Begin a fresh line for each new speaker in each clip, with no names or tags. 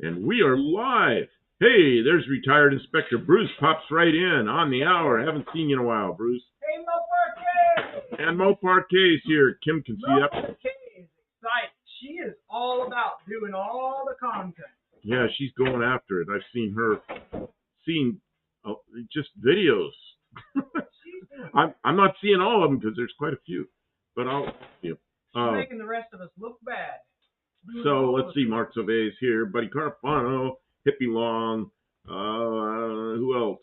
And we are live. Hey, there's retired Inspector Bruce pops right in on the hour. Haven't seen you in a while, Bruce.
Hey, Mo Parquet!
And Mo Parquet's here. Kim can see
Mo
up.
Parquet is excited. She is all about doing all the content.
Yeah, she's going after it. I've seen her, just videos. I'm not seeing all of them because there's quite a few, but I'll.
She's making the rest of us look bad.
So let's see. Mark Sauvé's here. Buddy Carfano, Hippie Long. Who else?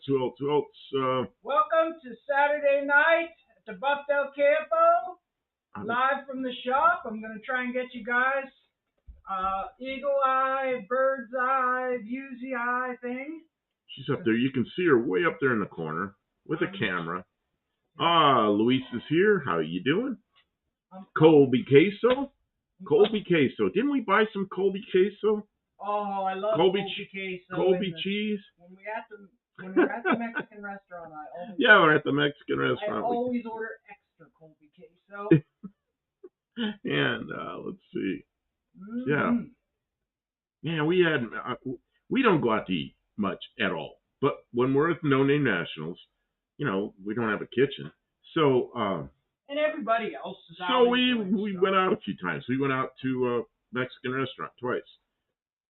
Welcome to Saturday night at the Buffalo Campo. Live from the shop. I'm going to try and get you guys eagle eye, bird's eye, viewsy eye thing.
She's up there. You can see her way up there in the corner with a camera. Luis is here. How you doing? Colby Queso. Colby Queso. Didn't we buy some Colby Queso?
Oh, I love Colby Queso.
Colby cheese.
When we're at the Mexican restaurant,
we're at the Mexican restaurant.
I always order extra Colby Queso.
And let's see.
Mm-hmm.
Yeah, we don't go out to eat much at all. But when we're at No Name Nationals, we don't have a kitchen. So
and everybody else is out.
So we went out a few times. We went out to a Mexican restaurant twice.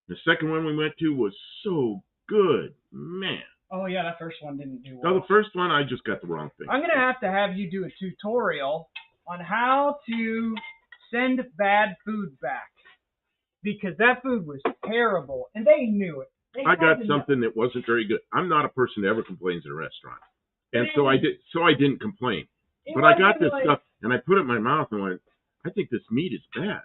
The second one we went to was so good, man.
Oh yeah, that first one didn't do well.
No, the first one I just got the wrong thing.
I'm gonna have you do a tutorial on how to send bad food back, because that food was terrible and they knew it.
I got something that wasn't very good. I'm not a person that ever complains at a restaurant, and so I didn't complain. But I got this stuff and I put it in my mouth and went, I think this meat is bad.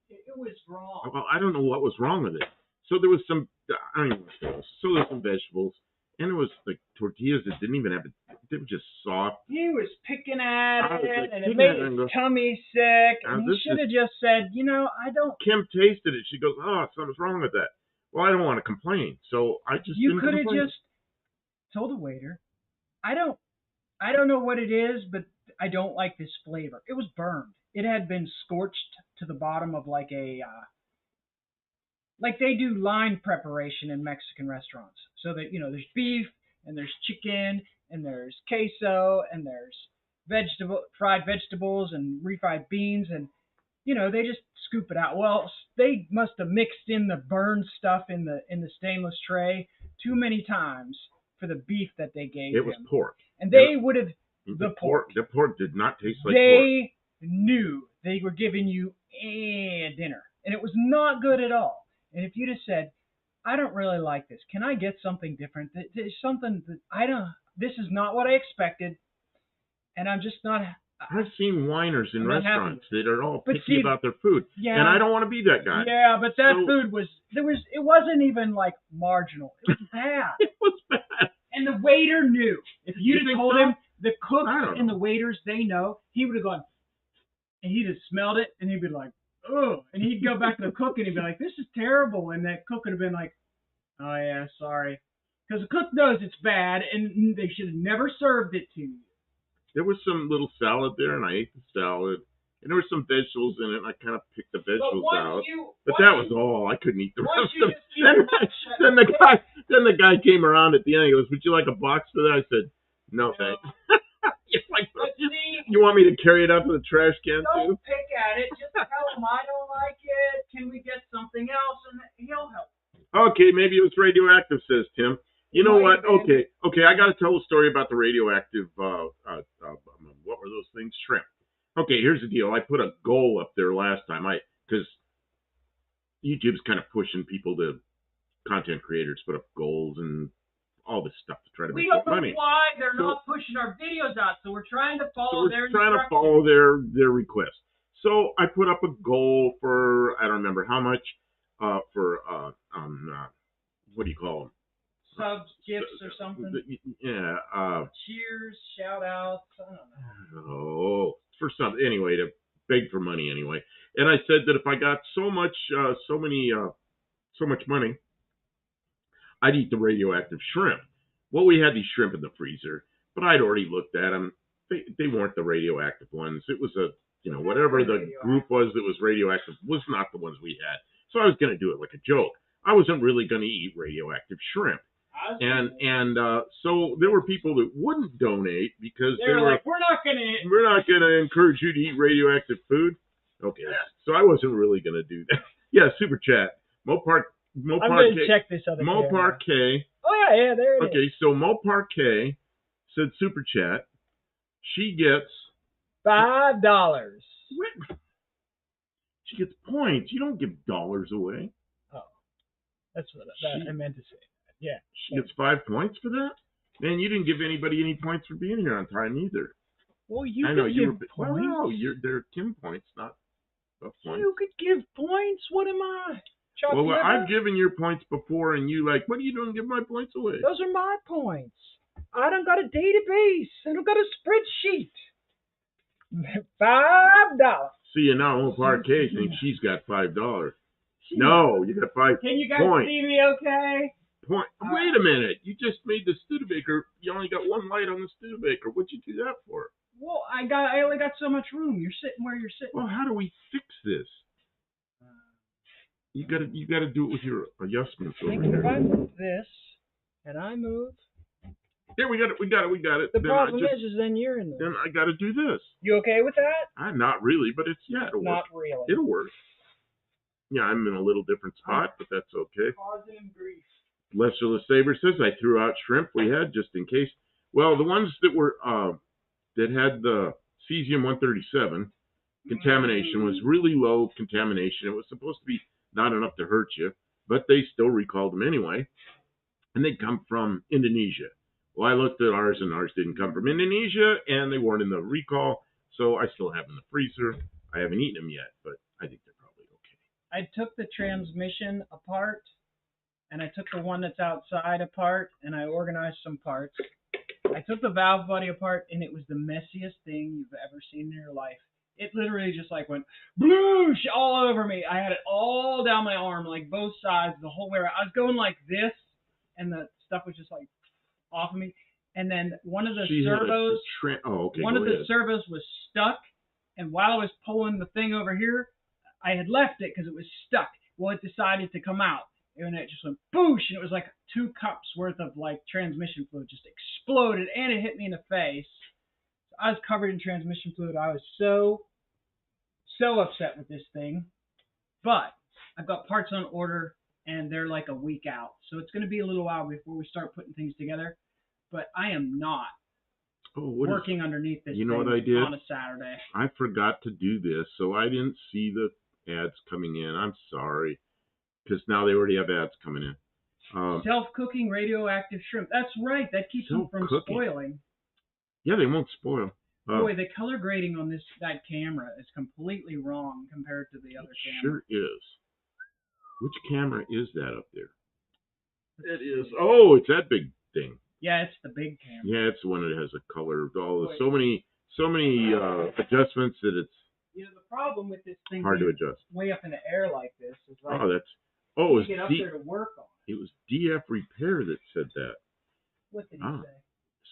It was wrong.
Well, I don't know what was wrong with it. So there was some, I don't even know what it was. So there's some vegetables, and it was like tortillas that didn't even have it. They were just soft.
He was picking at it, and it made his tummy sick. And he should have just said, I don't.
Kim tasted it. She goes, something's wrong with that. Well, I don't want to complain, so I just. You could have just
told the waiter, I don't know what it is, but I don't like this flavor. It was burned. It had been scorched to the bottom of like a. Like they do line preparation in Mexican restaurants. So that, there's beef, and there's chicken, and there's queso, and there's fried vegetables, and refried beans, and, they just scoop it out. Well, they must have mixed in the burned stuff in the stainless tray too many times for the beef that they gave him.
It was pork.
And they would have,
the pork did not taste like pork.
They knew they were giving you a dinner, and it was not good at all. And if you'd have said, I don't really like this. Can I get something different? There's something that this is not what I expected. And I'm just not.
I've seen whiners in restaurants that are all picky about their food.
Yeah.
And I don't want to be that guy.
Yeah, but that food it wasn't even like marginal. It was bad.
It was bad.
And the waiter knew. If you'd have told him, the cooks and the waiters, they know, he would have gone, and he'd have smelled it, and he'd be like, oh, and he'd go back to the cook and he'd be like, this is terrible. And that cook would have been like, oh yeah, sorry. Because the cook knows it's bad and they should have never served it to you.
There was some little salad there and I ate the salad. And there were some vegetables in it and I kind of picked the vegetables out. But that was all. I couldn't eat the rest of it. Then the guy came around at the end and he goes, would you like a box for that? I said, no, thanks. You want me to carry it out to the trash can too?
Don't pick at it. Just tell him I don't like it. Can we get something else? And he'll help.
Okay, maybe it was radioactive, says Tim. You know what? Okay. I got to tell a story about the radioactive. What were those things? Shrimp. Okay, here's the deal. I put a goal up there last time. Because YouTube's kind of pushing people to content creators put up goals and all this stuff to try to make money.
We don't know why they're not pushing our videos out, so we're trying to follow their
request. So I put up a goal for, I don't remember how much, what do you call them?
Subs, gifts, or something?
Yeah.
Cheers, shout outs, I don't know.
Oh, for something, anyway, to beg for money anyway. And I said that if I got so much money, I'd eat the radioactive shrimp. Well, we had these shrimp in the freezer, but I'd already looked at them. They weren't the radioactive ones. It was whatever the group was that was radioactive was not the ones we had. So I was going to do it like a joke. I wasn't really going to eat radioactive shrimp. And so there were people that wouldn't donate because they were
like, we're not
gonna encourage you to eat radioactive food. Okay, so I wasn't really gonna do that. Yeah, super chat. Mopar
I'm gonna check this other
Mopar K.
Oh yeah, there it is.
Okay, so Mopar K said super chat. She gets
$5.
What? She gets points. You don't give dollars away.
Oh, that's what I meant to say. Yeah.
She gets 5 points for that? Man, you didn't give anybody any points for being here on time either.
Well, you
I know
could
you
give
were,
points.
Well, they're Tim points, not the points.
You could give points. What am I?
Well, I've given your points before, and you like, what are you doing? Give my points away.
Those are my points. I don't got a database. I don't got a spreadsheet. $5.
See, and now Mopar K thinks she's got $5. No, you got 5 points.
Can you guys see me okay?
Wait a minute. You just made the Studebaker. You only got one light on the Studebaker. What'd you do that for?
Well, I only got so much room. You're sitting where you're sitting.
Well, how do we fix this? You gotta do it with your adjustments over here.
If I move this and I move.
Yeah, we got it.
The problem is then you're in there.
Then I gotta do this.
You okay with that?
I'm not really, but it'll work.
Not really.
It'll work. Yeah, I'm in a little different spot, but that's okay.
Causing grief.
Lester LeSabre says I threw out shrimp we had just in case. Well, the ones that were that had the cesium-137 contamination was really low contamination. It was supposed to be not enough to hurt you, but they still recalled them anyway. And they come from Indonesia. Well, I looked at ours, and ours didn't come from Indonesia, and they weren't in the recall, so I still have them in the freezer. I haven't eaten them yet, but I think they're probably okay.
I took the transmission apart, and I took the one that's outside apart, and I organized some parts. I took the valve body apart, and it was the messiest thing you've ever seen in your life. It literally just like went bloosh all over me. I had it all down my arm, like both sides, the whole way around. I was going like this, and the stuff was just like off of me. And then one of the servos, one of the servos was stuck. And while I was pulling the thing over here, I had left it because it was stuck. Well, it decided to come out, and it just went boosh, and it was like 2 cups worth of like transmission fluid just exploded, and it hit me in the face. I was covered in transmission fluid. I was so upset with this thing. But I've got parts on order, and they're like a week out. So it's going to be a little while before we start putting things together. But I am not working underneath this thing
what I did?
On a Saturday.
I forgot to do this, so I didn't see the ads coming in. I'm sorry. Because now they already have ads coming in.
Self-cooking radioactive shrimp. That's right. That keeps them from spoiling.
Yeah, they won't spoil.
Boy, the color grading on that camera is completely wrong compared to the other camera.
Sure is. Which camera is that up there? It is. Oh, it's that big thing.
Yeah, it's the big camera.
Yeah, it's the one that has a color. So many adjustments that it's.
You know, the problem with this thing
hard to adjust.
Way up in the air like this is like.
It was
get up there to work on.
It was DF Repair that said that.
What did he say?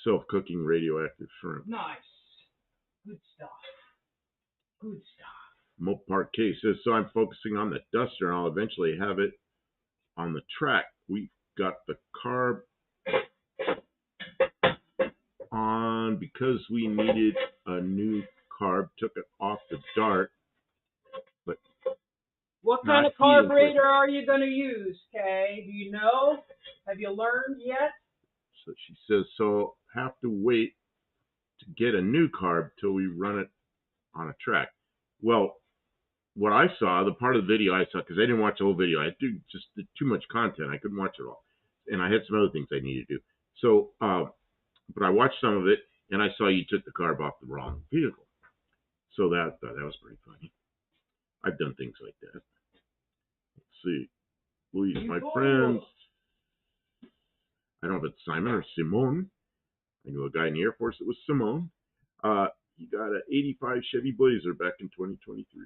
Self-cooking radioactive shrimp.
Nice. Good stuff. Good stuff.
Mopar K says, so I'm focusing on the duster, and I'll eventually have it on the track. We've got the carb on because we needed a new carb. Took it off the dart. But
what kind of carburetor are you going to use, Kay? Do you know? Have you learned yet?
So she says, so have to wait to get a new carb till we run it on a track. Well, what I saw, the part of the video I saw, because I didn't watch the whole video. I did just too much content. I couldn't watch it all. And I had some other things I needed to do. So, but I watched some of it, and I saw you took the carb off the wrong vehicle. So that was pretty funny. I've done things like that. Let's see. Louise, my friend. I don't know if it's Simon or Simone. I knew a guy in the Air Force that was Simone. He got an 85 Chevy Blazer back in 2023.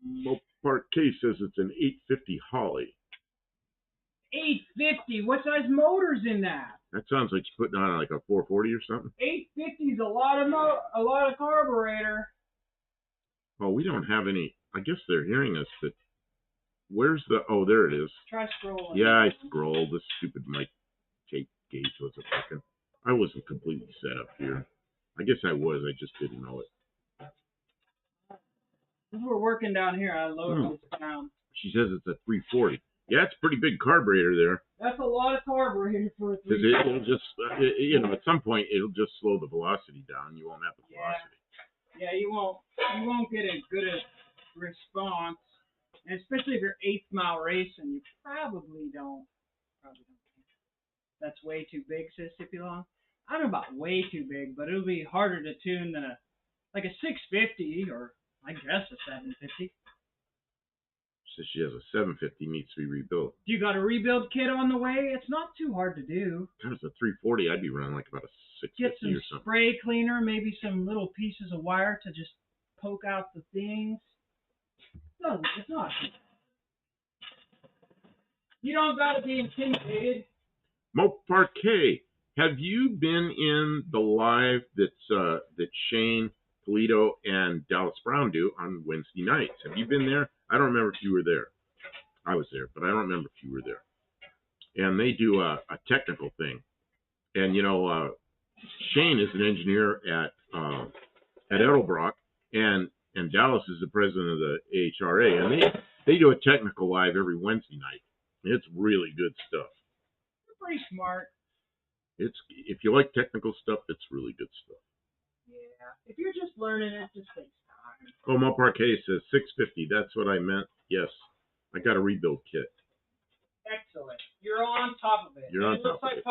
Mopar K says it's an 850 Holly.
850? What size motor's in that?
That sounds like you're putting on like a 440 or something.
850 is a lot of carburetor.
Well, we don't have any. I guess they're hearing us that Where's the? Oh, there it is.
Try scrolling.
Yeah, I scrolled. This stupid mic tape gauge wasn't working. I wasn't completely set up here. I guess I was. I just didn't know it.
If we're working down here, I loaded this down.
She says it's a 340. Yeah, it's a pretty big carburetor there.
That's a lot of carburetor for a 340.
Because it'll just, at some point, it'll just slow the velocity down. You won't have the velocity.
Yeah, you won't get as good a response. And especially if you're 8th mile racing, you probably don't. That's way too big, says Hippie Long. I don't know about way too big, but it'll be harder to tune than a 650 or I guess a 750.
So she has a 750, needs to be rebuilt.
You got a rebuild kit on the way? It's not too hard to do.
If it was a 340, I'd be running like about a 650
Get some
or something.
spray cleaner, maybe some little pieces of wire to just poke out the things. No, it's not. You don't got to be intimidated.
Mo Parquet, have you been in the live that Shane Polito and Dallas Brown do on Wednesday nights? Have you been there? I don't remember if you were there. I was there, but I don't remember if you were there. And they do a technical thing. And, Shane is an engineer at Edelbrock, and Dallas is the president of the AHRA. And they do a technical live every Wednesday night. It's really good stuff.
They're pretty smart.
If you like technical stuff, it's really good stuff.
Yeah. If you're just learning it, just takes time.
Oh, Mo Parquet says 650. That's what I meant. Yes. I got a rebuild kit.
Excellent. You're on top of it.
You're on top of it.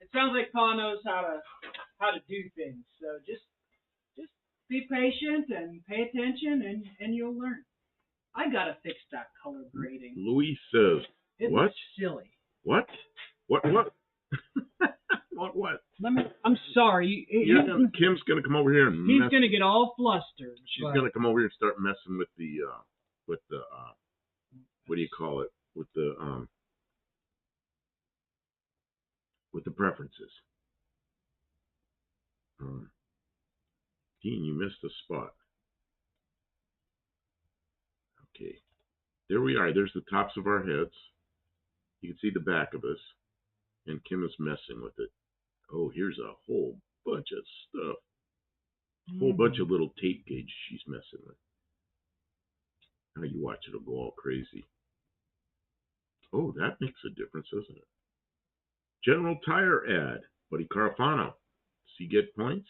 It sounds like Pa knows how to do things. So just be patient and pay attention, and you'll learn. I gotta fix that color grading.
Louis says,
it
what?
Looks silly.
What? What? What?
I'm sorry.
Kim's gonna come over here and
he's gonna get all flustered.
She's gonna come over here and start messing with the what do you call it? With the preferences. Dean, you missed a spot. Okay. There we are. There's the tops of our heads. You can see the back of us. And Kim is messing with it. Oh, here's a whole bunch of stuff. A whole bunch of little tape gauges she's messing with. Now you watch, it'll go all crazy. Oh, that makes a difference, doesn't it? General Tire ad. Buddy Carafano. Does he get points?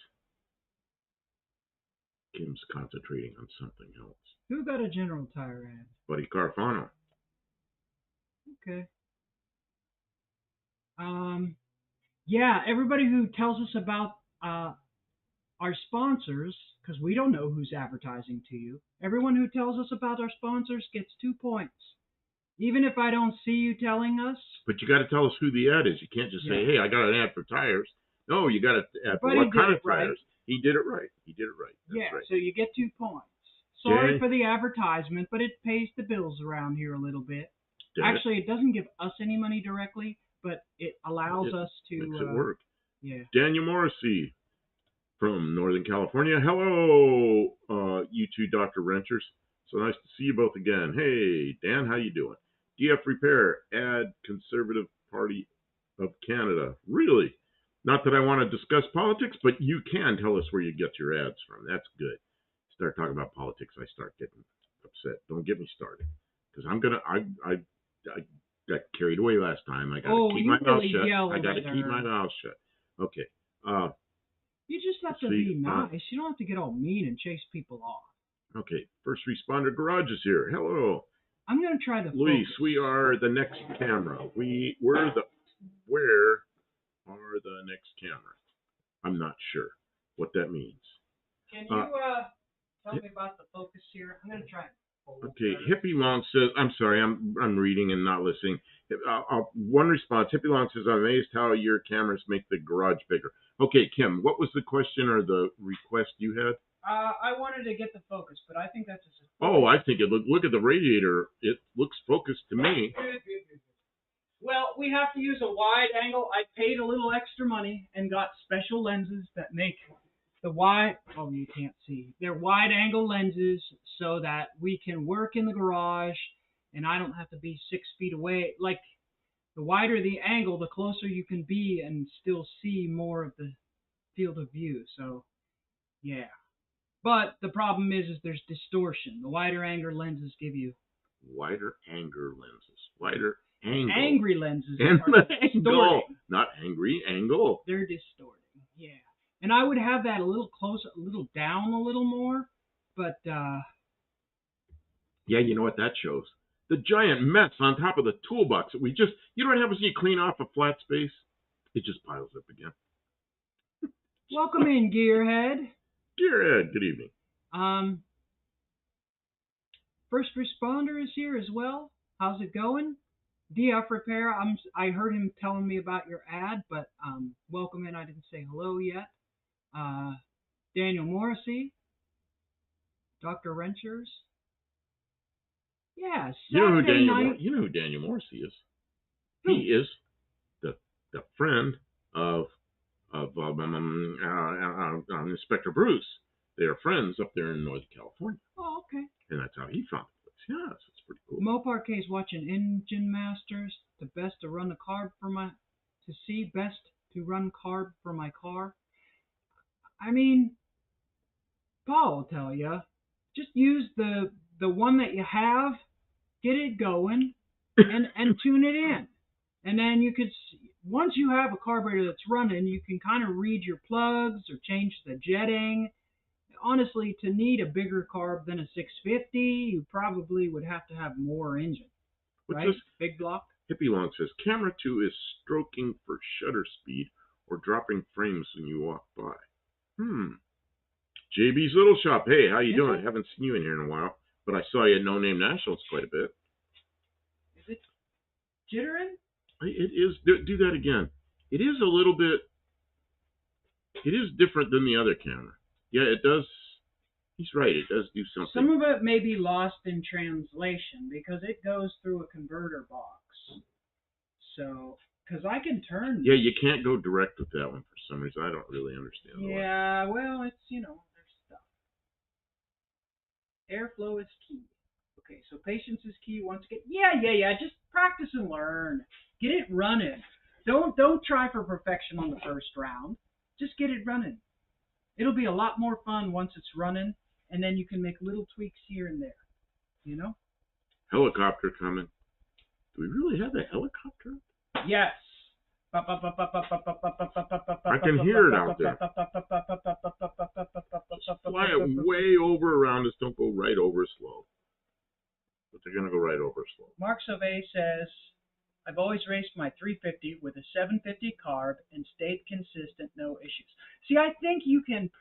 Kim's concentrating on something else.
Who got a General Tire ad?
Buddy Carafano.
Okay. Yeah, everybody who tells us about our sponsors, because we don't know who's advertising to you. Everyone who tells us about our sponsors gets 2 points. Even if I don't see you telling us.
But you got to tell us who the ad is. You can't just say, hey, I got an ad for tires. No, you got to add for what kind of tires. He did it right. That's right.
So you get 2 points. Sorry for the advertisement, but it pays the bills around here a little bit. Actually, it doesn't give us any money directly, but it allows us to
makes it work.
Yeah.
Daniel Morrissey from Northern California. Hello, you two Dr. Wrenchers. So nice to see you both again. Hey, Dan, how you doing? DF Repair, ad Conservative Party of Canada. Really? Not that I want to discuss politics, but you can tell us where you get your ads from. That's good. Start talking about politics, I start getting upset. Don't get me started, because I got carried away last time. I got to keep my mouth shut. I got to keep my mouth shut. Okay.
You just have to be nice. You don't have to get all mean and chase people off.
Okay. First Responder Garage is here. Hello.
I'm going to try to
Luis, we are the next camera. Where are the next camera? I'm not sure what that means.
Can you tell me about the focus here? I'm going to try.
Okay, Hippie Long says, I'm sorry, I'm reading and not listening. One response, Hippie Long says, I'm amazed how your cameras make the garage bigger. Okay, Kim, what was the question or the request you had?
I wanted to get the focus, but I think that's just...
Oh, I think look at the radiator. It looks focused to me.
Well, we have to use a wide angle. I paid a little extra money and got special lenses that make the wide... Oh, you can't see. They're wide angle lenses so that we can work in the garage and I don't have to be 6 feet away. Like the wider the angle, the closer you can be and still see more of the field of view. So yeah. But the problem is there's distortion. The wider angle lenses give you
Wider wider angle.
angry lenses
And
are
angle,
distorting.
not angry, angle.
They're distorting. Yeah. And I would have that a little closer, a little down a little more, but
Yeah, you know what that shows? The giant mess on top of the toolbox that you know what happens when you clean off a flat space? It just piles up again.
welcome in, Gearhead.
Dear Ed, good evening.
First responder is here as well. How's it going? DF Repair, I heard him telling me about your ad, but welcome in. I didn't say hello yet. Daniel Morrissey, Dr. Wrenchers. Yeah, Saturday night.
You know who Daniel Morrissey is? He is the friend of Inspector Bruce. They are friends up there in Northern California.
Oh, okay.
And that's how he found the place. Yes, it's pretty cool.
Mopar K's watching Engine Masters. The best to run the carb for my car. I mean, Paul will tell you, just use the one that you have, get it going, and tune it in. And then you could, once you have a carburetor that's running, you can kind of read your plugs or change the jetting. Honestly, to need a bigger carb than a 650, you probably would have to have more engine, right? Big block.
Hippie Long says, camera 2 is stroking for shutter speed or dropping frames when you walk by. JB's Little Shop. Hey, how you doing? Haven't seen you in here in a while, but I saw you at No Name Nationals quite a bit.
Is it jittering?
It is. Do that again. It is a little bit. It is different than the other camera. Yeah, it does. He's right. It does do something.
Some of it may be lost in translation because it goes through a converter box. So, because I can turn.
Yeah, you can't go direct with that one for some reason. I don't really understand.
Yeah, well, it's, there's stuff. Airflow is key. Okay, so patience is key. Once again, yeah. Just practice and learn. Get it running. Don't try for perfection on the first round. Just get it running. It'll be a lot more fun once it's running, and then you can make little tweaks here and there.
Helicopter coming. Do we really have a helicopter?
Yes.
I can hear it out there. Fly it way over around us. Don't go right over slow. But they're going to go right over slow.
Mark Sauvé says, I've always raced my 350 with a 750 carb and stayed consistent, no issues. See, I think you can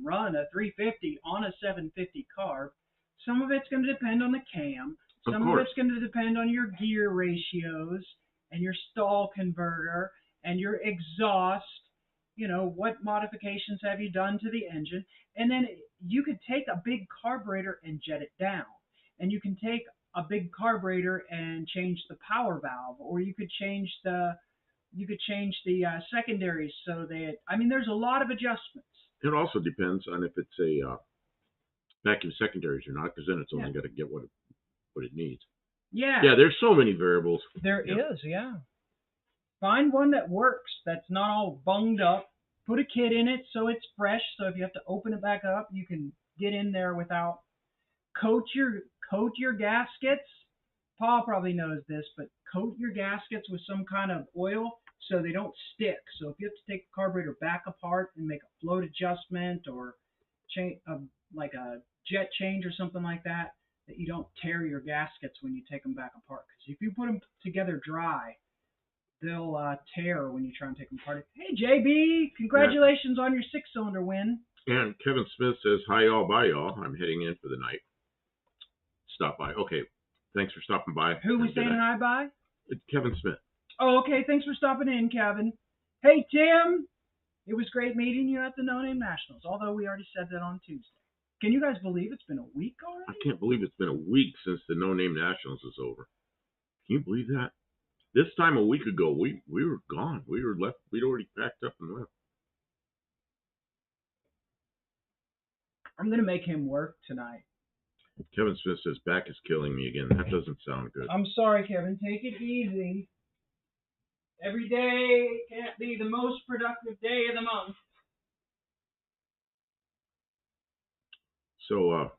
run a 350 on a 750 carb. Some of it's going to depend on the cam. Some of it's going to depend on your gear ratios and your stall converter and your exhaust. What modifications have you done to the engine? And then you could take a big carburetor and jet it down. And you can take a big carburetor and change the power valve, or you could change the secondaries so that, there's a lot of adjustments.
It also depends on if it's a vacuum secondaries or not, because then it's only got to get what it needs.
Yeah.
Yeah, there's so many variables.
There is, yeah. Find one that works, that's not all bunged up. Put a kit in it so it's fresh, so if you have to open it back up, you can get in there without. Coat your gaskets. Paul probably knows this, but coat your gaskets with some kind of oil so they don't stick. So if you have to take the carburetor back apart and make a float adjustment or like a jet change or something like that, that you don't tear your gaskets when you take them back apart. Because if you put them together dry, they'll tear when you try and take them apart. Hey, JB, congratulations on your 6-cylinder win.
And Kevin Smith says, hi, y'all, bye, y'all. I'm heading in for the night. Stop by. Okay. Thanks for stopping by.
Who was saying hi bye?
It's Kevin Smith.
Oh, okay. Thanks for stopping in, Kevin. Hey, Tim. It was great meeting you at the No Name Nationals, although we already said that on Tuesday. Can you guys believe it's been a week already?
I can't believe it's been a week since the No Name Nationals is over. Can you believe that? This time a week ago, we were gone. We were left. We'd already packed up and left.
I'm going to make him work tonight.
Kevin Smith says, back is killing me again. That doesn't sound good.
I'm sorry, Kevin. Take it easy. Every day can't be the most productive day of the month.
So,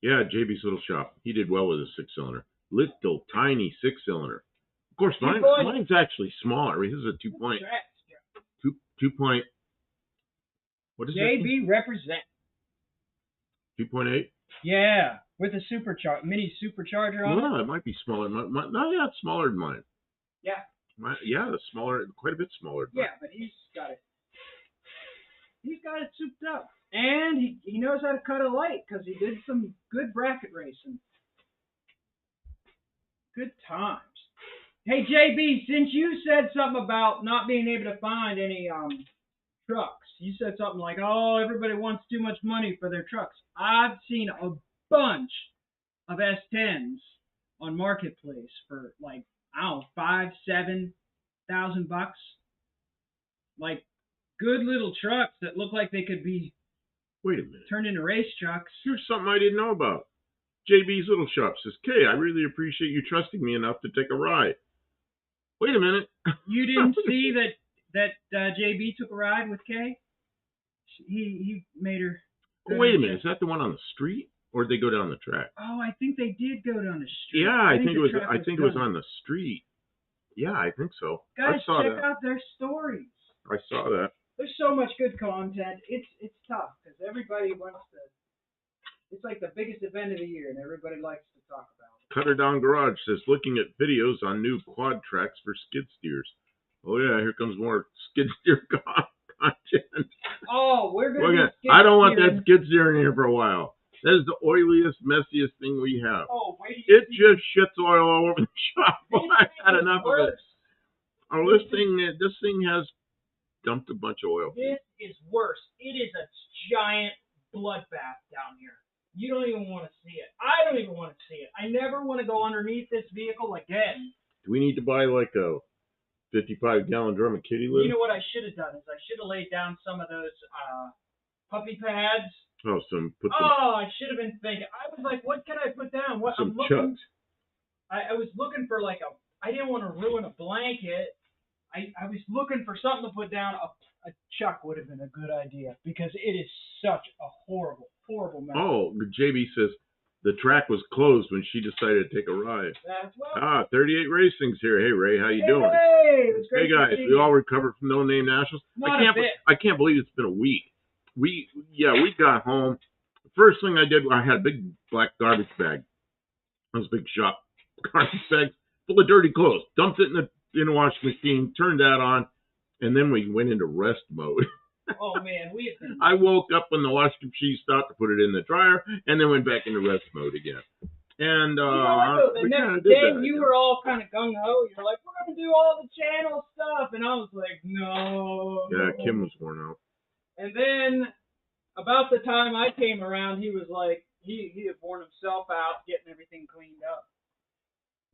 yeah, JB's Little Shop. He did well with a 6-cylinder. Little, tiny 6-cylinder. Of course, mine's actually smaller. This is a 2 point. What is it?
JB represent.
2.8?
Yeah, with a mini supercharger on it.
No, it might be smaller. No, yeah, it's smaller than mine.
Yeah.
Yeah, it's smaller, quite a bit smaller than mine.
Yeah, but he's got it souped up. And he knows how to cut a light because he did some good bracket racing. Good times. Hey, JB, since you said something about not being able to find any trucks, you said something like, oh, everybody wants too much money for their trucks. I've seen a bunch of S10s on Marketplace for like, I don't know, $5,000-7,000. Like good little trucks that look like they could be turned into race trucks.
Here's something I didn't know about. JB's Little Shop says, Kay, I really appreciate you trusting me enough to take a ride. Wait a minute.
You didn't see that JB took a ride with Kay? He made her.
Wait a minute. Is that the one on the street, or did they go down the track?
Oh, I think they did go down the street.
Yeah, I think it was. I think it was on the street. Yeah, I think so.
Guys, check out their stories.
I saw that.
There's so much good content. It's tough because everybody wants to. It's like the biggest event of the year, and everybody likes to talk about it.
Cutter Down Garage says, looking at videos on new quad tracks for skid steers. Oh yeah, here comes more skid steer content.
Oh, we're gonna.
I don't want that skid steer in here for a while. That is the oiliest, messiest thing we have.
Oh, wait.
It just shits oil all over the shop. I've had enough of it. Oh, this thing has dumped a bunch of oil.
This is worse. It is a giant bloodbath down here. You don't even want to see it. I don't even want to see it. I never want to go underneath this vehicle again.
Do we need to buy like a 55-gallon drum of kitty litter?
You know what I should have done is I should have laid down some of those puppy pads.
Oh,
I should have been thinking. I was like, what can I put down? What
some chucks.
I was looking for like I didn't want to ruin a blanket. I was looking for something to put down. A chuck would have been a good idea because it is such a horrible mess.
Oh, JB says the track was closed when she decided to take a ride.
That's well.
38 Racing's here. Hey, Ray, how you doing?
Hey, it's great.
Hey, guys, we all recovered from No Name Nationals. I can't believe it's been a week. We got home. The first thing I did, I had a big black garbage bag. That was a big shop garbage bag full of dirty clothes. Dumped it in the washing machine, turned that on, and then we went into rest mode.
Oh man,
I woke up when the washing machine stopped to put it in the dryer, and then went back into rest mode again. And
the next day you were all kind of gung ho. You're like, we're gonna do all the channel stuff, and I was like, no.
Yeah, Kim was worn out.
And then about the time I came around, he was like, he had worn himself out getting everything cleaned up.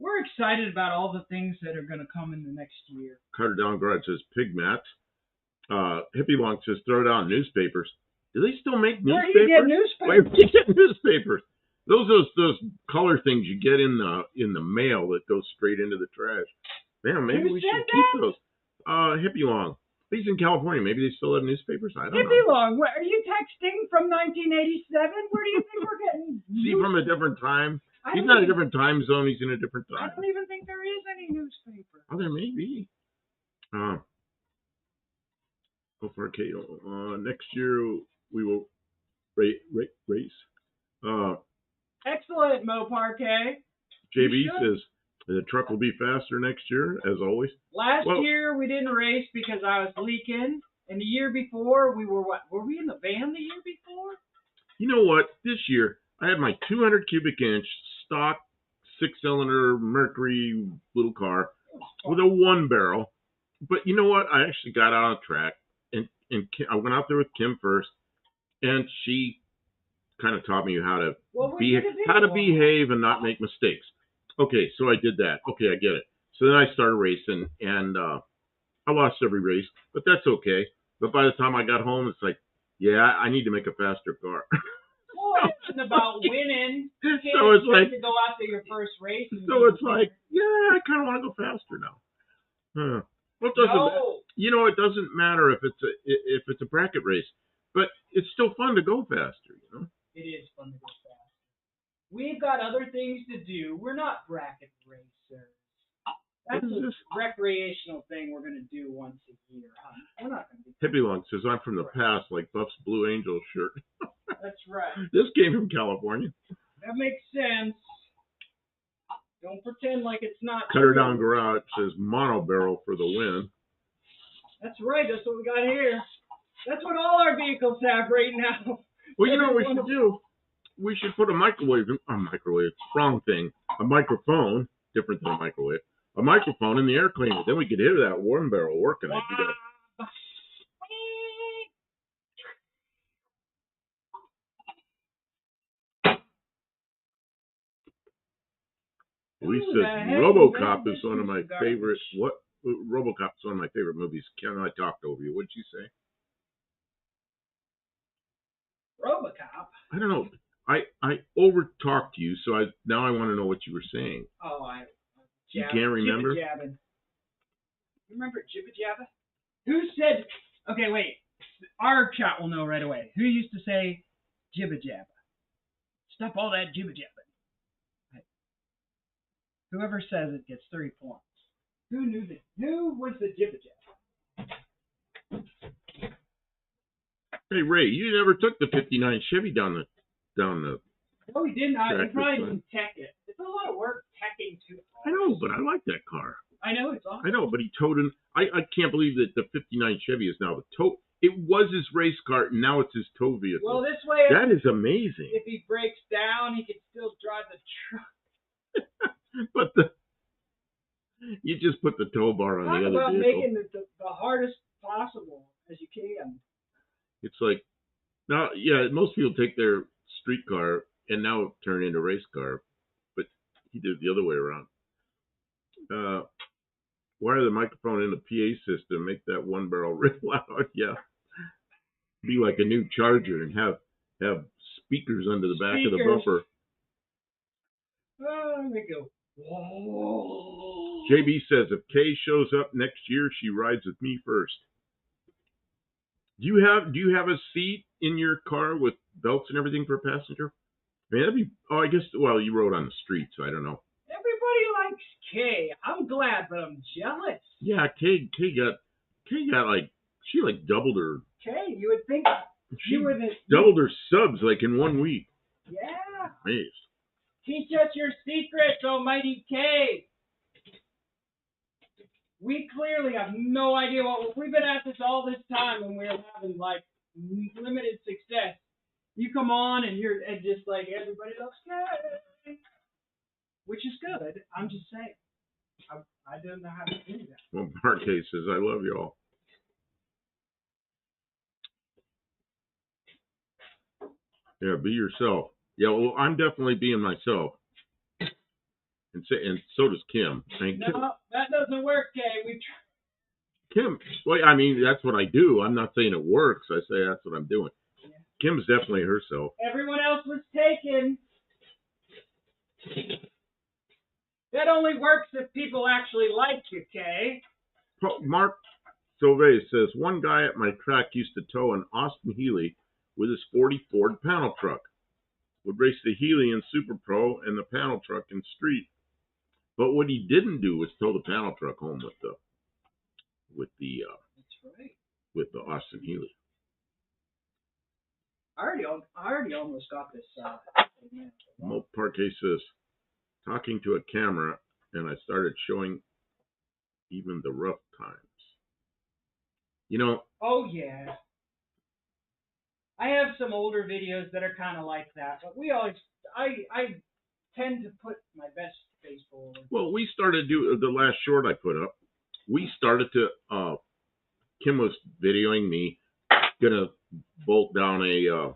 We're excited about all the things that are going to come in the next year.
Cutter Down Garage says pig mats. Hippie Long says throw down newspapers. Do they still make newspapers?
Where do you get newspapers?
Where do you get newspapers? Those color things you get in the mail that goes straight into the trash. Man, maybe we should keep those. Hippie Long. He's in California. Maybe they still have newspapers. I don't know.
Hippie Long, are you texting from 1987? Where do you think we're getting?
Is he from a different time? He's not a different time zone. He's in a different time.
I don't even think there is any newspaper.
Oh, there may be. Go for a next year we will race.
Excellent, Mo Parquet.
JB says the truck will be faster next year, as always.
Last year we didn't race because I was leaking, and the year before we were what? Were we in the van the year before?
You know what? This year I had my 200 cubic inch stock 6-cylinder Mercury little car with a 1 barrel. But you know what? I actually got out on the track, and I went out there with Kim first, and she kind of taught me how to behave and not make mistakes. Okay, so I did that. Okay, I get it. So then I started racing, and I lost every race, but that's okay. But by the time I got home, it's like, yeah, I need to make a faster car.
Well, it isn't about winning. You can't
So it's like
to go after your first race.
So it's like, yeah, I kind of want to go faster now. Huh. Well, it doesn't.
No.
You know, it doesn't matter if it's a bracket race, but it's still fun to go faster. You know.
It is fun to go faster. We've got other things to do. We're not bracket racers. That's a recreational thing we're going to do once a year. We're not going to be.
Hippie Long says, I'm from the past, like Buff's Blue Angel shirt.
That's right.
This came from California.
That makes sense. Don't pretend like it's not.
Cutter Down Garage says, mono barrel for the win.
That's right. That's what we got here. That's what all our vehicles have right now.
Well, you know what we should do? We should put a microwave, wrong thing, a microphone, different than a microwave. A microphone in the air cleaner. Then we could hear that warm barrel working. Louis says RoboCop is one of my favorite. What? RoboCop is one of my favorite movies. Can I talk over you? What'd you say?
RoboCop.
I don't know. I over talked you, so now I want to know what you were saying.
Oh,
you can't remember?
Jibba-jabbing. Remember Jibba-jabba? Who said? Okay, wait. Our chat will know right away. Who used to say Jibba-jabba? Stop all that jibba-jabbing. Right. Whoever says it gets 3 points. Who knew that? Who was the jibba-jabba?
Hey Ray, you never took the '59 Chevy down the.
No, we didn't. I probably didn't tech it. It's a lot of work teching too.
I know, but I like that car.
I know, it's awesome.
I know, but he towed him. I can't believe that the '59 Chevy is now the tow. It was his race car, and now it's his tow vehicle.
Well, this way,
that is amazing.
If he breaks down, he can still drive the truck.
But you just put the tow bar on the other vehicle.
Talk about making the hardest possible as you can.
It's like, now, yeah, most people take their street car and now turn it into a race car, but he did it the other way around. Wire the microphone in the PA system, make that one barrel real loud. Yeah, be like a new Charger and have speakers under the back of the bumper.
Oh, let me go. Whoa.
JB says if Kay shows up next year, she rides with me first. Do you have a seat in your car with belts and everything for a passenger? Man, that'd be. Oh, I guess. Well, you rode on the street, so I don't know.
Everybody likes Kay. I'm glad, but I'm jealous.
Yeah, Kay got like she like doubled her.
Kay, you would think
she doubled her subs like in 1 week.
Yeah.
Amazed.
Teach us your secrets, almighty Kay. We clearly have no idea what we've been at this all this time, and we're having like limited success. You come on and you're just like everybody loves Kay, which is good. I'm just saying, I don't know how to do that.
Well, Mark K says I love y'all. Yeah, be yourself. Yeah, well, I'm definitely being myself. And so does Kim.
No, that doesn't work, Kay.
Kim, well, I mean, that's what I do. I'm not saying it works. I say that's what I'm doing. Yeah. Kim's definitely herself.
Everyone else was taken. That only works if people actually like you, Kay.
Mark Sauvé says, one guy at my track used to tow an Austin Healey with his 40 Ford panel truck. Would race the Healey in Super Pro and the panel truck in street. But what he didn't do was tow the panel truck home with the
That's right.
With the Austin Healey.
I already almost got this.
Mo Parquet says, talking to a camera, and I started showing even the rough times. You know.
Oh yeah. I have some older videos that are kind of like that, but I tend to put my best face forward.
Well, we started the last short I put up. We started to. Kim was videoing me gonna bolt down a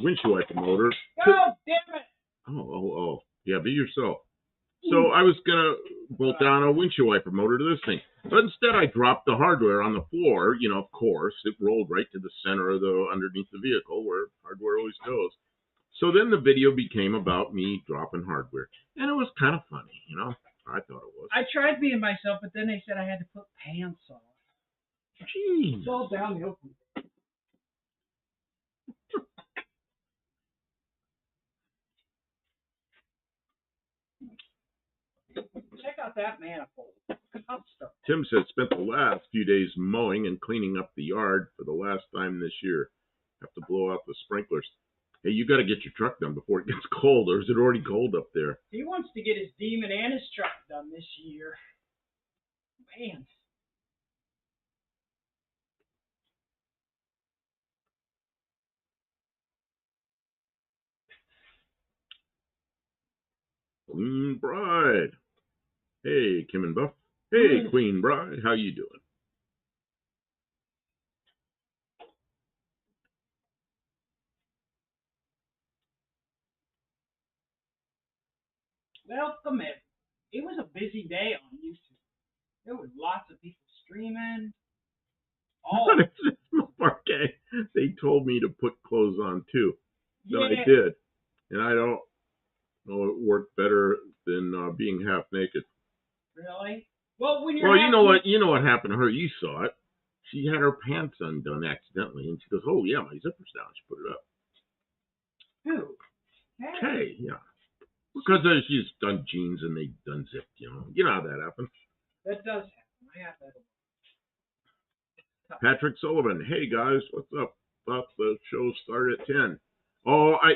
windshield wiper motor.
Oh, damn it!
Oh, yeah, be yourself. So I was gonna bolt down a windshield wiper motor to this thing. But instead, I dropped the hardware on the floor. Of course, it rolled right to the center of underneath the vehicle where hardware always goes. So then the video became about me dropping hardware, and it was kind of funny, I thought it was.
I tried being myself, but then they said I had to put pants on.
Jeez.
It's all downhill. Check out that manifold.
Tim said spent the last few days mowing and cleaning up the yard for the last time this year. Have to blow out the sprinklers. Hey, you got to get your truck done before it gets cold, or is it already cold up there?
He wants to get his Demon and his truck done this year. Man.
Queen Bride. Hey, Kim and Buff. Hey, Queen Bride. How you doing?
Welcome in. It was a busy day on YouTube. There were lots of people streaming.
Okay. They told me to put clothes on too.
Yeah.
I did. And I don't know it worked better than being half naked.
Really? Well, when you're
you know what happened to her. You saw it. She had her pants undone accidentally, and she goes, "Oh yeah, my zipper's down." She put it up.
Who?
Hey, yeah. Because she's done jeans and they done zipped. You know how that happens.
That does happen. I have that.
Patrick Sullivan. Hey guys, what's up? Thought the show started at 10. Oh, I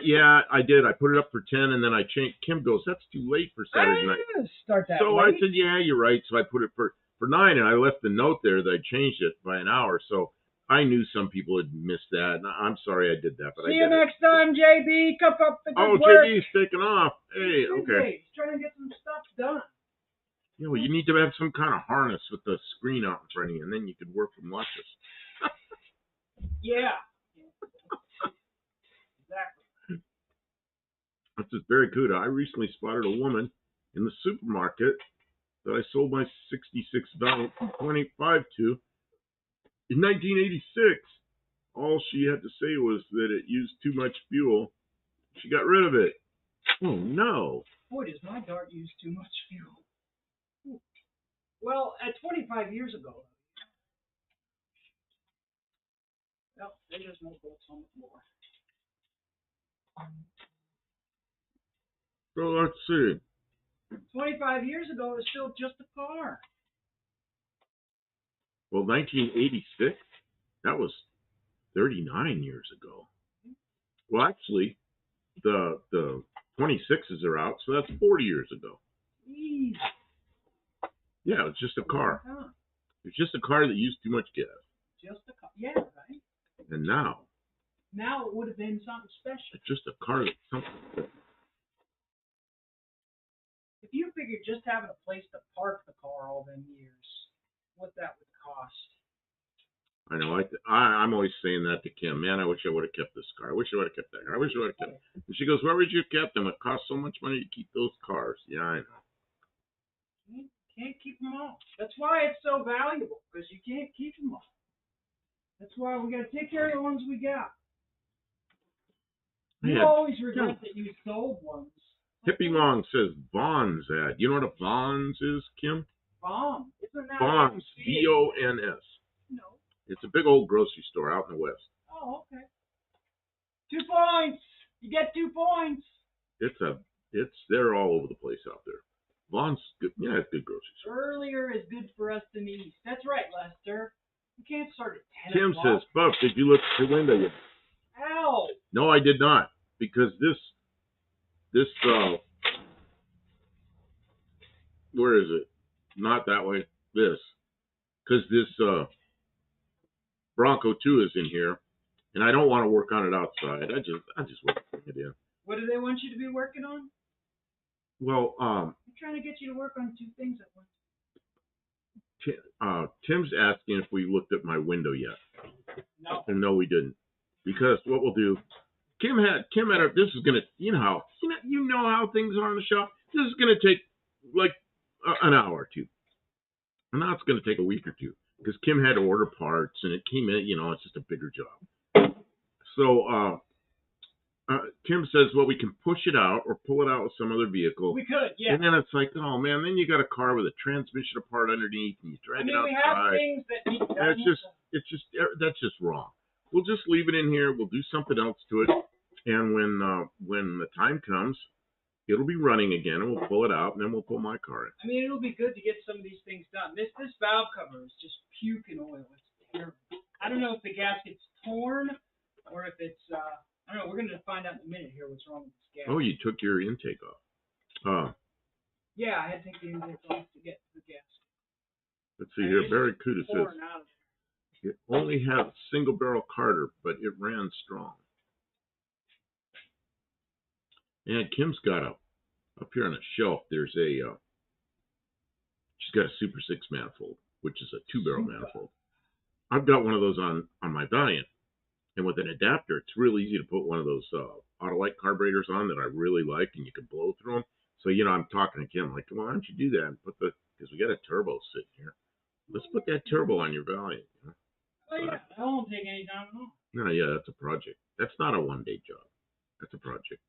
did. I put it up for 10, and then I changed. Kim goes, "That's too late for Saturday night."
Start that
So
late.
I said, "Yeah, you're right." So I put it for 9, and I left the note there that I changed it by an hour. So I knew some people had missed that. And I'm sorry I did that, but
See
I did
you next time, JB. Keep up the good work.
JB's taking off. Hey, okay.
He's trying to get some stuff done.
Yeah, well, you need to have some kind of harness with the screen out in front of you, and then you could work from watches.
Yeah. Exactly.
This is very good. I recently spotted a woman in the supermarket that I sold my 66 Valent 25 to in 1986. All she had to say was that it used too much fuel. She got rid of it. Oh, no.
Boy, does my dart use too much fuel. Well, at 25 years ago, well, they just no bolts on the floor.
So let's see.
25 years ago, it was still just a car.
Well, 1986? That was 39 years ago. Well, actually, the 26s are out, so that's 40 years ago.
Jeez.
Yeah, it's just a car. It's just a car that used too much gas.
Just a car. Yeah, right.
And now
it would have been something special.
it's just a car that's something special.
If you figured just having a place to park the car all them years, what that would cost.
I know. I'm always saying that to Kim. Man, I wish I would have kept this car. I wish I would have kept that car. I wish I would have kept it. And she goes, "Where would you have kept them? It costs so much money to keep those cars." Yeah, I know.
Can't keep them all. That's why it's so valuable, because you can't keep them all. That's why we got to take care of the ones we got. You always regret that you sold ones.
Hippie Long says Vaughn's ad. You know what a Vaughn's is, Kim?
Vons. Isn't that
Vaughn's. VONS.
No.
It's a big old grocery store out in the west.
Oh, okay. 2 points. You get 2 points.
They're all over the place out there. Vaughn's good. Yeah, it's good grocery store.
Earlier is good for us than east. That's right, Lester. You can't start at 10
Tim
o'clock.
says, "Buff, did you look at your window yet?"
Ow.
No, I did not, because this where is it? Not that way. Because this Bronco II is in here, and I don't want to work on it outside. I just want to bring it in.
What do they want you to be working on?
Well,
I'm trying to get you to work on 2 things at once.
Tim's asking if we looked at my window yet.
No.
And no, we didn't. Because what we'll do, Kim had this is gonna, you know how things are in the shop. This is gonna take like an hour or two. And now it's going to take a week or two because Kim had to order parts and it came in, it's just a bigger job. So Tim says, well, we can push it out or pull it out with some other vehicle.
We could, yeah.
And then it's like, oh man, then you got a car with a transmission apart underneath, and you drag it outside.
We have things that need done.
That's just wrong. We'll just leave it in here. We'll do something else to it, and when the time comes, it'll be running again, and we'll pull it out, and then we'll pull my car in.
I mean, it'll be good to get some of these things done. This valve cover is just puking oil. It's terrible. I don't know if the gasket's torn or if it's I don't know. We're going to find out in a minute here what's wrong with this gasket.
Oh, you took your intake off.
Yeah, I had to take the intake off to get to the gasket.
Let's see here. Barracuda says it only had a single barrel Carter, but it ran strong. And Kim's got up here on a shelf. There's she's got a Super 6 manifold, which is a 2-barrel manifold. I've got one of those on my Valiant. And with an adapter, it's real easy to put one of those Autolite carburetors on that I really like, and you can blow through them. So, I'm talking to Kim, like, well, why don't you do that? And because we got a turbo sitting here. Let's put that turbo on your Valiant.
Oh, yeah. That won't take any time at all.
No, yeah, that's a project. That's not a one-day job. That's a project.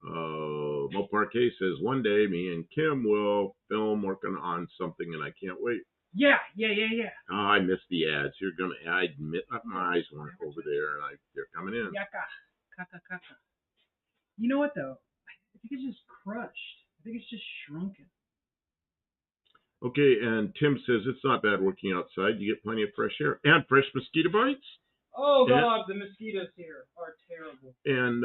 Mo Parquet says, one day me and Kim will film working on something, and I can't wait.
Yeah.
Oh, I missed the ads. I admit my eyes weren't over there, and they're coming in.
Yaka. Kaka. You know what, though? I think it's just crushed. I think it's just shrunken.
Okay, and Tim says it's not bad working outside. You get plenty of fresh air and fresh mosquito bites.
Oh, God, the mosquitoes here are terrible.
And,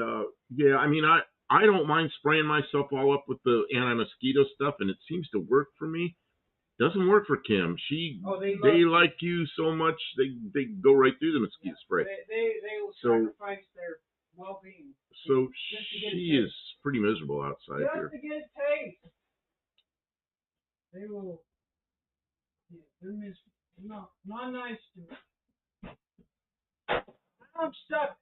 I don't mind spraying myself all up with the anti-mosquito stuff, and it seems to work for me. Doesn't work for Kim. They like you so much, they go right through the mosquito spray.
They will sacrifice their well-being.
So she is pretty miserable outside here.
Just to get a taste. They will. Yeah, they're miserable. Not nice to me. I'm stuck.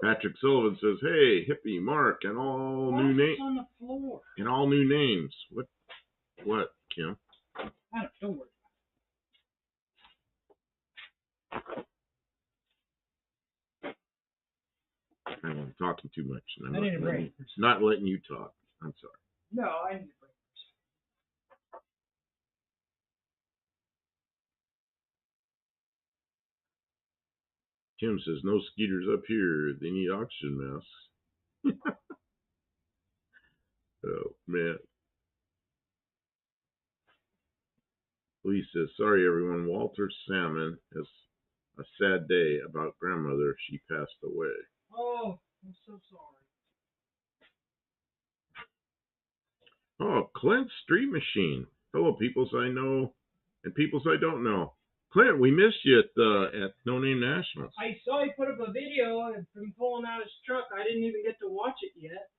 Patrick Sullivan says, "Hey, hippie Mark, and all new names
on the floor.
And all new names. What, Kim?
Don't worry.
I'm talking too much. And
I need a break.
Not letting you talk. I'm sorry.
No, I need a break.
Kim says, no skeeters up here. They need oxygen masks. Oh, man. Lee says, sorry, everyone. Walter Salmon has a sad day about grandmother. She passed away.
Oh, I'm so sorry.
Oh, Clint Street Machine. Hello, peoples I know and peoples I don't know. Clint, we missed you at No Name Nationals.
I saw he put up a video of him pulling out his truck. I didn't even get to watch it yet.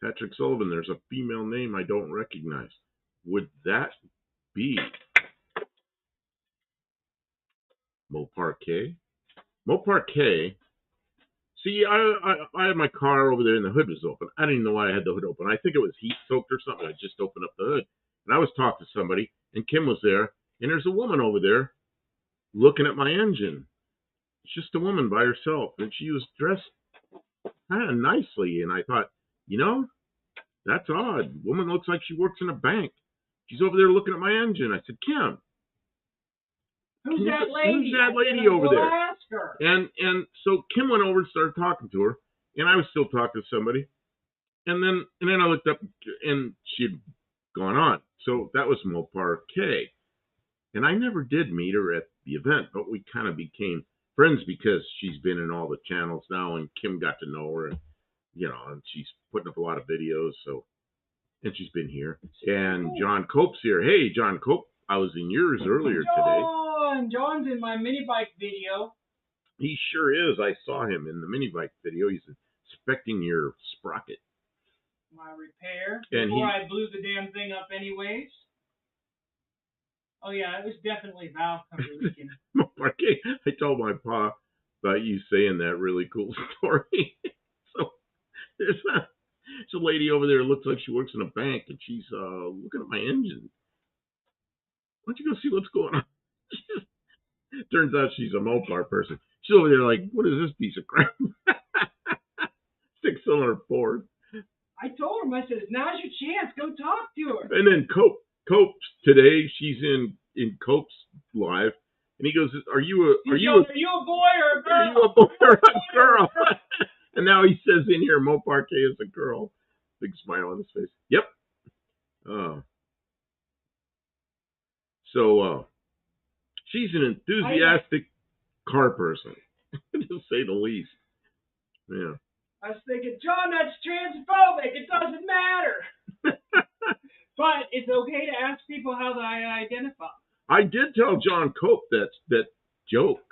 Patrick Sullivan, there's a female name I don't recognize. Would that be Mo Parquet? Mo Parquet. See, I had my car over there and the hood was open. I didn't even know why I had the hood open. I think it was heat soaked or something. I just opened up the hood. And I was talking to somebody, and Kim was there, and there's a woman over there looking at my engine. It's just a woman by herself, and she was dressed kind of nicely. And I thought, that's odd. Woman looks like she works in a bank. She's over there looking at my engine. I said, Kim.
Who's that lady?
Who's that lady over there?
Ask her.
And so Kim went over and started talking to her, and I was still talking to somebody. And then I looked up, and she'd gone on. So that was Mo Parquet. And I never did meet her at the event, but we kind of became friends because she's been in all the channels now, and Kim got to know her, and and she's putting up a lot of videos. So, and she's been here. And John Cope's here. Hey, John Cope, I was in yours earlier today.
John's in my mini bike video.
He sure is. I saw him in the mini bike video. He's inspecting your sprocket.
My repair.
And
before I blew the damn thing up anyways. Oh, yeah, it was definitely valve cover leaking.
I told my pa about you saying that really cool story. So It's a lady over there. Looks like she works in a bank, and she's looking at my engine. Why don't you go see what's going on? Turns out she's a Mopar person. She's over there like, what is this piece of crap? 6-cylinder Ford.
I told him, I said, now's your chance. Go talk to her.
And then Cope today, she's in Cope's live, and he goes, "Are you a boy or a girl? Are you a boy or a girl?" And now he says in here, Mopar K is a girl. Big smile on his face. Yep. So she's an enthusiastic car person, to say the least. Yeah.
I was thinking, John, that's transphobic. It doesn't matter. But it's okay to ask people how they identify.
I did tell John Cope that joke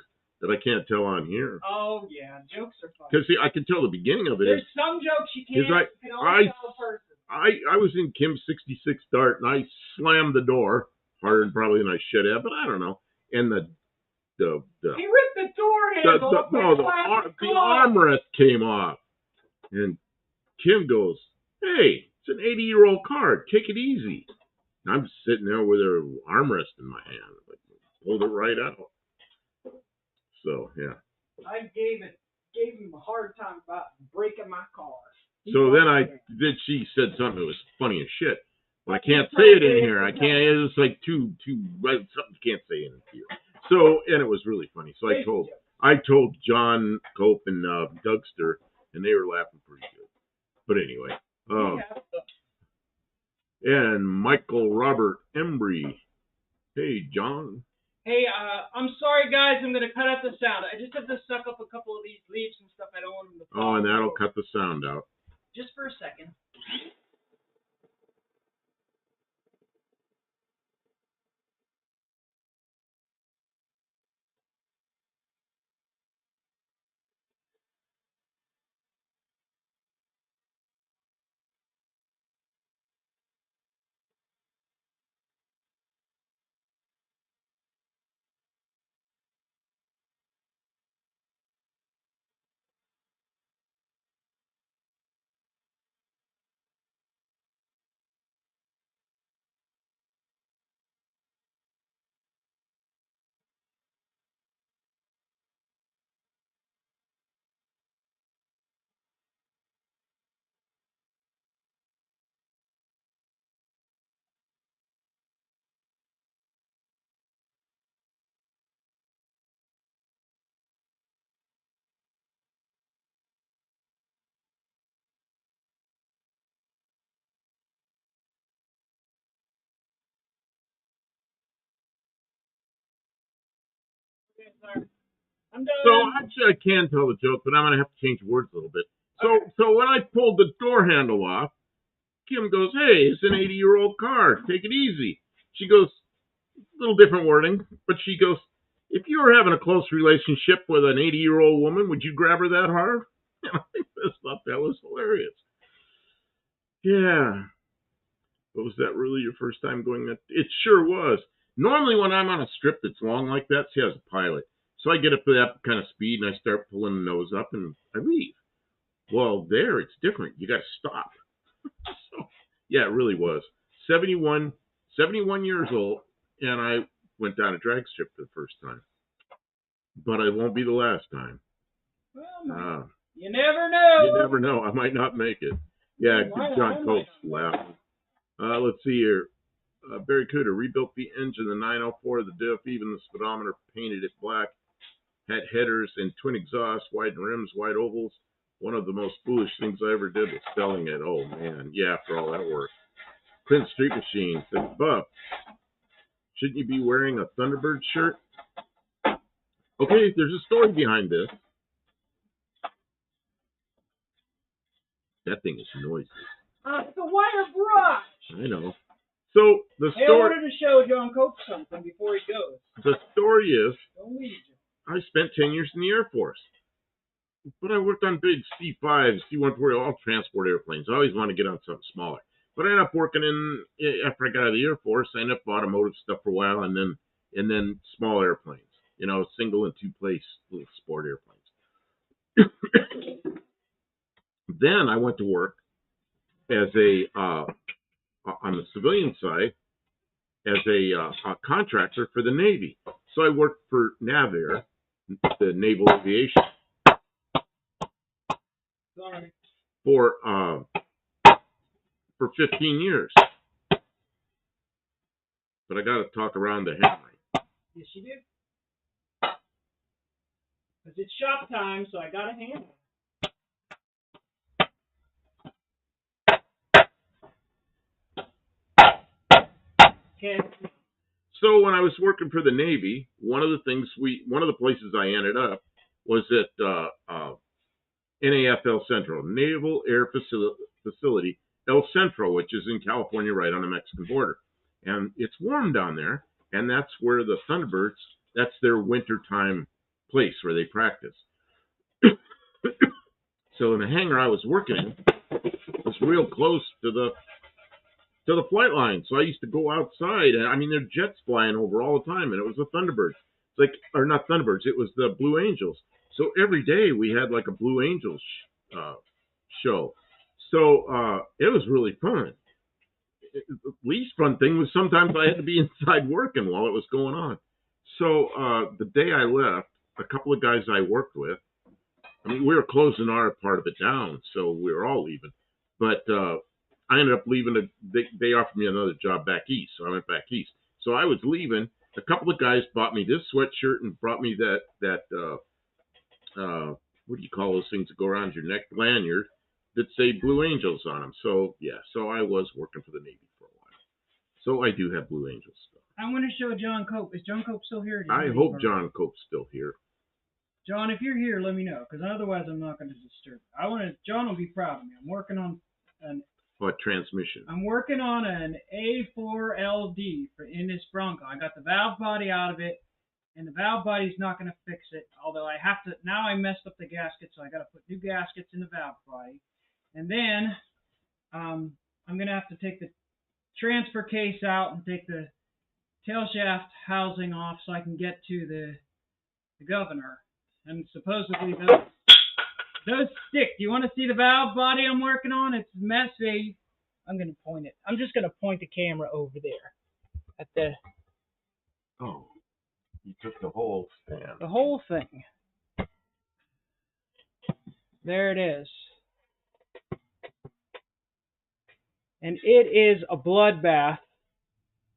that I can't tell on here.
Oh, yeah. Jokes are fun.
Because I can tell the beginning of it.
There's some jokes you can't. You can only tell a person.
I was in Kim's 66 Dart, and I slammed the door harder probably than I should have, but I don't know. And the
he ripped the door handle.
The armrest came off. And Kim goes, "Hey, it's an 80-year-old car. Take it easy." And I'm sitting there with her armrest in my hand. Like, pulled it right out. So, yeah.
I gave him a hard time about breaking my car.
So then she said something that was funny as shit. But I can't say it in here. I can't. It's like something you can't say in here. So, and it was really funny. So I told John Cope and Dougster, and they were laughing pretty good. But anyway, and Michael Robert Embry. Hey, John.
Hey, I'm sorry, guys. I'm gonna cut out the sound. I just have to suck up a couple of these leaves and stuff. I don't want them to fall.
Oh, and that'll cut the sound out.
Just for a second. I'm done.
So actually, I can tell the joke, but I'm gonna have to change words a little bit. So when I pulled the door handle off, Kim goes, "Hey, it's an 80-year-old car. Take it easy." She goes, a little different wording, but she goes, "If you were having a close relationship with an 80-year-old woman, would you grab her that hard?" And I just thought that was hilarious. Yeah. But was that really your first time going that? It sure was. Normally when I'm on a strip that's long like that, see, I was a pilot. So I get up to that kind of speed and I start pulling the nose up and I leave. Well, there it's different. You got to stop. So, yeah, it really was. 71 years old, and I went down a drag strip for the first time. But it won't be the last time.
Well, you never know.
You never know. I might not make it. Yeah, John Coates laughing. Let's see here. Barry Cooter rebuilt the engine, the 904, the diff, even the speedometer, painted it black. Had headers and twin exhausts, wide rims, wide ovals. One of the most foolish things I ever did was selling it. Oh, man. Yeah, after all that work. Clint Street Machine said, "Buff, shouldn't you be wearing a Thunderbird shirt?" Okay, there's a story behind this. That thing is noisy.
It's a wire brush.
I know. So the story.
I wanted to show John Cope something before he goes.
The story is,
Don't leave you.
I spent 10 years in the Air Force. But I worked on big C-5s, C-140, all transport airplanes. I always wanted to get on something smaller. But I ended up working after I got out of the Air Force, I ended up automotive stuff for a while, and then small airplanes. You know, single and two-place little sport airplanes. Then I went to work as a on the civilian side as a contractor for the Navy. So I worked for NAVAIR, the Naval Aviation, for 15 years. But I got to talk around the headline.
Yes, you do. Because it's shop time, so I got to handle it. Okay.
So when I was working for the Navy, one of the places I ended up was at NAF El Centro, Naval Air Facility El Centro, which is in California, right on the Mexican border. And it's warm down there, and that's where the Thunderbirds, that's their wintertime place where they practice. So in the hangar I was working in was real close to the flight line. So I used to go outside, and I mean, there are jets flying over all the time, and it was the Thunderbirds. It's like, or not Thunderbirds, it was the Blue Angels. So every day we had like a Blue Angels show. So it was really fun. The least fun thing was sometimes I had to be inside working while it was going on. So the day I left, a couple of guys I worked with, I mean, we were closing our part of it down, so we were all leaving. But I ended up leaving. They offered me another job back east, so I went back east. So I was leaving. A couple of guys bought me this sweatshirt and brought me that what do you call those things that go around your neck, lanyard, that say Blue Angels on them. So yeah, so I was working for the Navy for a while. So I do have Blue Angels stuff.
I want to show John Cope. Is John Cope still here?
I hope John Cope's still here.
John, if you're here, let me know, because otherwise I'm not going to disturb you. John will be proud of me. I'm working on
what transmission?
I'm working on an A4LD in this Bronco. I got the valve body out of it, and the valve body's not going to fix it. Although I have to, now I messed up the gasket, so I got to put new gaskets in the valve body. And then I'm going to have to take the transfer case out and take the tail shaft housing off so I can get to the governor. And supposedly those stick. Do you want to see the valve body I'm working on? It's messy. I'm going to point it. I'm just going to point the camera over there at the.
Oh, you took the whole stand.
The whole thing. There it is. And it is a bloodbath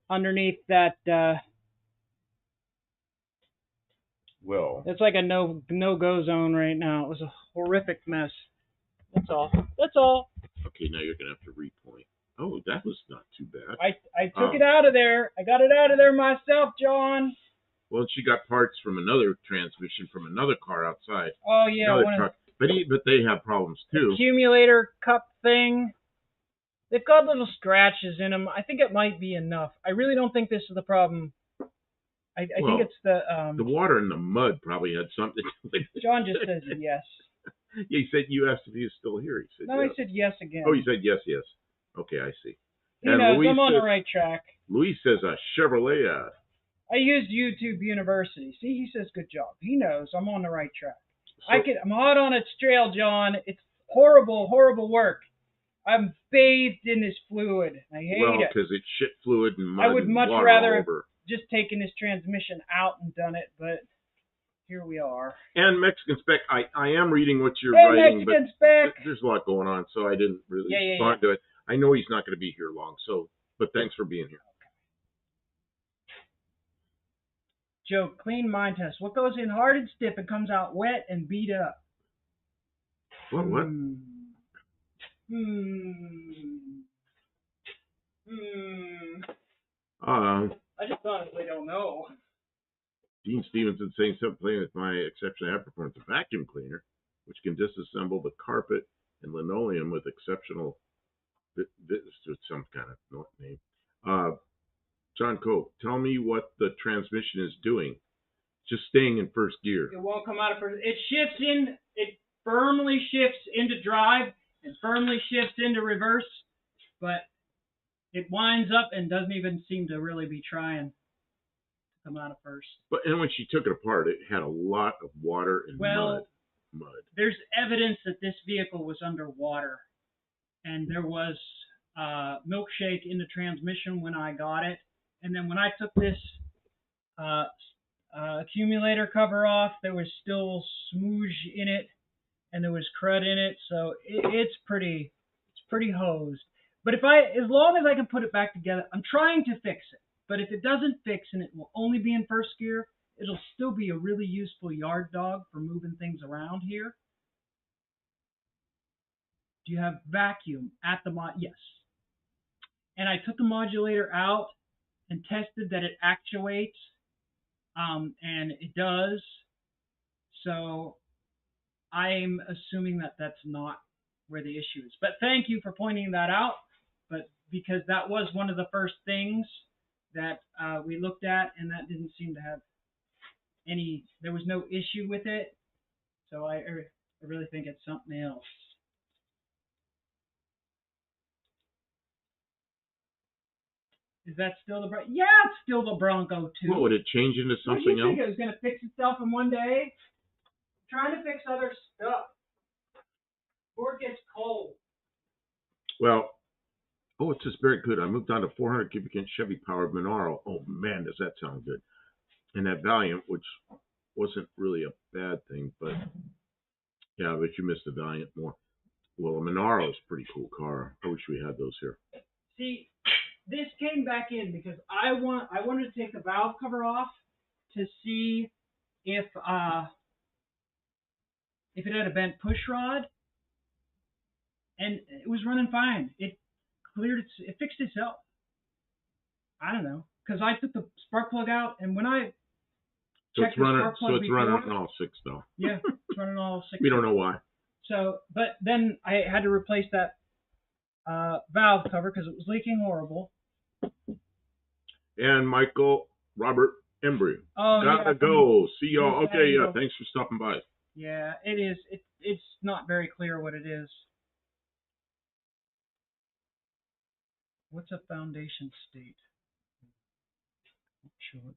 underneath that.
Well,
it's like a no-go zone right now. It was a horrific mess. That's all. That's all.
Okay, now you're going to have to repoint. Oh, that was not too bad.
I took it out of there. I got it out of there myself, John.
Well, she got parts from another transmission from another car outside.
Oh, yeah.
Another truck. But they have problems, too.
Accumulator cup thing. They've got little scratches in them. I think it might be enough. I really don't think this is the problem. I think it's the
water and the mud probably had something to do with it.
John just says yes.
Yeah, he said you asked if he was still here. He said
no,
yes.
He said yes again.
Oh, he said yes. Okay, I see.
He knows I'm on the right track.
Luis says a Chevrolet.
I used YouTube University. See, he says good job. He knows I'm on the right track. So, I'm hot on its trail, John. It's horrible, horrible work. I'm bathed in this fluid. I hate it.
Well, because it's shit fluid and mud.
I would
and
much
water
rather
all over.
Just taken this transmission out and done it, but here we are.
And Mexican Spec, I am reading what you're writing,
Mexican Spec.
There's a lot going on, so I didn't really respond to it. I know he's not going to be here long, but thanks for being here.
Joe, clean mind test. What goes in hard and stiff and comes out wet and beat up?
What?
I just honestly don't know.
Gene Stevenson saying something with my exceptionally high performance vacuum cleaner, which can disassemble the carpet and linoleum with exceptional some kind of name. John Cope, tell me what the transmission is doing. Just staying in first gear.
It won't come out of first. It shifts in. It firmly shifts into drive and firmly shifts into reverse, but it winds up and doesn't even seem to really be trying to come out of first.
But and when she took it apart, it had a lot of water and mud.
There's evidence that this vehicle was underwater, and there was milkshake in the transmission when I got it. And then when I took this uh, accumulator cover off, there was still smooge in it, and there was crud in it. So it's pretty hosed. But as long as I can put it back together, I'm trying to fix it. But if it doesn't fix and it will only be in first gear, it'll still be a really useful yard dog for moving things around here. Do you have vacuum at the Yes. And I took the modulator out and tested that it actuates, and it does. So I'm assuming that that's not where the issue is. But thank you for pointing that out. But because that was one of the first things that we looked at, and that didn't seem to have there was no issue with it. So I really think it's something else. Is that still the Bronco? Yeah, it's still the Bronco II.
What, would it change into something
What do you
else?
think? It was going to fix itself in one day? I'm trying to fix other stuff before it gets cold.
Well, oh, it says very good. I moved on to 400 cubic inch Chevy powered Monaro. Oh man, does that sound good? And that Valiant, which wasn't really a bad thing, but yeah, but you missed the Valiant more. Well, a Monaro is a pretty cool car. I wish we had those here.
See, this came back in because I wanted to take the valve cover off to see if it had a bent push rod, and it was running fine. It fixed itself. I don't know, because I took the spark plug out, and when I checked the spark plug before,
running on all six though.
Yeah, it's running on all six.
We don't know why.
So, but then I had to replace that valve cover because it was leaking horrible.
And Michael Robert Embry.
Oh,
Gotta go. See y'all. Okay, yeah. Thanks for stopping by.
Yeah, it is. It's not very clear what it is. What's a foundation state?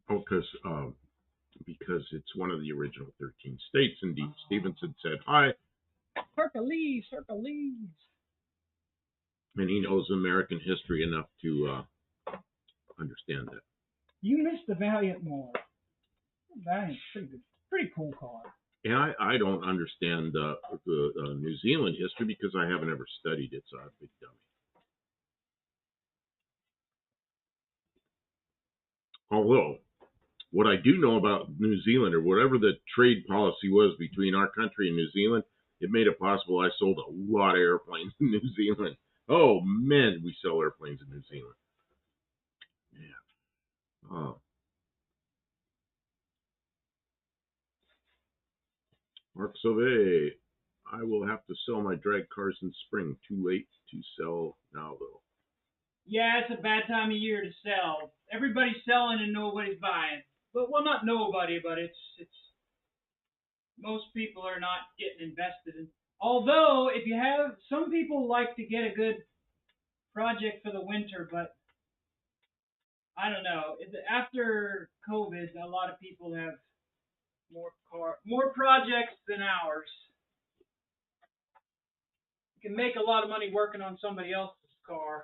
Oh, because it's one of the original 13 states. Indeed, Stevenson said hi.
Hercules.
And he knows American history enough to understand that.
You missed the Valiant more. Valiant's pretty good. Pretty cool car.
And I don't understand the New Zealand history because I haven't ever studied it, so I'm a big dummy. Although, what I do know about New Zealand, or whatever the trade policy was between our country and New Zealand, it made it possible I sold a lot of airplanes in New Zealand. Oh, man, did we sell airplanes in New Zealand. Yeah. Oh. Mark Sauvé, I will have to sell my drag cars in spring. Too late to sell now, though.
Yeah, it's a bad time of year to sell. Everybody's selling and nobody's buying. Well, not nobody, but it's most people are not getting invested in. Although, if you have, some people like to get a good project for the winter, but I don't know. After COVID, a lot of people have more projects than ours. You can make a lot of money working on somebody else's car.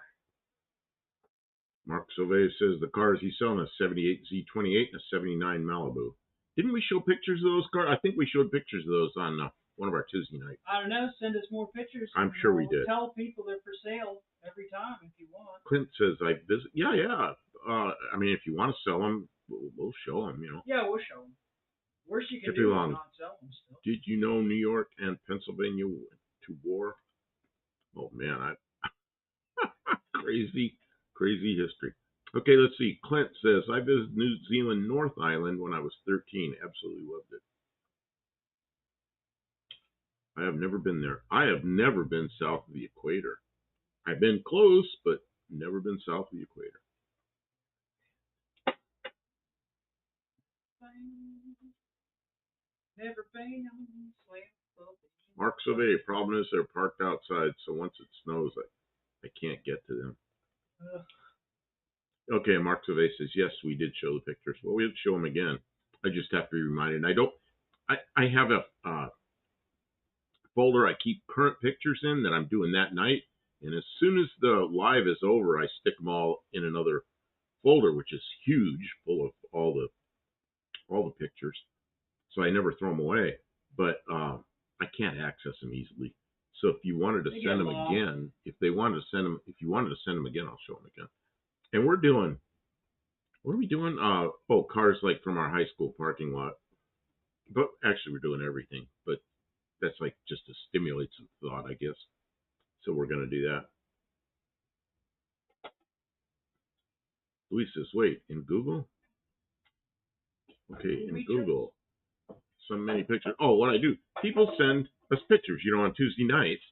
Mark Sauvé says the cars he's selling a 78 Z28 and a 79 Malibu. Didn't we show pictures of those cars? I think we showed pictures of those on one of our Tuesday nights.
I don't know. Send us more pictures.
I'm sure we did.
Tell people they're for sale every time if you want.
Clint says I visit. Yeah. I mean, if you want to sell them, we'll show them.
Yeah, we'll show them. Worst you can do is not sell them still.
Did you know New York and Pennsylvania went to war? Oh man, crazy history. Okay, let's see. Clint says, I visited New Zealand North Island when I was 13. Absolutely loved it. I have never been there. I have never been south of the equator. I've been close, but never been south of the equator.
Never been.
Mark Sauvé, problem is they're parked outside, so once it snows, I can't get to them. Okay, Mark Sauvé says, yes, we did show the pictures. Well, we'll show them again. I just have to be reminded. I have a folder I keep current pictures in that I'm doing that night, And as soon as the live is over, I stick them all in another folder, which is huge, full of all the pictures. So I never throw them away. But I can't access them easily. So if you wanted to send them again, if you wanted to send them again, I'll show them again. And what are we doing? Cars like from our high school parking lot. But actually, we're doing everything. But that's like just to stimulate some thought, I guess. So we're going to do that. Louise says, wait, in Google? Okay, in Google. So many pictures. Oh, what I do, people send us pictures, on Tuesday nights,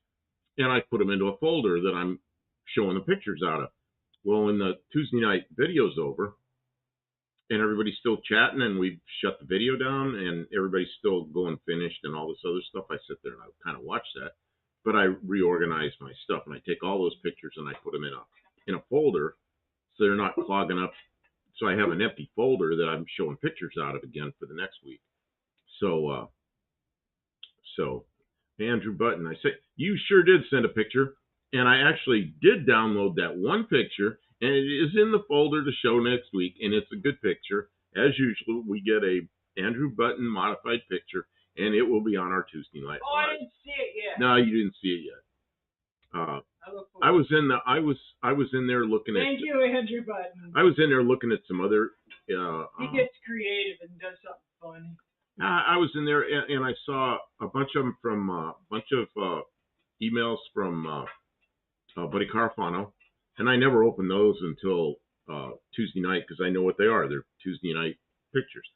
and I put them into a folder that I'm showing the pictures out of. Well, when the Tuesday night video's over, and everybody's still chatting, and we've shut the video down, and everybody's still going finished and all this other stuff, I sit there and I kind of watch that. But I reorganize my stuff, and I take all those pictures and I put them in a folder, so they're not clogging up. So I have an empty folder that I'm showing pictures out of again for the next week. So Andrew Button, I say, you sure did send a picture, and I actually did download that one picture, and it is in the folder to show next week, and it's a good picture. As usual, we get a Andrew Button modified picture, and it will be on our Tuesday night.
Oh, I didn't see it yet.
No, you didn't see it yet. I was in there looking at.
Thank you, Andrew Button.
I was in there looking at some other.
He gets creative and does something funny.
I was in there and I saw a bunch of them from emails from Buddy Carfano, and I never opened those until Tuesday night because I know what they are. They're Tuesday night pictures.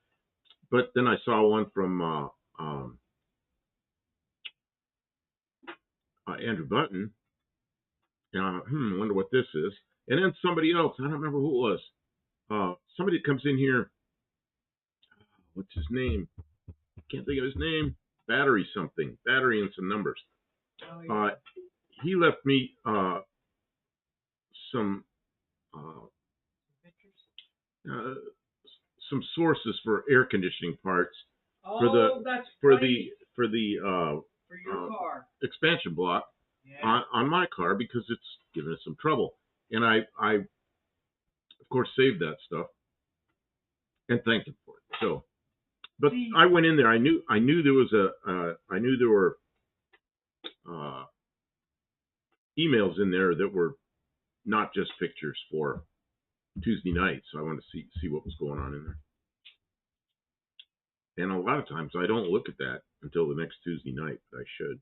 But then I saw one from Andrew Button. Wonder what this is. And then somebody else, I don't remember who it was. Somebody comes in here. What's his name? Can't think of his name. Battery and some numbers. Oh, yeah. He left me some sources for air conditioning parts for your car expansion block on my car because it's giving us some trouble. And I of course saved that stuff and thanked him for it. So. But I went in there. I knew there was there were emails in there that were not just pictures for Tuesday night. So I wanted to see what was going on in there. And a lot of times I don't look at that until the next Tuesday night, but I should.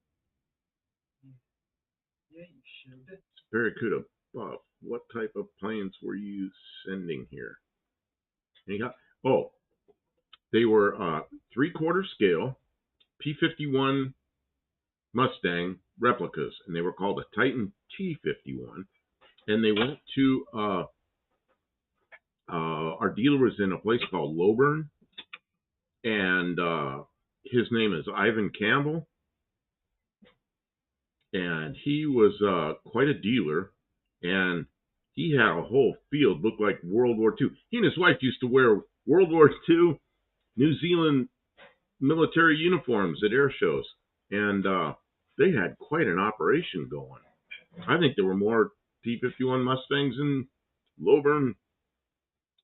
Yeah, you should. It's Barracuda Buff. What type of planes were you sending here? They were 3/4 scale P-51 Mustang replicas, and they were called a Titan T-51. And they went to our dealer was in a place called Lowburn, and his name is Ivan Campbell, and he was quite a dealer, and he had a whole field looked like World War II. He and his wife used to wear World War II New Zealand military uniforms at air shows, and they had quite an operation going. I think there were more P-51 Mustangs in Lowburn,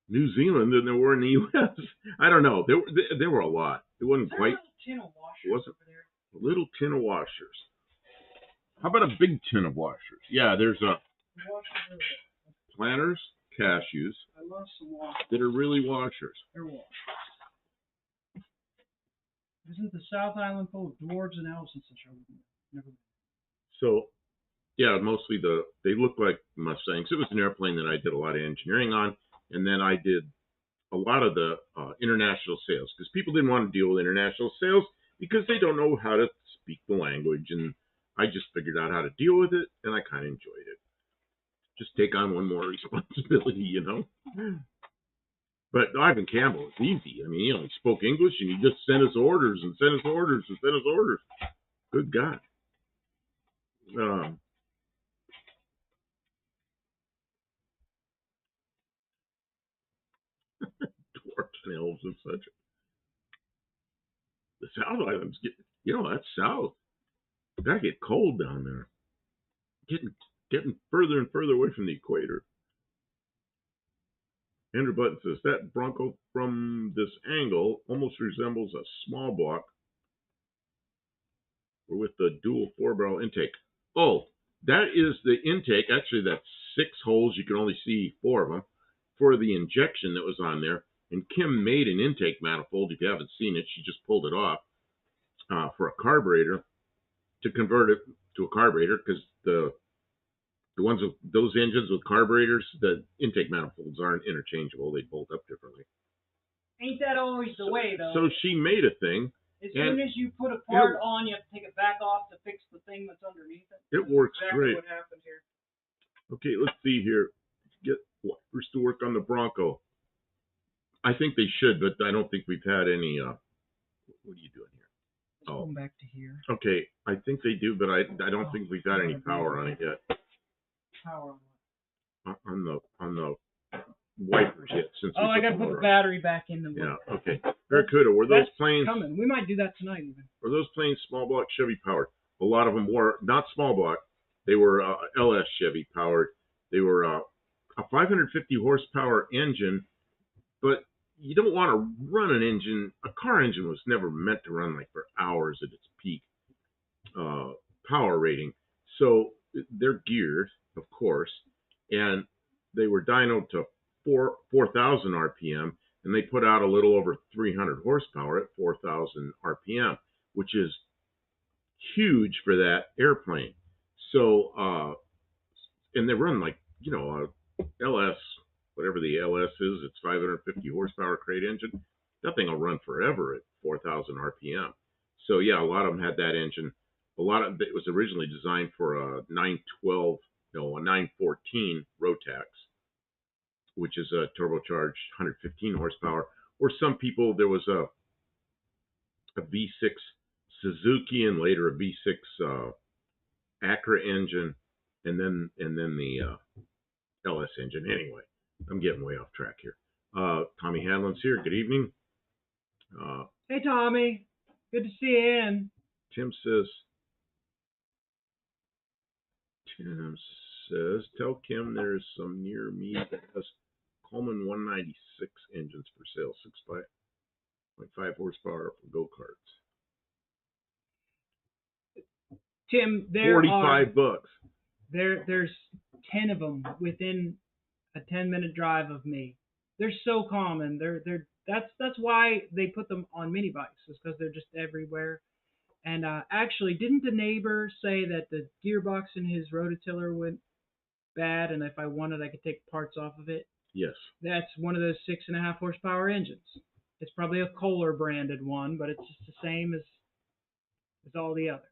New Zealand than there were in the U.S. I don't know. There were a lot. It wasn't quite. A little tin of washers. How about a big tin of washers? Yeah, there's planters, cashews. I love some washers. That are really washers.
They're washers. Isn't the South Island full of dwarves and elves and such? Never.
So, yeah, mostly they look like Mustangs. It was an airplane that I did a lot of engineering on, and then I did a lot of the international sales because people didn't want to deal with international sales because they don't know how to speak the language, and I just figured out how to deal with it, and I kind of enjoyed it. Just take on one more responsibility, But Ivan Campbell is easy. I mean, he spoke English, and he just sent us orders and sent us orders and sent us orders. Good God. Dwarfs and elves and such. The South Islands that's south. It gotta get cold down there. getting further and further away from the equator. Andrew Button says that Bronco from this angle almost resembles a small block with the dual 4-barrel intake. Oh, that is the intake. Actually, that's 6 holes. You can only see 4 of them for the injection that was on there. And Kim made an intake manifold. If you haven't seen it, she just pulled it off for a carburetor to convert it to a carburetor, because the ones with those engines with carburetors, the intake manifolds aren't interchangeable. They bolt up differently.
Ain't that always the way, though?
So she made a thing.
As soon as you put a part on, you have to take it back off to fix the thing that's underneath it.
It works
exactly
great.
What happened here?
Okay, let's see here. Get wipers to work on the Bronco. I think they should, but I don't think we've had any. What are you doing here?
Going back to here.
Okay, I think they do, but I don't think we've got any power on it yet.
Power on
what? On the wipers yet. Since
I got to put the battery back in the.
Yeah. Okay. Barracuda. Were those planes
coming? We might do that tonight even.
Were those planes small block Chevy powered? A lot of them were not small block. They were LS Chevy powered. They were a 550 horsepower engine, but you don't want to run an engine. A car engine was never meant to run like for hours at its peak power rating. So they're geared, of course, and they were dynoed to 4,000 RPM, and they put out a little over 300 horsepower at 4,000 RPM, which is huge for that airplane. So, and they run like, LS, whatever the LS is, it's 550 horsepower crate engine. That thing will run forever at 4,000 RPM. So yeah, a lot of them had that engine. A lot of it was originally designed for a 912, a 914 Rotax, which is a turbocharged 115 horsepower. Or some people, there was a V6 Suzuki and later a V6 Acura engine, and then the LS engine. Anyway, I'm getting way off track here. Tommy Hanlon's here. Good evening.
Hey, Tommy. Good to see you in.
Tim says, tell Kim there's some near me that has Coleman 196 engines for sale, 6.5 horsepower for go-karts.
Tim,
$45.
There's 10 of them within a 10-minute drive of me. They're so common. That's why they put them on mini bikes, is because they're just everywhere. And actually, didn't the neighbor say that the gearbox in his rototiller went bad, and if I wanted, I could take parts off of it?
Yes.
That's one of those 6.5 horsepower engines. It's probably a Kohler branded one, but it's just the same as all the others.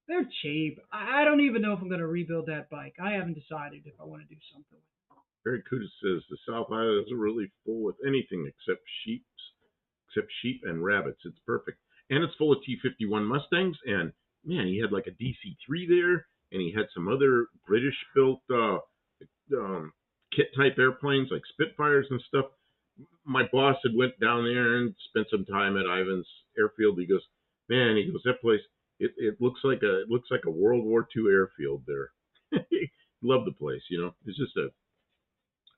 They're cheap. I don't even know if I'm going to rebuild that bike. I haven't decided if I want to do something with it.
Barracuda says the South Island isn't really full with anything except sheep and rabbits. It's perfect. And it's full of T-51 Mustangs. And, man, he had like a DC-3 there. And he had some other British-built kit-type airplanes like Spitfires and stuff. My boss had went down there and spent some time at Ivan's Airfield. He goes, man, that place, it looks like a World War II airfield there. Love the place, It's just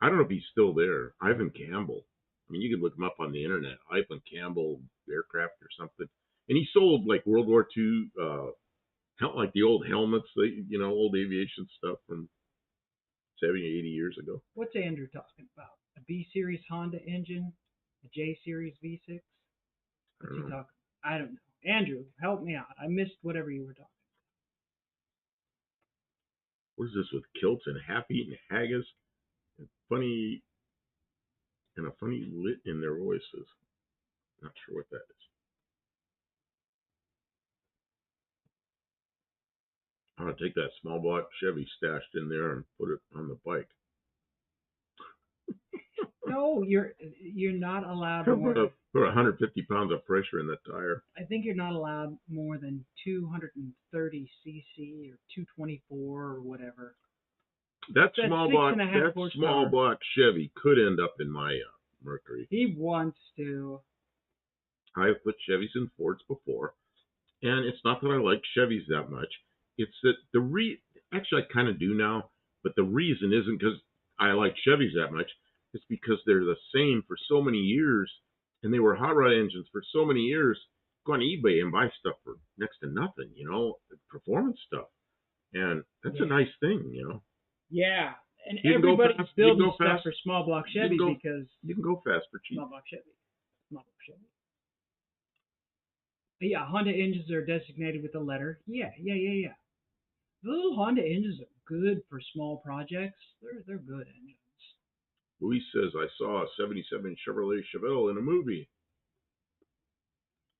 I don't know if he's still there. Ivan Campbell. I mean, you can look him up on the internet. Ivan Campbell Aircraft or something. And he sold like World War II, like the old helmets, old aviation stuff from 70, 80 years ago.
What's Andrew talking about? A B-Series Honda engine? A J-Series V6? What's he talking about? I don't know. Andrew, help me out. I missed whatever you were talking about.
What is this with kilts and half-eaten haggis? And a funny lit in their voices. Not sure what that is. I'm going to take that small block Chevy stashed in there and put it on the bike.
No, you're not allowed more.
Put 150 pounds of pressure in that tire.
I think you're not allowed more than 230 cc or 224 or whatever.
That small block Chevy could end up in my Mercury.
He wants to.
I've put Chevys in Fords before, and it's not that I like Chevys that much. It's that Actually, I kind of do now, but the reason isn't because I like Chevys that much. It's because they're the same for so many years, and they were hot rod engines for so many years. Go on eBay and buy stuff for next to nothing, performance stuff, and that's a
Yeah.
nice thing,
Yeah. And
You can go
everybody's
fast. You can
building
go
stuff
fast.
for small block
You
Chevy
can go.
because
You can go fast for cheap.
small block Chevy. Small block Chevy. But yeah, Honda engines are designated with a letter. Yeah. The little Honda engines are good for small projects. They're good engines.
Luis says I saw a '77 Chevrolet Chevelle in a movie.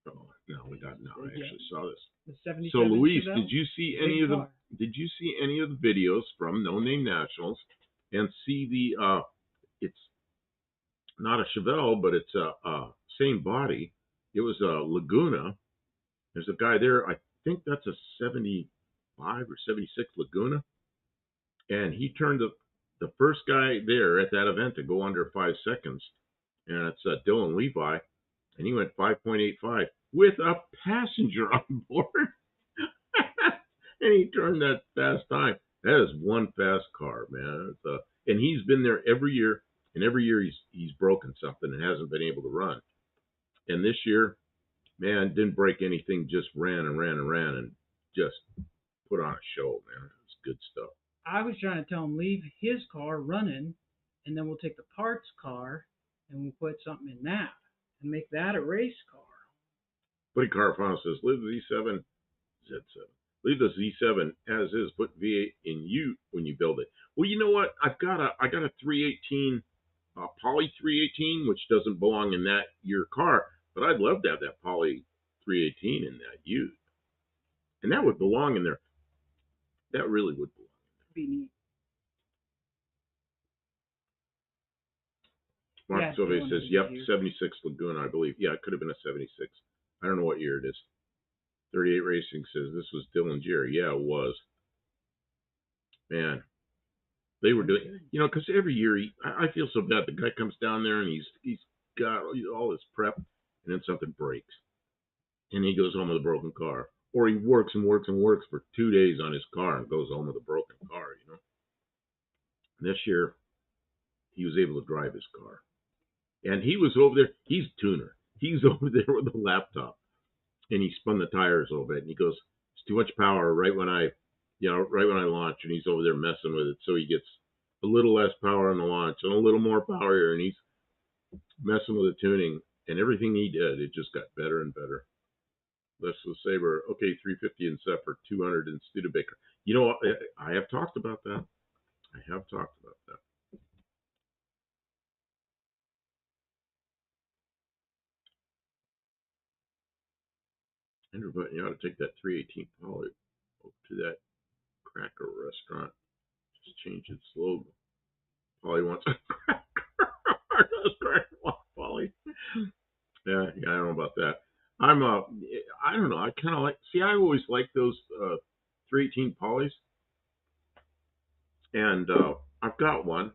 Oh no, I actually saw this.
The '77
So Luis,
Chevelle.
did you see
Big
any of the
car.
did you see any of the videos from No Name Nationals and see the it's not a Chevelle, but it's a same body. It was a Laguna. There's a guy there. I think that's a '75 or '76 Laguna, and he turned the first guy there at that event to go under 5 seconds, and it's Dylan Levi, and he went 5.85 with a passenger on board, and he turned that fast time. That is one fast car, man. And he's been there every year, and every year he's broken something and hasn't been able to run. And this year, man, didn't break anything, just ran and just put on a show, man. It was good stuff.
I was trying to tell him leave his car running, and then we'll take the parts car and we'll put something in that and make that a race car.
Buddy Carfano says, leave the Z7, Z7. Leave the Z7 as is. Put V8 in you when you build it. Well, you know what? I got a 318, Poly 318, which doesn't belong in that your car, but I'd love to have that Poly 318 in that Ute, and that would belong in there. That really would belong.
Be neat.
Mark
Yeah,
Silve
Dylan
says,
has a
yep,
Ute.
76 Laguna, I believe. Yeah, it could have been a 76. I don't know what year it is. 38 Racing says this was Dylan's year. Yeah, it was. Man, they were doing, because every year I feel so bad. The guy comes down there and he's got all his prep, and then something breaks, and he goes home with a broken car, or he works and works and works for 2 days on his car and goes home with a broken car. This year he was able to drive his car, and he was over there. He's a tuner. He's over there with a laptop, and he spun the tires a little bit, and he goes, "It's too much power right when I launch," and he's over there messing with it, so he gets a little less power on the launch and a little more power here, and he's messing with the tuning, and everything he did, it just got better and better. Leslie Saber, okay, 350 in Zephyr, 200 in Studebaker. I have talked about that. Andrew Button, you ought to take that 318 Poly over to that cracker restaurant. Just change its logo. Polly wants a cracker. Polly. Yeah, I don't know about that. I don't know. I kind of like. See, I always like those 318 Polys, and I've got one.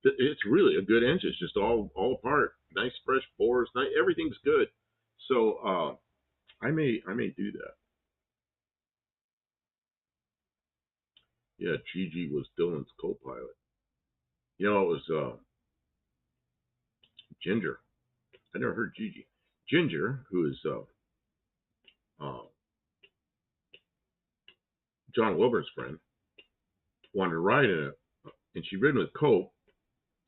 It's really a good engine. It's just all apart. Nice fresh bores. Nice, everything's good. So I may do that. Yeah, Gigi was Dylan's co-pilot. It was Ginger. I never heard Gigi. Ginger, who is uh, John Wilbur's friend, wanted to ride in it, and she'd ridden with Cope,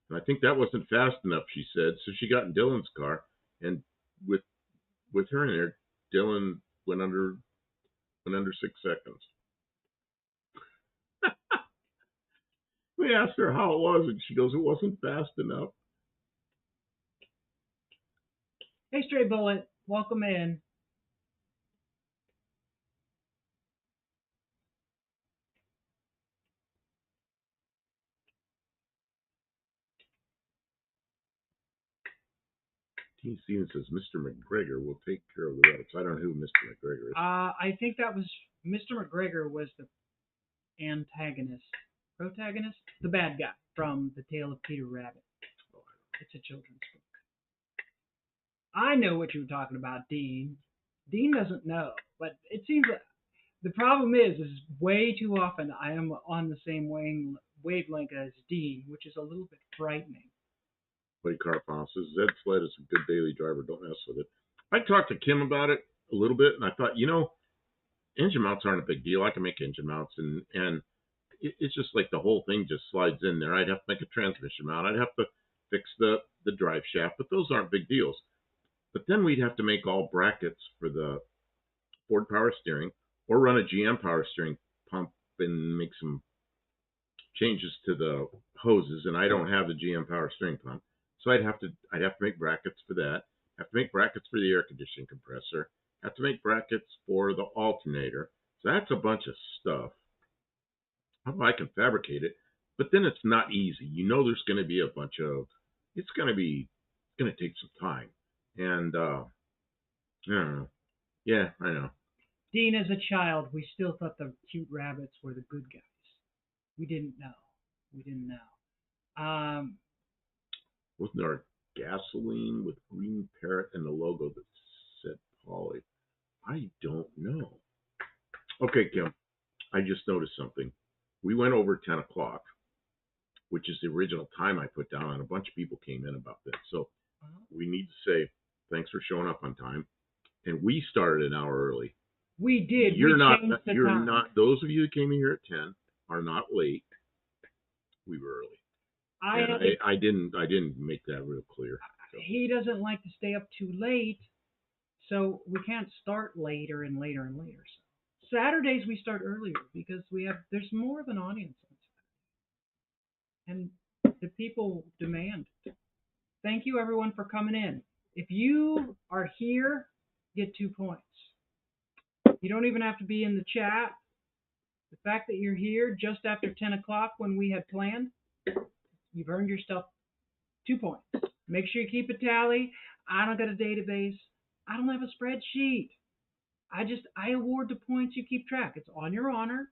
and I think that wasn't fast enough, she said, so she got in Dylan's car, and with her in there, Dylan went under 6 seconds. We asked her how it was, and she goes, it wasn't fast enough.
Hey, Stray Bullet, welcome in.
T. Stevens says Mr. McGregor will take care of the rest. I don't know who Mr. McGregor is.
I think that was Mr. McGregor was the protagonist, the bad guy from The Tale of Peter Rabbit. It's a children's book. I know what you were talking about, Dean. Dean doesn't know, but it seems like The problem is way too often I am on the same wavelength as Dean, which is a little bit frightening.
Buddy Carpon says, Zed Sled is a good daily driver. Don't mess with it. I talked to Kim about it a little bit, and I thought, engine mounts aren't a big deal. I can make engine mounts, and it's just like the whole thing just slides in there. I'd have to make a transmission mount. I'd have to fix the drive shaft, but those aren't big deals. But then we'd have to make all brackets for the Ford power steering, or run a GM power steering pump and make some changes to the hoses. And I don't have the GM power steering pump, so I'd have to make brackets for that. Have to make brackets for the air conditioning compressor. Have to make brackets for the alternator. So that's a bunch of stuff. I can fabricate it, but then it's not easy. There's going to be a bunch of. It's going to take some time, and I don't know. Yeah, I know.
Dean, as a child, we still thought the cute rabbits were the good guys. We didn't know.
Wasn't there gasoline with green parrot and the logo that said Polly? I don't know. Okay, Kim, I just noticed something. We went over 10 o'clock, which is the original time I put down, and a bunch of people came in about this. So we need to say thanks for showing up on time. And we started an hour early.
We did.
You're not. Those of you that came in here at 10 are not late. We were early. I didn't make that real clear. So.
He doesn't like to stay up too late, so we can't start later and later and later. So Saturdays we start earlier because there's more of an audience on Saturday, and the people demand it. Thank you everyone for coming in. If you are here, get 2 points. You don't even have to be in the chat. The fact that you're here just after 10 o'clock when we had planned, you've earned yourself 2 points. Make sure you keep a tally. I don't got a database. I don't have a spreadsheet. I award the points. You keep track. It's on your honor,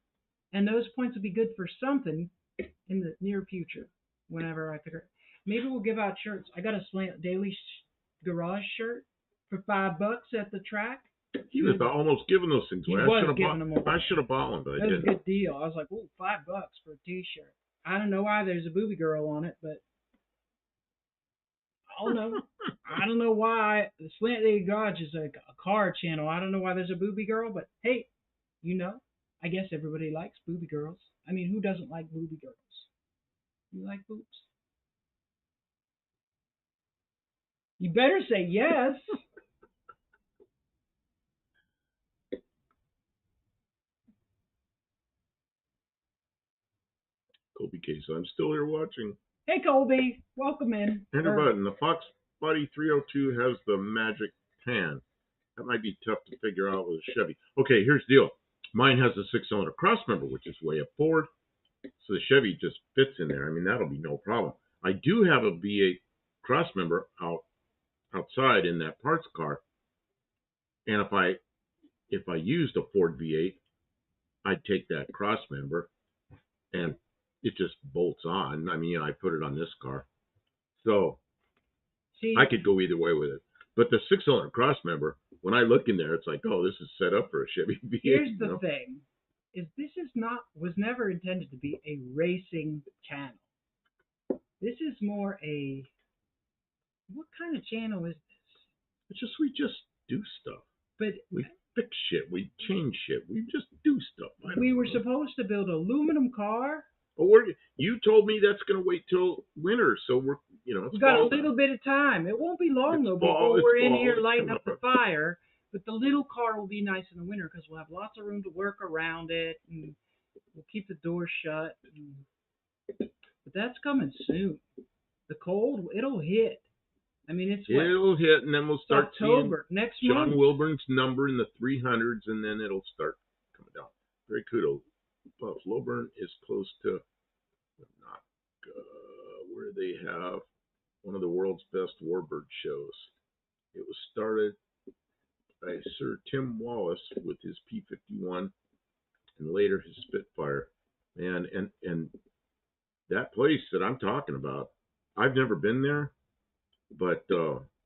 and those points will be good for something in the near future. Whenever I figure, maybe we'll give out shirts. I got a Slant Daily Garage shirt for $5 at the track.
He was almost giving those things away. I should have bought one, but I didn't.
That was a good deal. I was like, $5 for a T-shirt. I don't know why there's a booby girl on it, but I don't know. I don't know why. The Slant Daily Garage is a car channel. I don't know why there's a booby girl, but hey, I guess everybody likes booby girls. I mean, who doesn't like booby girls? You like boobs? You better say yes.
Colby Case, I'm still here watching.
Hey, Colby. Welcome in.
Enter button. The Fox Body 302 has the magic pan. That might be tough to figure out with a Chevy. Okay, here's the deal. Mine has a 6-cylinder crossmember, which is way up forward. So the Chevy just fits in there. I mean, that'll be no problem. I do have a V8 crossmember outside in that parts car. And if I used a Ford V8, I'd take that crossmember and it just bolts on. I mean, I put it on this car. So I could go either way with it. But the 6-cylinder crossmember, when I look in there, it's like, oh, this is set up for a Chevy V8.
Here's the thing. Was never intended to be a racing channel. This is more what kind of channel is this?
It's just, we just do stuff.
But
we fix shit. We change shit. We just do stuff.
We were supposed to build an aluminum car.
But you told me that's going to wait till winter, so we've
got a little bit of time. It won't be long though before we're in here lighting up the fire. But the little car will be nice in the winter because we'll have lots of room to work around it, and we'll keep the door shut. But that's coming soon. The cold, it'll hit. I mean,
it'll hit, and then we'll start
October next month.
John Wilburn's number in the 300s, and then it'll start coming down. Very kudos. Buff Lilburn is close to where they have one of the world's best warbird shows. It was started by Sir Tim Wallace with his P-51 and later his Spitfire. And that place that I'm talking about, I've never been there, but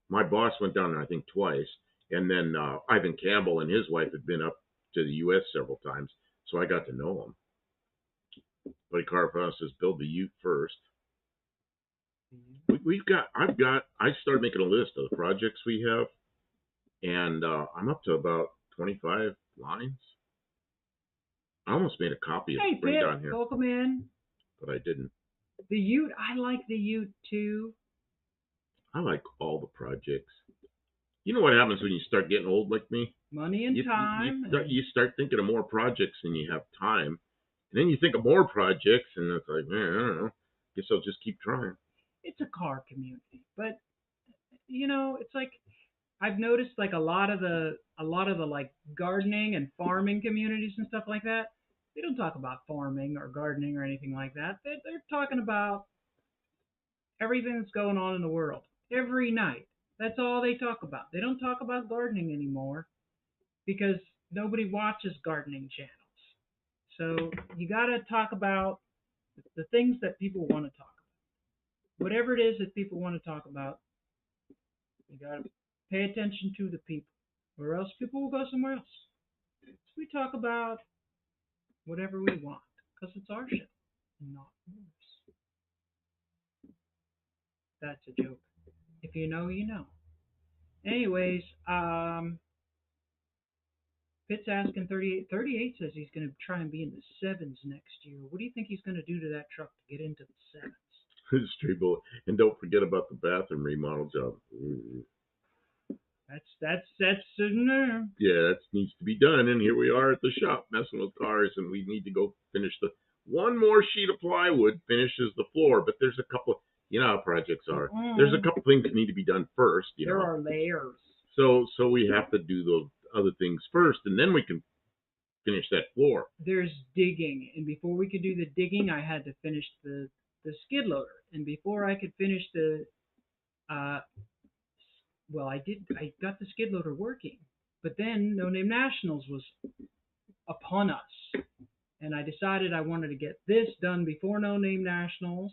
my boss went down there, I think, twice. And then Ivan Campbell and his wife had been up to the U.S. several times, so I got to know him. But Carfaus says build the Ute first. I started making a list of the projects we have, and I'm up to about 25 lines. I almost made a copy of
Hey,
it bring down
Pitt,
here,
welcome in.
but I didn't.
The Ute, I like the Ute too.
I like all the projects. You know what happens when you start getting old like me?
Money and time.
You start thinking of more projects than you have time. And then you think of more projects, and it's like, man, I don't know. Guess I'll just keep trying.
It's a car community, but it's like I've noticed like a lot of the like gardening and farming communities and stuff like that. They don't talk about farming or gardening or anything like that. They're talking about everything that's going on in the world every night. That's all they talk about. They don't talk about gardening anymore because nobody watches gardening channels. So you got to talk about the things that people want to talk about. Whatever it is that people want to talk about, you got to pay attention to the people, or else people will go somewhere else. So we talk about whatever we want because it's our show, not yours. That's a joke. If you know, you know. Anyways, Pitt's asking 38. 38 says he's going to try and be in the sevens next year. What do you think he's going to do to that truck to get into the sevens?
Street bullet. And don't forget about the bathroom remodel job.
That's no.
Yeah, that needs to be done. And here we are at the shop messing with cars, and we need to go finish the one more sheet of plywood finishes the floor. But there's a couple. You know how projects are. There's a couple things that need to be done first.
There are layers.
So we have to do those other things first, and then we can finish that floor.
There's digging, and before we could do the digging, I had to finish the skid loader, and before I could finish the I got the skid loader working, but then No Name Nationals was upon us, and I decided I wanted to get this done before No Name Nationals.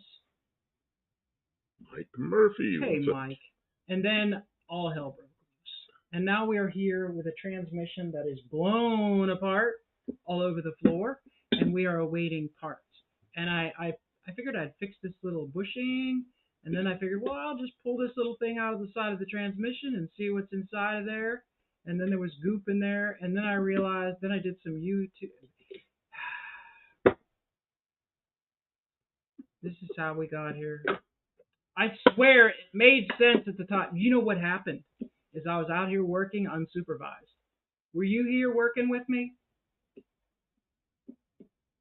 Mike Murphy.
Hey, Mike. And then all hell broke loose. And now we are here with a transmission that is blown apart all over the floor, and we are awaiting parts. And I figured I'd fix this little bushing, and then I figured, well, I'll just pull this little thing out of the side of the transmission and see what's inside of there. And then there was goop in there, and then I realized, then I did some YouTube. This is how we got here. I swear it made sense at the time. You know what happened is I was out here working unsupervised. Were you here working with me?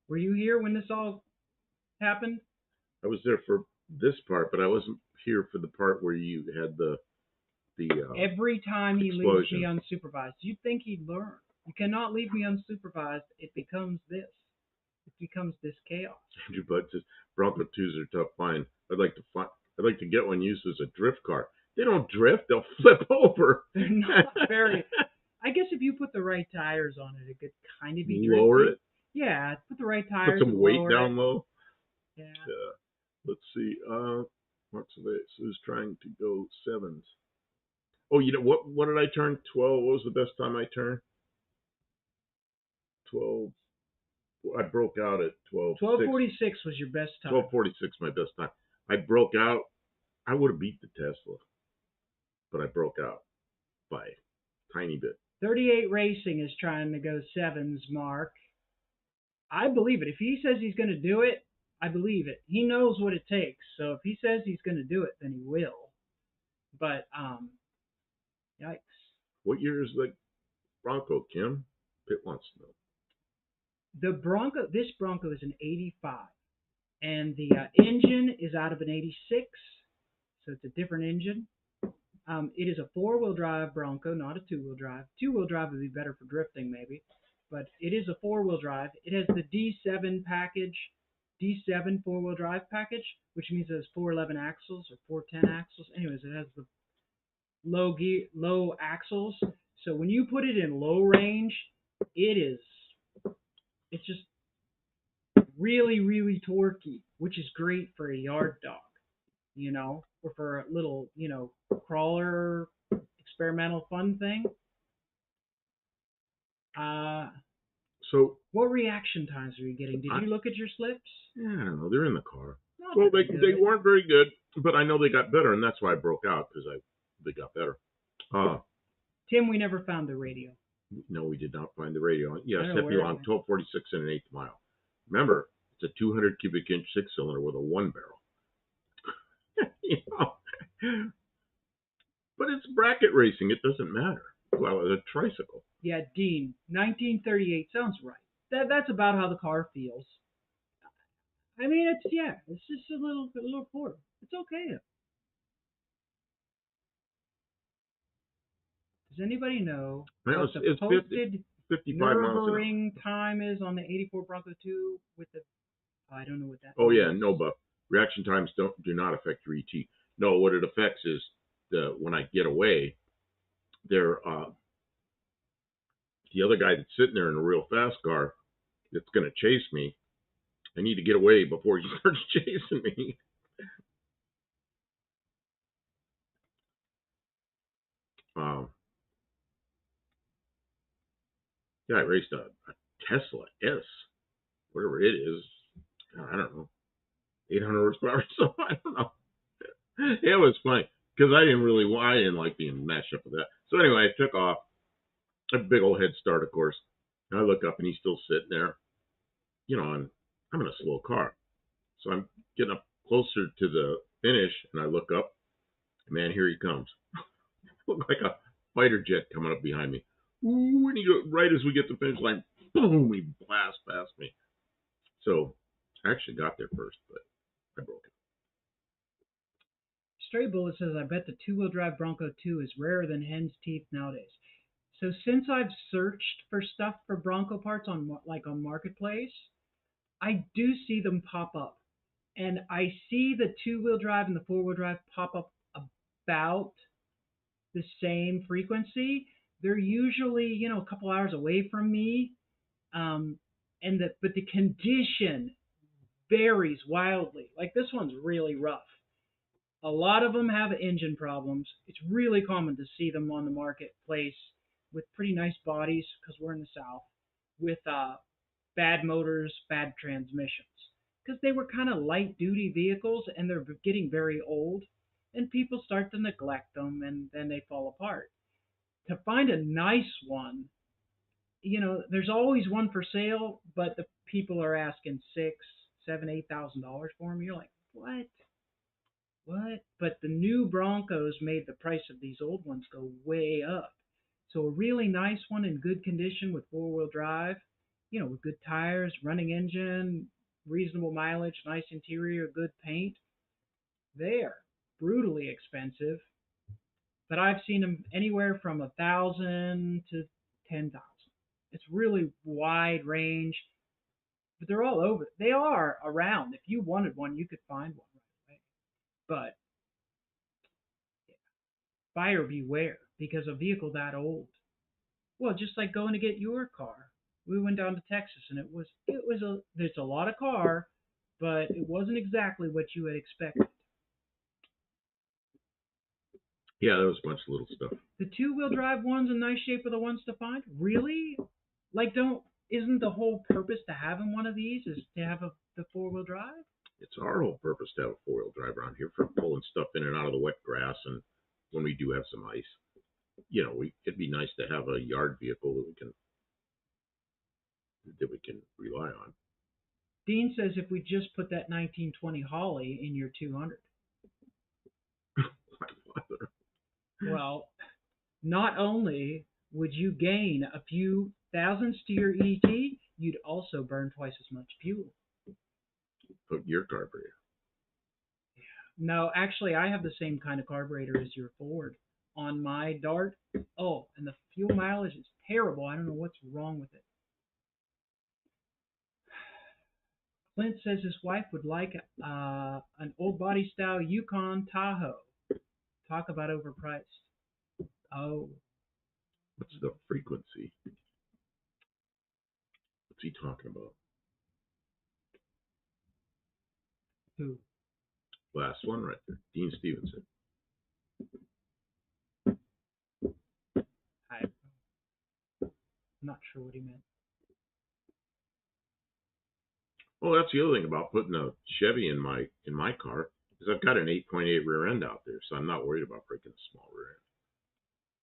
Were you here when this all happened?
I was there for this part, but I wasn't here for the part where you had the
every time he
explosion.
leaves me unsupervised. You'd think he'd learn. You cannot leave me unsupervised. It becomes this. It becomes this chaos.
Andrew Bud says Bronco IIs are tough find. I'd like to get one used as a drift car. They don't drift; they'll flip over.
They're not very. I guess if you put the right tires on it, it could kind of be drifty.
Lower it.
Yeah, put the right tires.
Put some weight down low.
Yeah.
Let's see. What's this? Who's trying to go sevens? Oh, you know what? What did I turn? 12. What was the best time I turned? 12. I broke out at 12.
12:46 was your best time.
12:46 my best time. I broke out. I would have beat the Tesla, but I broke out by a tiny bit.
38 Racing is trying to go sevens, Mark. I believe it. If he says he's going to do it, I believe it. He knows what it takes. So if he says he's going to do it, then he will. But, yikes.
What year is the Bronco, Kim? Pitt wants to know.
This Bronco is an 85. And the engine is out of an 86. So it's a different engine. It is a four-wheel drive Bronco, not a two-wheel drive. Two-wheel drive would be better for drifting, maybe. But it is a four-wheel drive. It has the D7 package, D7 four-wheel drive package, which means it has 411 axles or 410 axles. Anyways, it has the low axles. So when you put it in low range, it's just really, really torquey, which is great for a yard dog, or for a little, crawler experimental fun thing.
So
what reaction times are you getting? Did you look at your slips?
Yeah, I don't know. They're in the car.
Not
Well,
very
they
good.
weren't very good, but I know they got better, and that's why I broke out because they got better.
Tim, we never found the radio.
No, we did not find the radio. Yes,
I know
hit me
where
on
it
1246 and an eighth mile. Remember, it's a 200 cubic inch six cylinder with a one barrel. You know? But it's bracket racing. It doesn't matter. Well, it's a tricycle.
Yeah, Dean, 1938 sounds right. That's about how the car feels. I mean, it's just a little Ford. It's okay. Does anybody know
Well,
what the
it's
posted
55 miles an hour.
Nürburgring time is on the 84 Bronco II with the? I don't know what that.
Oh yeah,
means.
no, but reaction times do not affect your ET. No, what it affects is when I get away, the other guy that's sitting there in a real fast car that's going to chase me. I need to get away before he starts chasing me. Yeah, I raced a Tesla S, whatever it is. I don't know, 800 horsepower. So I don't know. It was funny because I didn't like being mashed up with that. So anyway, I took off. A big old head start, of course. And I look up and he's still sitting there. You know, and I'm in a slow car. So I'm getting up closer to the finish and I look up. And man, here he comes. Looked like a fighter jet coming up behind me. Ooh, and he goes, right as we get to the finish line, boom, he blasts past me. So I actually got there first, but I broke it.
Stray Bullet says, I bet the two-wheel drive Bronco 2 is rarer than hen's teeth nowadays. So since I've searched for stuff for Bronco parts on Marketplace, I do see them pop up. And I see the two-wheel drive and the four-wheel drive pop up about the same frequency. They're usually, a couple hours away from me. But the condition varies wildly. Like this one's really rough. A lot of them have engine problems. It's really common to see them on the marketplace with pretty nice bodies because we're in the South, with bad motors, bad transmissions. Because they were kind of light duty vehicles and they're getting very old, and people start to neglect them and then they fall apart. To find a nice one, there's always one for sale, but the people are asking $6,000, $7,000, $8,000 for them. You're like, what? What? But the new Broncos made the price of these old ones go way up. So a really nice one in good condition with four-wheel drive, with good tires, running engine, reasonable mileage, nice interior, good paint. They're brutally expensive, but I've seen them anywhere from 1,000 to 10,000. It's really wide range, but they're all over. They are around. If you wanted one, you could find one right away. But buyer beware, because a vehicle that old, well, just like going to get your car. We went down to Texas and there's a lot of car, but it wasn't exactly what you had expected.
Yeah, there was a bunch of little stuff.
The two-wheel drive ones in nice shape are the ones to find? Really? Like, isn't the whole purpose to having one of these is to have the four-wheel drive?
It's our whole purpose to have a four-wheel drive around here for pulling stuff in and out of the wet grass, and when we do have some ice, it'd be nice to have a yard vehicle that we can rely on.
Dean says if we just put that 1920 Holly in your 200.
My father.
Well, not only would you gain a few thousandths to your ET, you'd also burn twice as much fuel.
Put your carburetor.
No, actually, I have the same kind of carburetor as your Ford on my Dart. Oh, and the fuel mileage is terrible. I don't know what's wrong with it. Clint says his wife would like an old body style Yukon Tahoe. Talk about overpriced. Oh.
What's the frequency? What's he talking about?
Who?
Last one right there. Dean Stevenson.
I'm not sure what he meant.
Oh, that's the other thing about putting a Chevy in my car is I've got an 8.8 rear end out there, so I'm not worried about breaking a small rear end.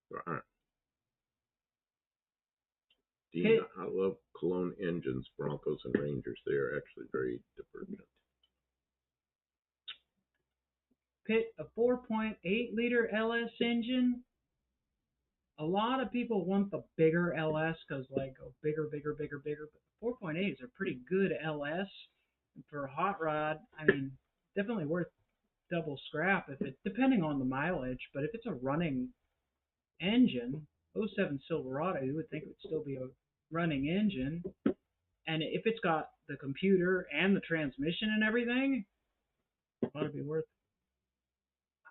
So, all right. Dean, I love Cologne engines, Broncos and Rangers. They are actually very divergent.
Pit, a 4.8 liter LS engine. A lot of people want the bigger LS because like go bigger. But the 4.8s are pretty good LS. And for a hot rod, I mean, definitely worth double scrap if it, depending on the mileage. But if it's a running engine, '07 Silverado, you would think it would still be a running engine. And if it's got the computer and the transmission and everything, it ought to be worth,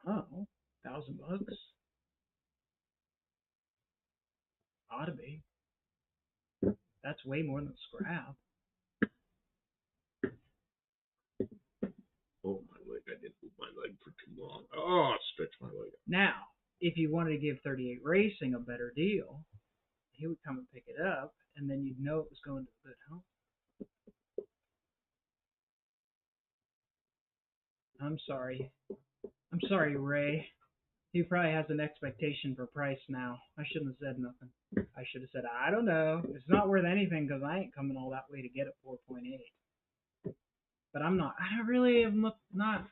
I don't know, $1,000. Ought to be. That's way more than scrap.
Oh, my leg. I didn't move my leg for too long. Oh, stretch my leg.
Now, if you wanted to give 38 Racing a better deal, he would come and pick it up, and then you'd know it was going to a good home. I'm sorry, Ray. He probably has an expectation for price now. I shouldn't have said nothing. I should have said, I don't know. It's not worth anything because I ain't coming all that way to get it 4.8. But I'm not. I really am not.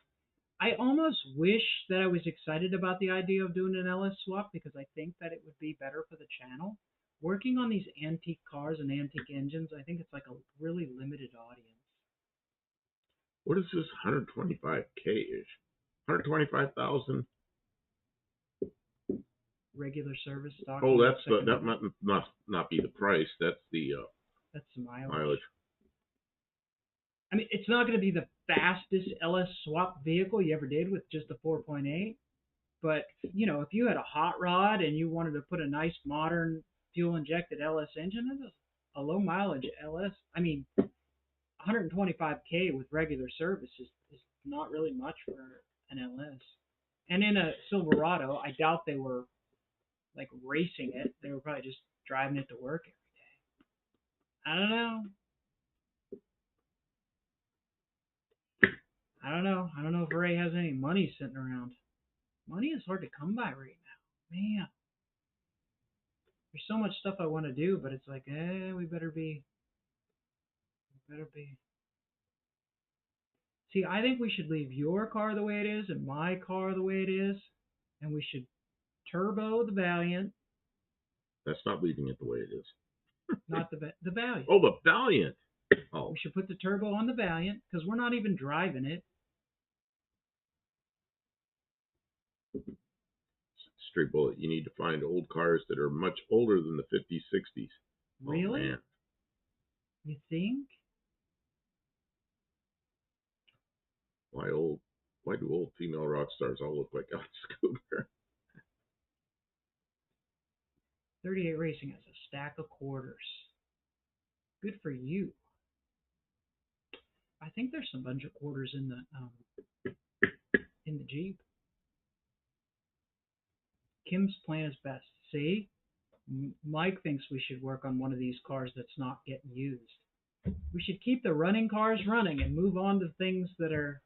I almost wish that I was excited about the idea of doing an LS swap because I think that it would be better for the channel. Working on these antique cars and antique engines, I think it's like a really limited audience.
What is this 125K-ish? 125,000?
Regular service stock.
Oh, that's that must not be the price. That's the
mileage. I mean, it's not going to be the fastest LS swap vehicle you ever did with just a 4.8. But, you know, if you had a hot rod and you wanted to put a nice modern fuel-injected LS engine in a low mileage LS, I mean, 125K with regular service is not really much for an LS. And in a Silverado, I doubt they were like racing it. They were probably just driving it to work every day. I don't know. I don't know if Ray has any money sitting around. Money is hard to come by right now. Man. There's so much stuff I want to do, but it's like, we better be. See, I think we should leave your car the way it is and my car the way it is, and we should turbo the Valiant.
That's not leaving it the way it is.
Not the Valiant.
Oh, the Valiant. Oh.
We should put the turbo on the Valiant because we're not even driving it.
Straight bullet. You need to find old cars that are much older than the 50s, 60s.
Really?
Oh, man.
You think?
Why do old female rock stars all look like Alex Cooper?
38 Racing has a stack of quarters. Good for you. I think there's some bunch of quarters in the Jeep. Kim's plan is best. See? Mike thinks we should work on one of these cars that's not getting used. We should keep the running cars running and move on to things that are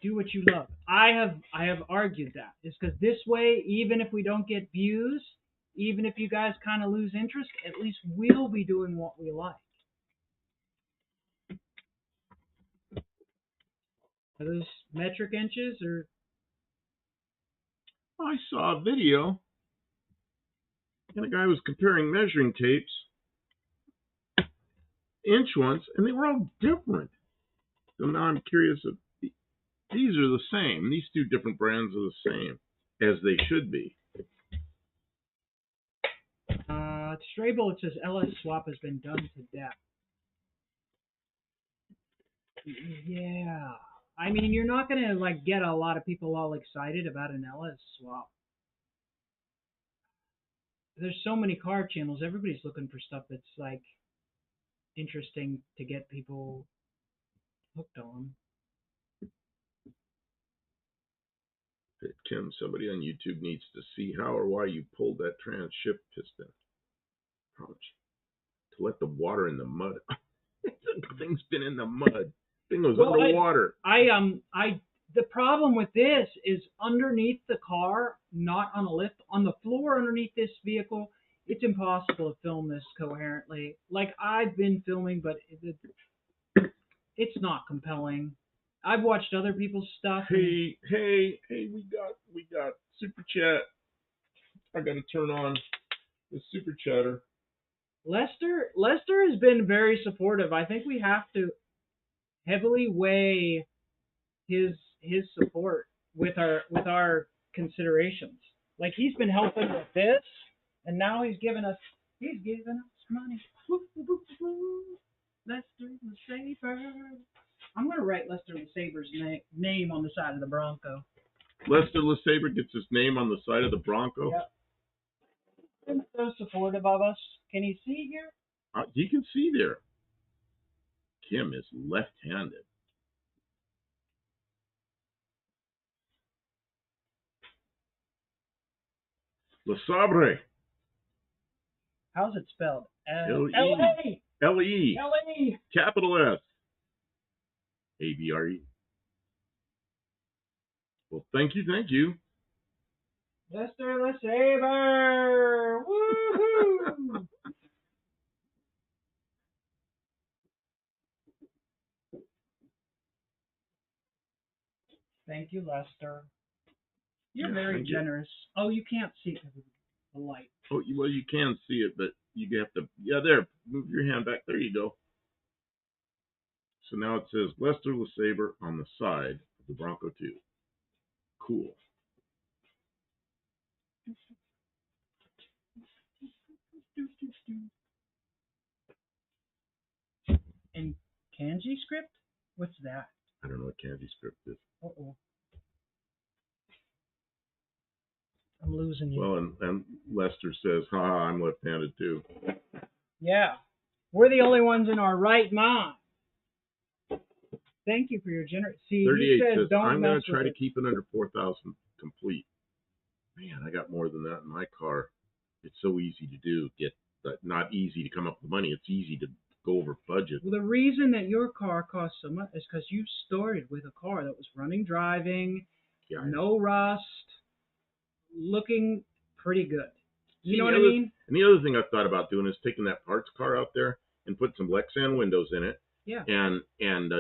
do what you love. I have argued that. It's because this way, even if we don't get views, even if you guys kind of lose interest, at least we'll be doing what we like. Are those metric inches or?
I saw a video, and a guy was comparing measuring tapes, inch ones, and they were all different. So now I'm curious if these are the same. These two different brands are the same, as they should be.
Stray Bullet says LS swap has been done to death. Yeah. I mean, you're not going to like get a lot of people all excited about an LS swap. There's so many car channels. Everybody's looking for stuff that's like interesting to get people hooked on.
Hey, Tim, somebody on YouTube needs to see how or why you pulled that trans shift piston. Ouch. let the water in the mud. The thing's been in the mud. Thing was
Well,
underwater.
The problem with this is underneath the car, not on a lift, on the floor underneath this vehicle. It's impossible to film this coherently. Like I've been filming, but it's not compelling. I've watched other people's stuff.
Hey, we got super chat. I gotta turn on the super chatter.
Lester has been very supportive. I think we have to heavily weigh his support with our considerations. Like he's been helping with this, and now he's giving us money. Lester LeSabre. I'm gonna write Lester LeSabre's name on the side of the Bronco.
Lester LeSabre gets his name on the side of the Bronco.
Yep. He's so supportive of us. Can you see here?
You can see there. Kim is left-handed. LeSabre.
How's it spelled?
L-E. L-E.
L-E.
Capital S. A-B-R-E. Well, thank you.
Lester LeSabre. Woohoo! Thank you, Lester. You're very generous. Oh, you can't see the light.
Oh, well, you can see it, but you have to. Yeah, there. Move your hand back. There you go. So now it says Lester LeSabre on the side of the Bronco II. Cool.
And kanji script? What's that?
I don't know what kanji script is.
Uh-oh. I'm losing you.
Well, and Lester says, haha, I'm left-handed too.
Yeah. We're the only ones in our right mind. Thank you for your generous. See,
38
he says,
says,
don't
I'm going to try to
it.
keep it under 4,000 complete. Man, I got more than that in my car. It's so easy to do. Not easy to come up with money. It's easy to go over budget.
Well, the reason that your car costs so much is because you started with a car that was running, driving, no rust, looking pretty good. You know what I mean?
And the other thing I've thought about doing is taking that parts car out there and put some Lexan windows in it.
Yeah.
And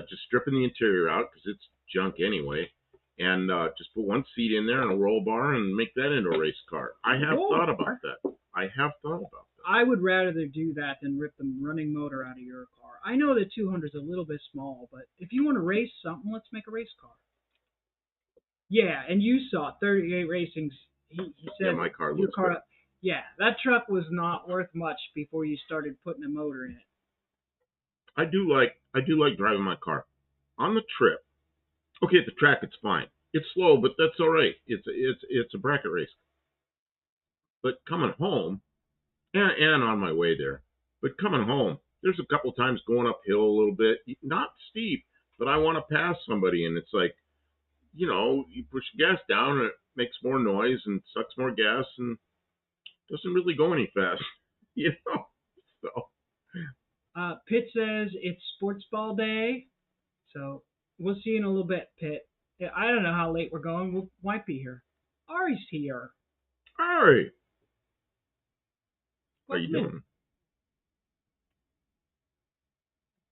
just stripping the interior out because it's junk anyway. And just put one seat in there and a roll bar and make that into a race car. I have thought about that. I
would rather do that than rip the running motor out of your car. I know the 200 is a little bit small, but if you want to race something, let's make a race car. Yeah, and you saw 38 Racing's. He said,
yeah, my car looks good.
Yeah, that truck was not worth much before you started putting a motor in it.
I do like driving my car on the trip. Okay, at the track it's fine. It's slow, but that's all right. It's a bracket race. But coming home, and on my way there, but coming home, there's a couple times going uphill a little bit, not steep, but I want to pass somebody, and it's like, you push the gas down and it makes more noise and sucks more gas and doesn't really go any fast, So.
Pitt says it's sports ball day, so we'll see you in a little bit, Pitt. I don't know how late we're going. We might be here. Ari's here.
Ari! How you doing?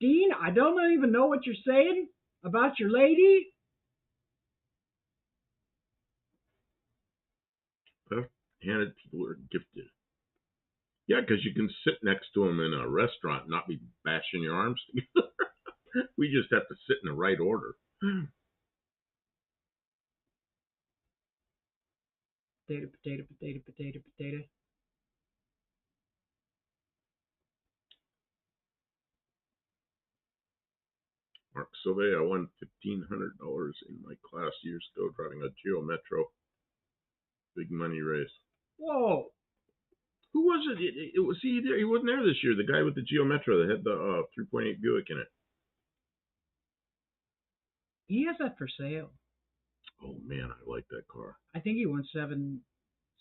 Dean, I don't even know what you're saying about your lady.
Left-handed people are gifted. Yeah, because you can sit next to them in a restaurant and not be bashing your arms together. We just have to sit in the right order.
Potato.
Mark Sauvé, I won $1,500 in my class years ago driving a Geo Metro. Big money race.
Whoa.
Who was it? It was he there? He wasn't there this year. The guy with the Geo Metro that had the 3.8 Buick in it.
He has that for sale.
Oh man, I like that car.
I think he won $7,000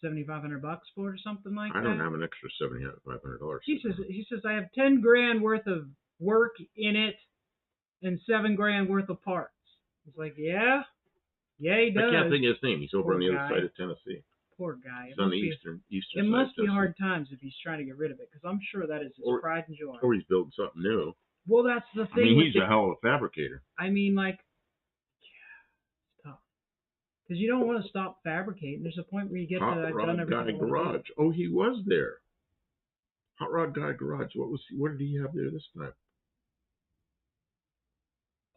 $7,500 for it or something like that.
I don't have an extra $7,500.
He says I have $10,000 worth of work in it and $7,000 worth of parts. It's like, yeah, he does.
I can't think of his name. He's over
Poor
on the
guy.
other side of Tennessee.
Poor guy.
He's on the eastern
It
side.
must be
of
hard times if he's trying to get rid of it, because I'm sure that is his pride and joy.
Or he's building something new.
Well, that's the thing.
I mean, he's a hell of a fabricator.
I mean, like, yeah, it's tough. Because you don't want to stop fabricating. There's a point where you get
Hot
to I've
Rod
done everything.
Guy Garage. Oh, he was there. Hot Rod Guy Garage. What did he have there this time?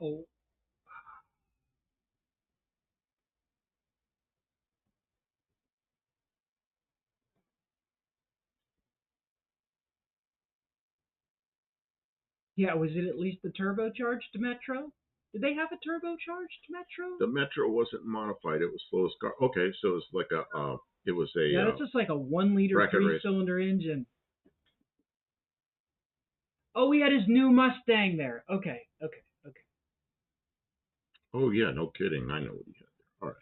Oh. Yeah, was it at least the turbocharged Metro? Did they have a turbocharged Metro?
The Metro wasn't modified. It was slowest car. Okay, so it was like
yeah, it's just like a 1-liter 3-cylinder engine. Oh, he had his new Mustang there. Okay.
Oh yeah, no kidding. I know what he had there. All right.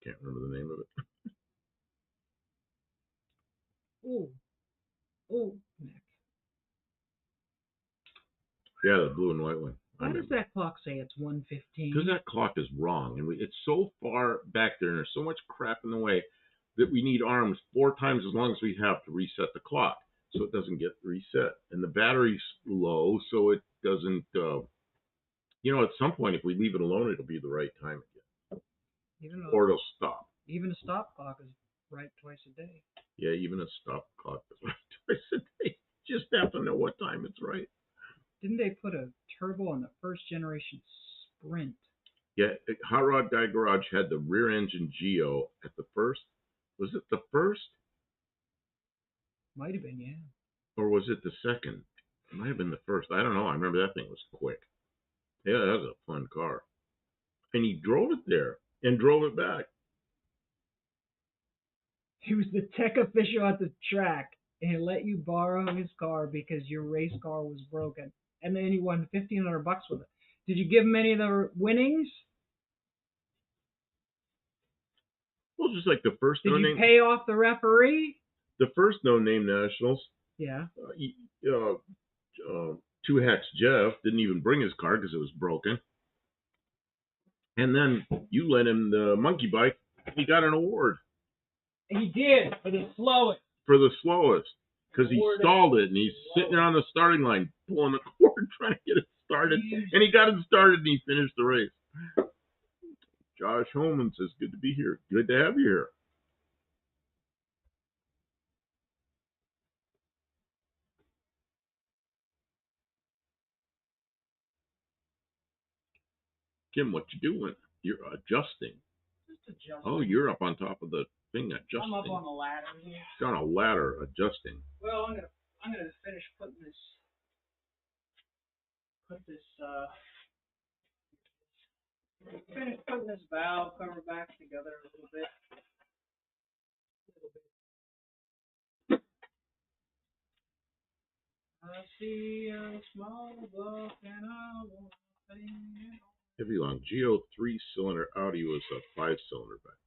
Can't remember the name of it.
Oh.
Yeah, the blue and white one.
Why does that clock say it's 1:15?
Because that clock is wrong, and it's so far back there, and there's so much crap in the way that we need arms 4 times as long as we have to reset the clock, so it doesn't get reset. And the battery's low, so it doesn't. At some point, if we leave it alone, it'll be the right time again, or it'll stop.
Even a stop clock is right twice a day.
Yeah, even a stop clock is right twice a day. Just have to know what time it's right.
Didn't they put a turbo on the first generation Sprint?
Yeah, Hot Rod Guy Garage had the rear engine Geo at the first. Was it the first?
Might have been, yeah.
Or was it the second? It might have been the first. I don't know. I remember that thing was quick. Yeah, that was a fun car. And he drove it there and drove it back.
He was the tech official at the track and let you borrow his car because your race car was broken. And then he won $1,500 with it. Did you give him any of the winnings?
Well, just like the first
Did you pay off the referee?
The first no-name nationals.
Yeah.
2 Hex Jeff didn't even bring his car because it was broken. And then you lent him the monkey bike. He got an award.
He did, for the slowest.
For the slowest. Because he stalled it, and he's sitting there on the starting line, pulling the cord, trying to get it started. And he got it started, and he finished the race. Josh Holman says, good to be here. Good to have you here. Kim, what you doing? You're adjusting.
Just adjusting.
Oh, you're up on top of the thing adjusting.
I'm up on the ladder. Yeah.
It's on a ladder adjusting.
Well, I'm gonna finish putting this valve cover back together a little bit. I see a small book and I want to sing.
Heavy long Geo 3-cylinder Audi was a 5-cylinder back.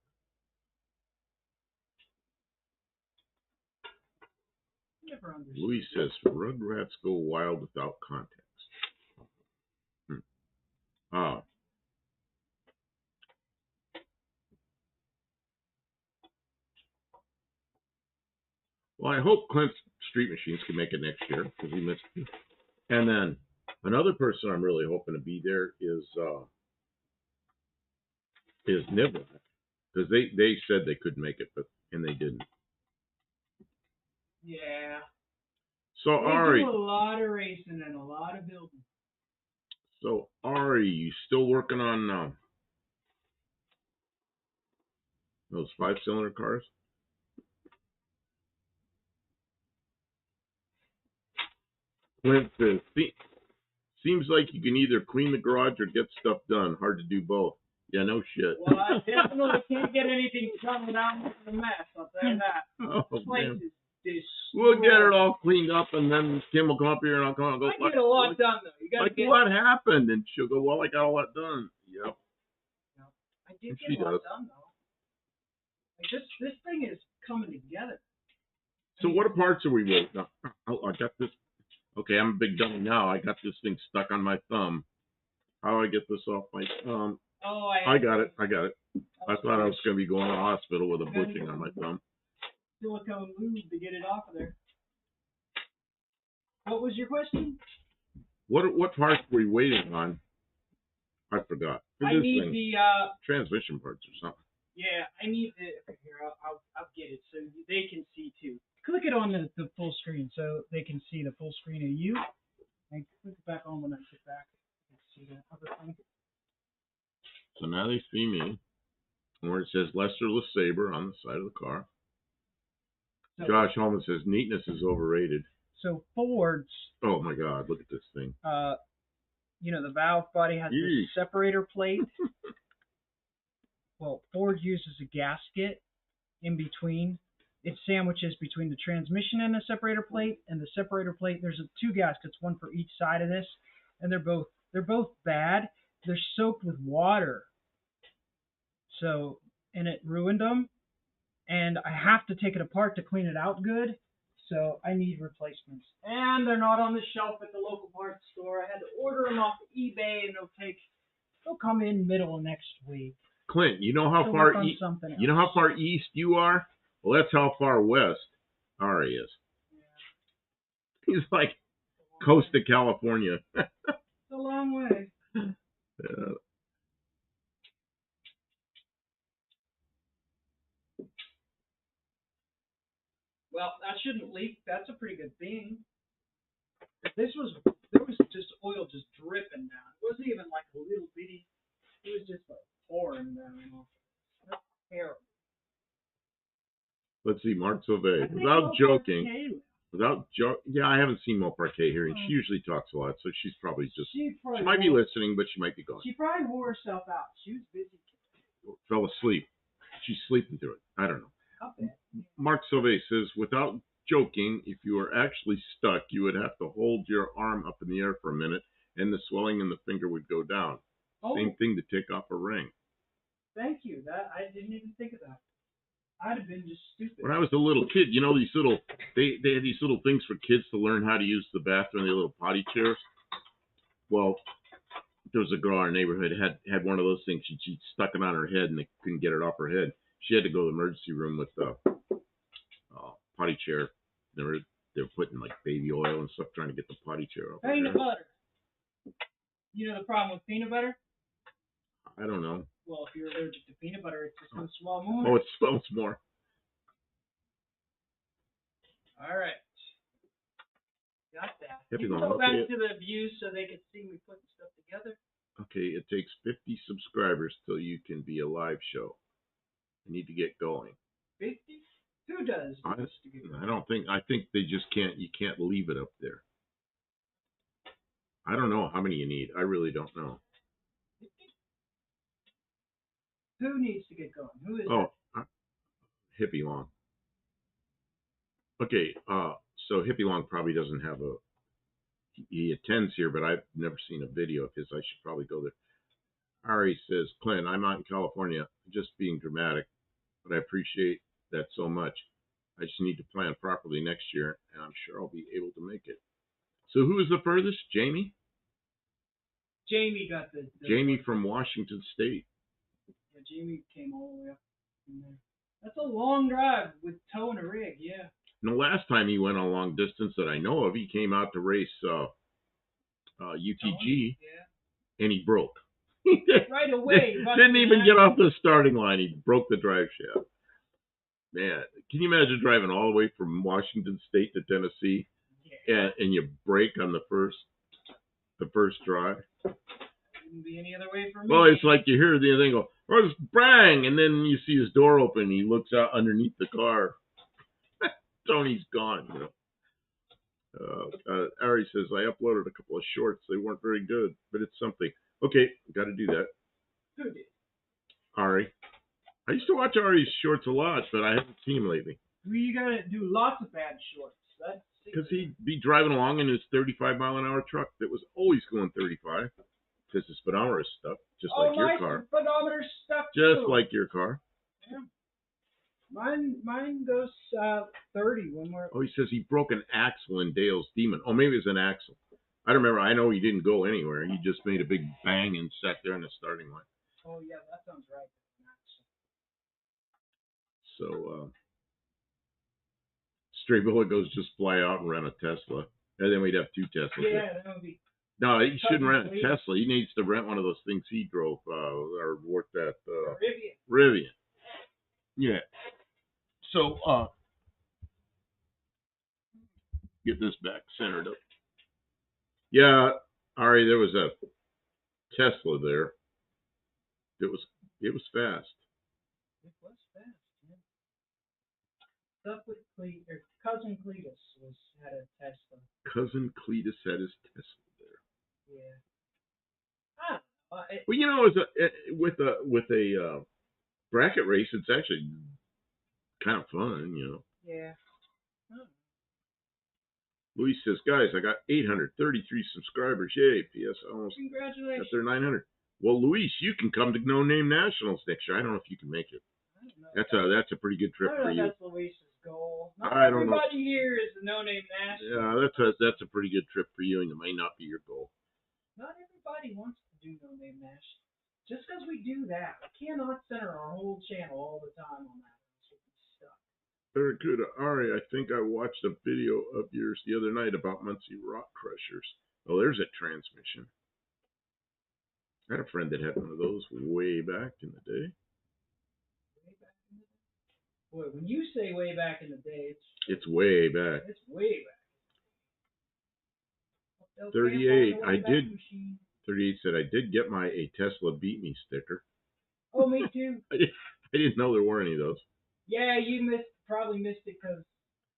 Louis says Rugrats go wild without context. Well, I hope Clint's Street Machines can make it next year because he missed it. And then another person I'm really hoping to be there is Nibble, because they said they couldn't make it, and they didn't.
Yeah.
So Ari,
do a lot of racing and a lot of building.
So Ari, you still working on those 5-cylinder cars? Clint says, seems like you can either clean the garage or get stuff done. Hard to do both. Yeah, no shit.
Well, I definitely can't get anything done without making a mess. I'll tell you that.
Oh,
this place
man.
is this.
We'll get it all cleaned up, and then Kim will come up here, and I'll come and go.
I get a lot done though. You gotta
like,
get.
What happened? And she'll go, well, I got all that done. Yep.
I did
And
get
she
a lot
does.
done though. Like this thing is coming together.
So what parts are we waiting on? Oh, I got this. Okay, I'm a big dummy now. I got this thing stuck on my thumb. How do I get this off my thumb?
Oh,
I got it. I thought I was going to be going to the hospital with a bushing on my thumb.
Silicone lube to get it off of there. What was your question?
What parts were we waiting on? I forgot.
I need the
transmission parts or something.
Yeah, I need the here. I'll get it so they can see too. Click it on the full screen so they can see the full screen of you. And click it back on when I get back. See the other thing.
So now they see me, where it says Lester LeSabre on the side of the car. So, Josh Holman says neatness is overrated.
So Ford's.
Oh my God! Look at this thing.
The valve body has the separator plate. Well, Ford uses a gasket in between. It sandwiches between the transmission and the separator plate. And the separator plate, there's two gaskets, one for each side of this, and they're both bad. They're soaked with water. So, and it ruined them. And I have to take it apart to clean it out good. So I need replacements. And they're not on the shelf at the local parts store. I had to order them off of eBay, and they'll come in middle of next week.
Clint, you know how far east you are? Well, that's how far west Ari is. Yeah. He's like coast of California.
It's a long way.
Yeah.
Well, that shouldn't leak. That's a pretty good thing. There was just oil just dripping down. It wasn't even like a little bitty. It was just like pouring down. That's terrible.
Let's see, Mark Sauvé. Without joking. Yeah, I haven't seen Mo Parquet here, and she usually talks a lot, so she's probably just. She might be listening, but she might be going.
She probably wore herself out. She was busy.
Fell asleep. She's sleeping through it. I don't know. Mark Sauvé says, without joking, if you were actually stuck, you would have to hold your arm up in the air for a minute, and the swelling in the finger would go down. Same thing to take off a ring.
Thank you. I didn't even think of that. I'd have been just stupid.
When I was a little kid, they had these little things for kids to learn how to use the bathroom, the little potty chairs. Well, there was a girl in our neighborhood had one of those things. She stuck it on her head, and they couldn't get it off her head. She had to go to the emergency room with the potty chair. They were putting like baby oil and stuff trying to get the potty chair off.
Peanut butter. You know the problem with peanut butter?
I don't know.
Well, if you're allergic to peanut butter, it's just going to swell more.
Oh, it swells more.
All right. Got that. You can go back to the views so they can see me putting stuff together.
Okay, it takes 50 subscribers till you can be a live show. You need to get going.
50? Who does?
I think they just can't. You can't leave it up there. I don't know how many you need. I really don't know.
Who needs to get going? Who is
Hippie Long. Okay, so Hippie Long probably doesn't have he attends here, but I've never seen a video of his. I should probably go there. Ari says, Clint, I'm out in California, just being dramatic, but I appreciate that so much. I just need to plan properly next year, and I'm sure I'll be able to make it. So who is the furthest? Jamie?
Jamie got the
Jamie from Washington State.
Yeah, Jamie came all the way up in there. That's a long drive with tow and a rig, yeah.
And the last time he went a long distance that I know of, he came out to race UTG, and he broke.
Right away.
Didn't even get off the starting line. He broke the drive shaft. Man, can you imagine driving all the way from Washington State to Tennessee, and you break on the first drive?
Wouldn't be any other way for me.
Well, it's like you hear the thing go, oh, bang, and then you see his door open, and he looks out underneath the car. Tony's gone, Ari says, I uploaded a couple of shorts. They weren't very good, but it's something. Okay, got to do that.
Who did?
Ari. I used to watch Ari's shorts a lot, but I haven't seen him lately.
We gotta do lots of bad shorts. That's
Because he'd be driving along in his 35-mile-an-hour truck that was always going 35. Because the speedometer is stuck, just like your car.
My speedometer's stuck
Just
too.
like your car.
Yeah. Mine goes 30 when we're.
Oh, he says he broke an axle in Dale's Demon. Oh, maybe it was an axle. I don't remember. I know he didn't go anywhere. He just made a big bang and sat there in the starting line.
Oh yeah, that sounds right.
So, Stray Bullet goes just fly out and rent a Tesla. And then we'd have two Teslas.
Yeah, that would be.
No, he shouldn't rent a Tesla. He needs to rent one of those things he drove or worked at. Rivian. Yeah. So, get this back centered up. Yeah, Ari, there was a Tesla there. It was fast.
It was fast. Yeah. Cousin Cletus had a Tesla.
Cousin Cletus had his Tesla there.
Yeah.
Well, with a bracket race, it's actually kind of fun,
Yeah.
Luis says, guys, I got 833 subscribers. Yay. P.S. I almost
Congratulations.
got their 900. Well, Luis, you can come to No Name Nationals next year. I don't know if you can make it. That's a pretty good trip for you.
That's Luis's goal. Not
I don't know.
Everybody here is a No Name National.
Yeah, that's a pretty good trip for you, and it may not be your goal.
Not everybody wants to do No Name National. Just because we do that, we cannot center our whole channel all the time on that.
Very good. Ari, I think I watched a video of yours the other night about Muncie rock crushers. Oh, there's a transmission. I had a friend that had one of those way back in the day.
Way back in the day? Boy, when you say way back in the day,
it's way back.
It's way back.
38. 38 said I did get a Tesla Beat Me sticker.
Oh, me too.
I didn't know there were any of those.
Yeah, you probably missed it because.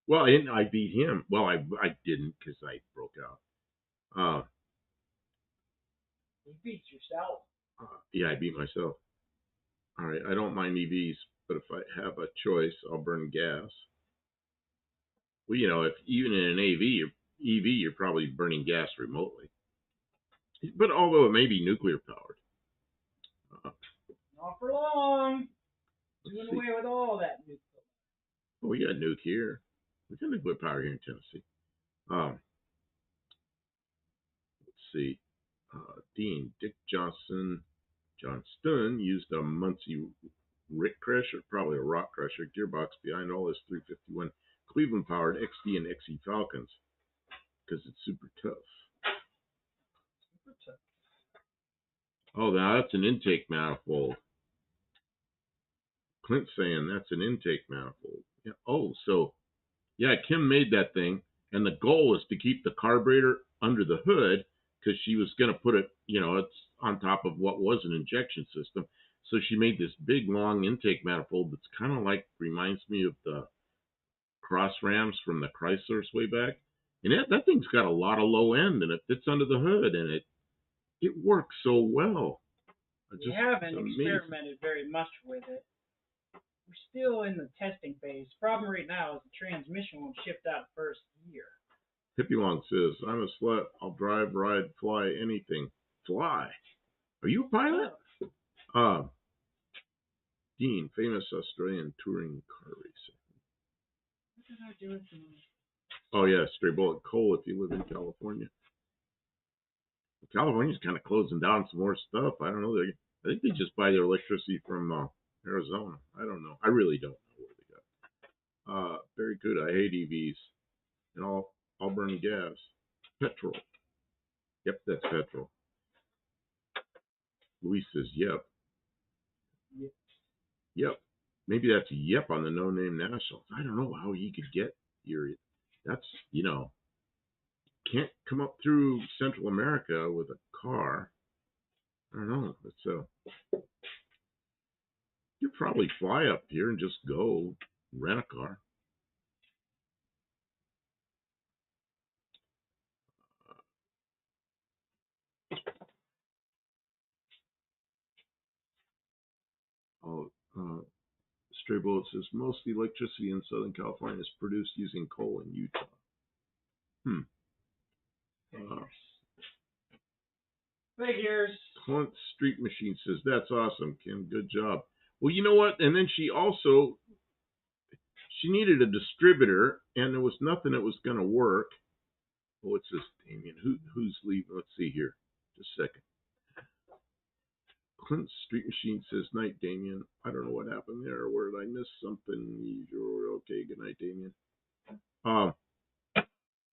Well, I beat him. Well, I didn't because I broke out.
You beat yourself.
Yeah, I beat myself. All right, I don't mind EVs, but if I have a choice, I'll burn gas. Well, if even in an EV, you're probably burning gas remotely. But although it may be nuclear powered.
Not for long. Doing away with all that nuclear.
Oh, we got nuke here. We got nuclear power here in Tennessee. Let's see. Dean, Dick Johnston used a Muncie Rick crusher, probably a rock crusher, gearbox behind all his 351 Cleveland powered XD and XE Falcons because it's super tough. Oh, now that's an intake manifold. Clint's saying that's an intake manifold. Yeah. Oh, so yeah, Kim made that thing, and the goal was to keep the carburetor under the hood because she was going to put it, it's on top of what was an injection system. So she made this big, long intake manifold that's kind of reminds me of the cross rams from the Chryslers way back. And that thing's got a lot of low end, and it fits under the hood, and it works so well.
We haven't experimented very much with it. We're still in the testing phase. The problem right now is the transmission won't shift out first year.
Hippie Long says, I'm a slut. I'll drive, ride, fly, anything. Fly. Are you a pilot? Dean, famous Australian touring car racer.
What did I do with them?
Oh, yeah, Stray Bullet coal if you live in California. California's kind of closing down some more stuff. I don't know. I think they just buy their electricity from Arizona. I don't know. I really don't know where they got. Very good. I hate EVs. And I'll burn gas. Petrol. Yep, that's petrol. Luis says, yep. Yep. Maybe that's yep on the No Name Nationals. I don't know how he could get here. That's, can't come up through Central America with a car. I don't know. You'd probably fly up here and just go rent a car. stray bullet says most electricity in Southern California is produced using coal in Utah.
Figures.
Clint Street Machine says, that's awesome, Kim. Good job. Well, you know what? And then she needed a distributor, and there was nothing that was going to work. What's this, Damien? Who's leaving? Let's see here. Just a second. Clint Street Machine says, night, Damien. I don't know what happened there. Where did I miss something? You're okay. Good night, Damien.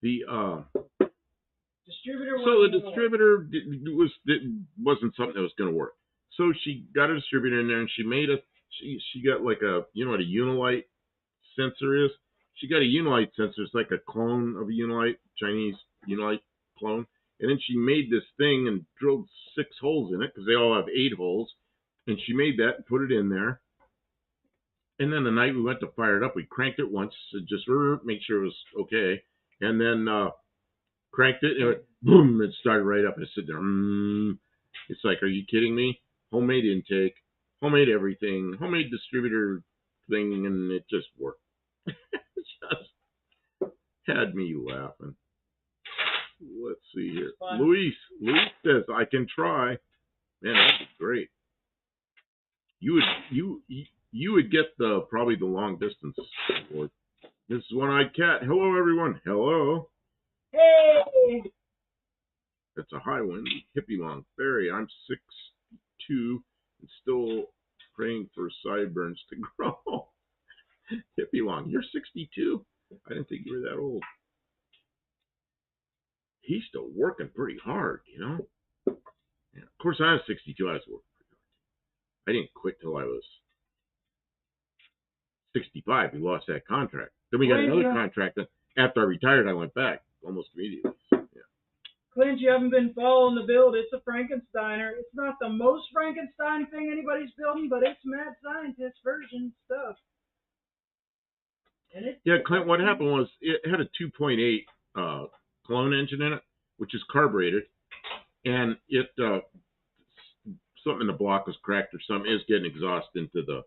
The distributor wasn't something that was going to work. So she got a distributor in there, and she got like you know what a Unilite sensor is? She got a Unilite sensor. It's like a clone of a Unilite, Chinese Unilite clone. And then she made this thing and drilled 6 holes in it because they all have 8 holes. And she made that and put it in there. And then the night we went to fire it up, we cranked it once to just make sure it was okay. And then cranked it, and it went, boom, it started right up. I said there, it's like, are you kidding me? Homemade intake, homemade everything, homemade distributor thing, and it just worked. It just had me laughing. Let's see here. Luis says, I can try. Man, that'd be great. You would get probably the long distance award. This is One-Eyed Cat. Hello, everyone. Hello.
Hey!
It's a high wind. Hippie Long. Barry, I'm 6'2" and still praying for sideburns to grow. Hippie Long, you're 62? I didn't think you were that old. He's still working pretty hard, you know? Yeah. Of course, I was 62. I was working pretty hard. I didn't quit till I was 65. We lost that contract. Then we got another contract. After I retired, I went back almost immediately. Yeah.
Clint, you haven't been following the build. It's a Frankensteiner. It's not the most Frankenstein thing anybody's building, but it's mad scientist version stuff.
Yeah, Clint, what happened was it had a 2.8 clone engine in it, which is carbureted, and it something in the block was cracked or something. Is getting exhaust into the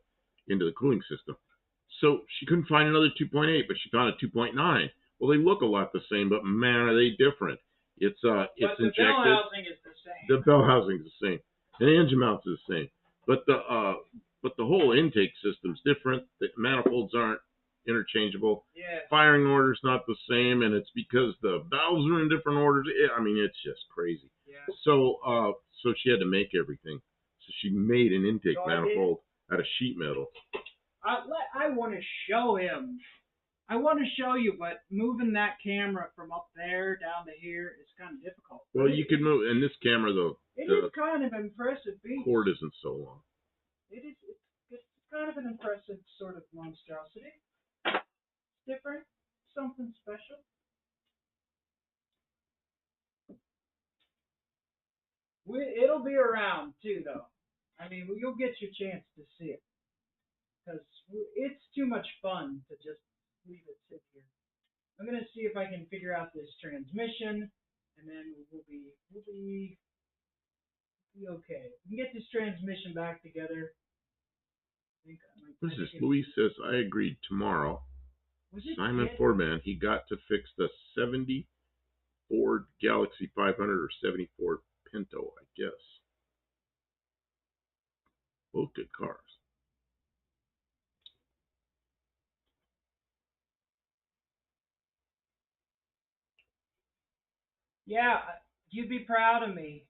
cooling system. So she couldn't find another 2.8, but she found a 2.9. Well, they look a lot the same, but man, are they different. It's injected. The bell housing is the same. The bell housing is the same. And the engine mount is the same. But the whole intake system's different. The manifolds aren't interchangeable.
Yeah.
Firing order's not the same, and it's because the valves are in different orders. I mean, it's just crazy.
Yeah.
So she had to make everything. So she made an intake manifold out of sheet metal.
I want to show him. I want to show you, but moving that camera from up there down to here is kind of difficult.
Well, you can move, and this camera, though,
it is kind of impressive beast.
Cord isn't so long.
It's kind of an impressive sort of monstrosity. Different, something special. It'll be around too, though. I mean, you'll get your chance to see it because it's too much fun to just leave it sit here. I'm gonna see if I can figure out this transmission, and then we'll be okay. We can get this transmission back together.
This is Luis says, I agreed tomorrow. Simon Foreman, he got to fix the 70 Ford Galaxy 500 or 74 Pinto, I guess. Both good cars.
Yeah, you'd be proud of me.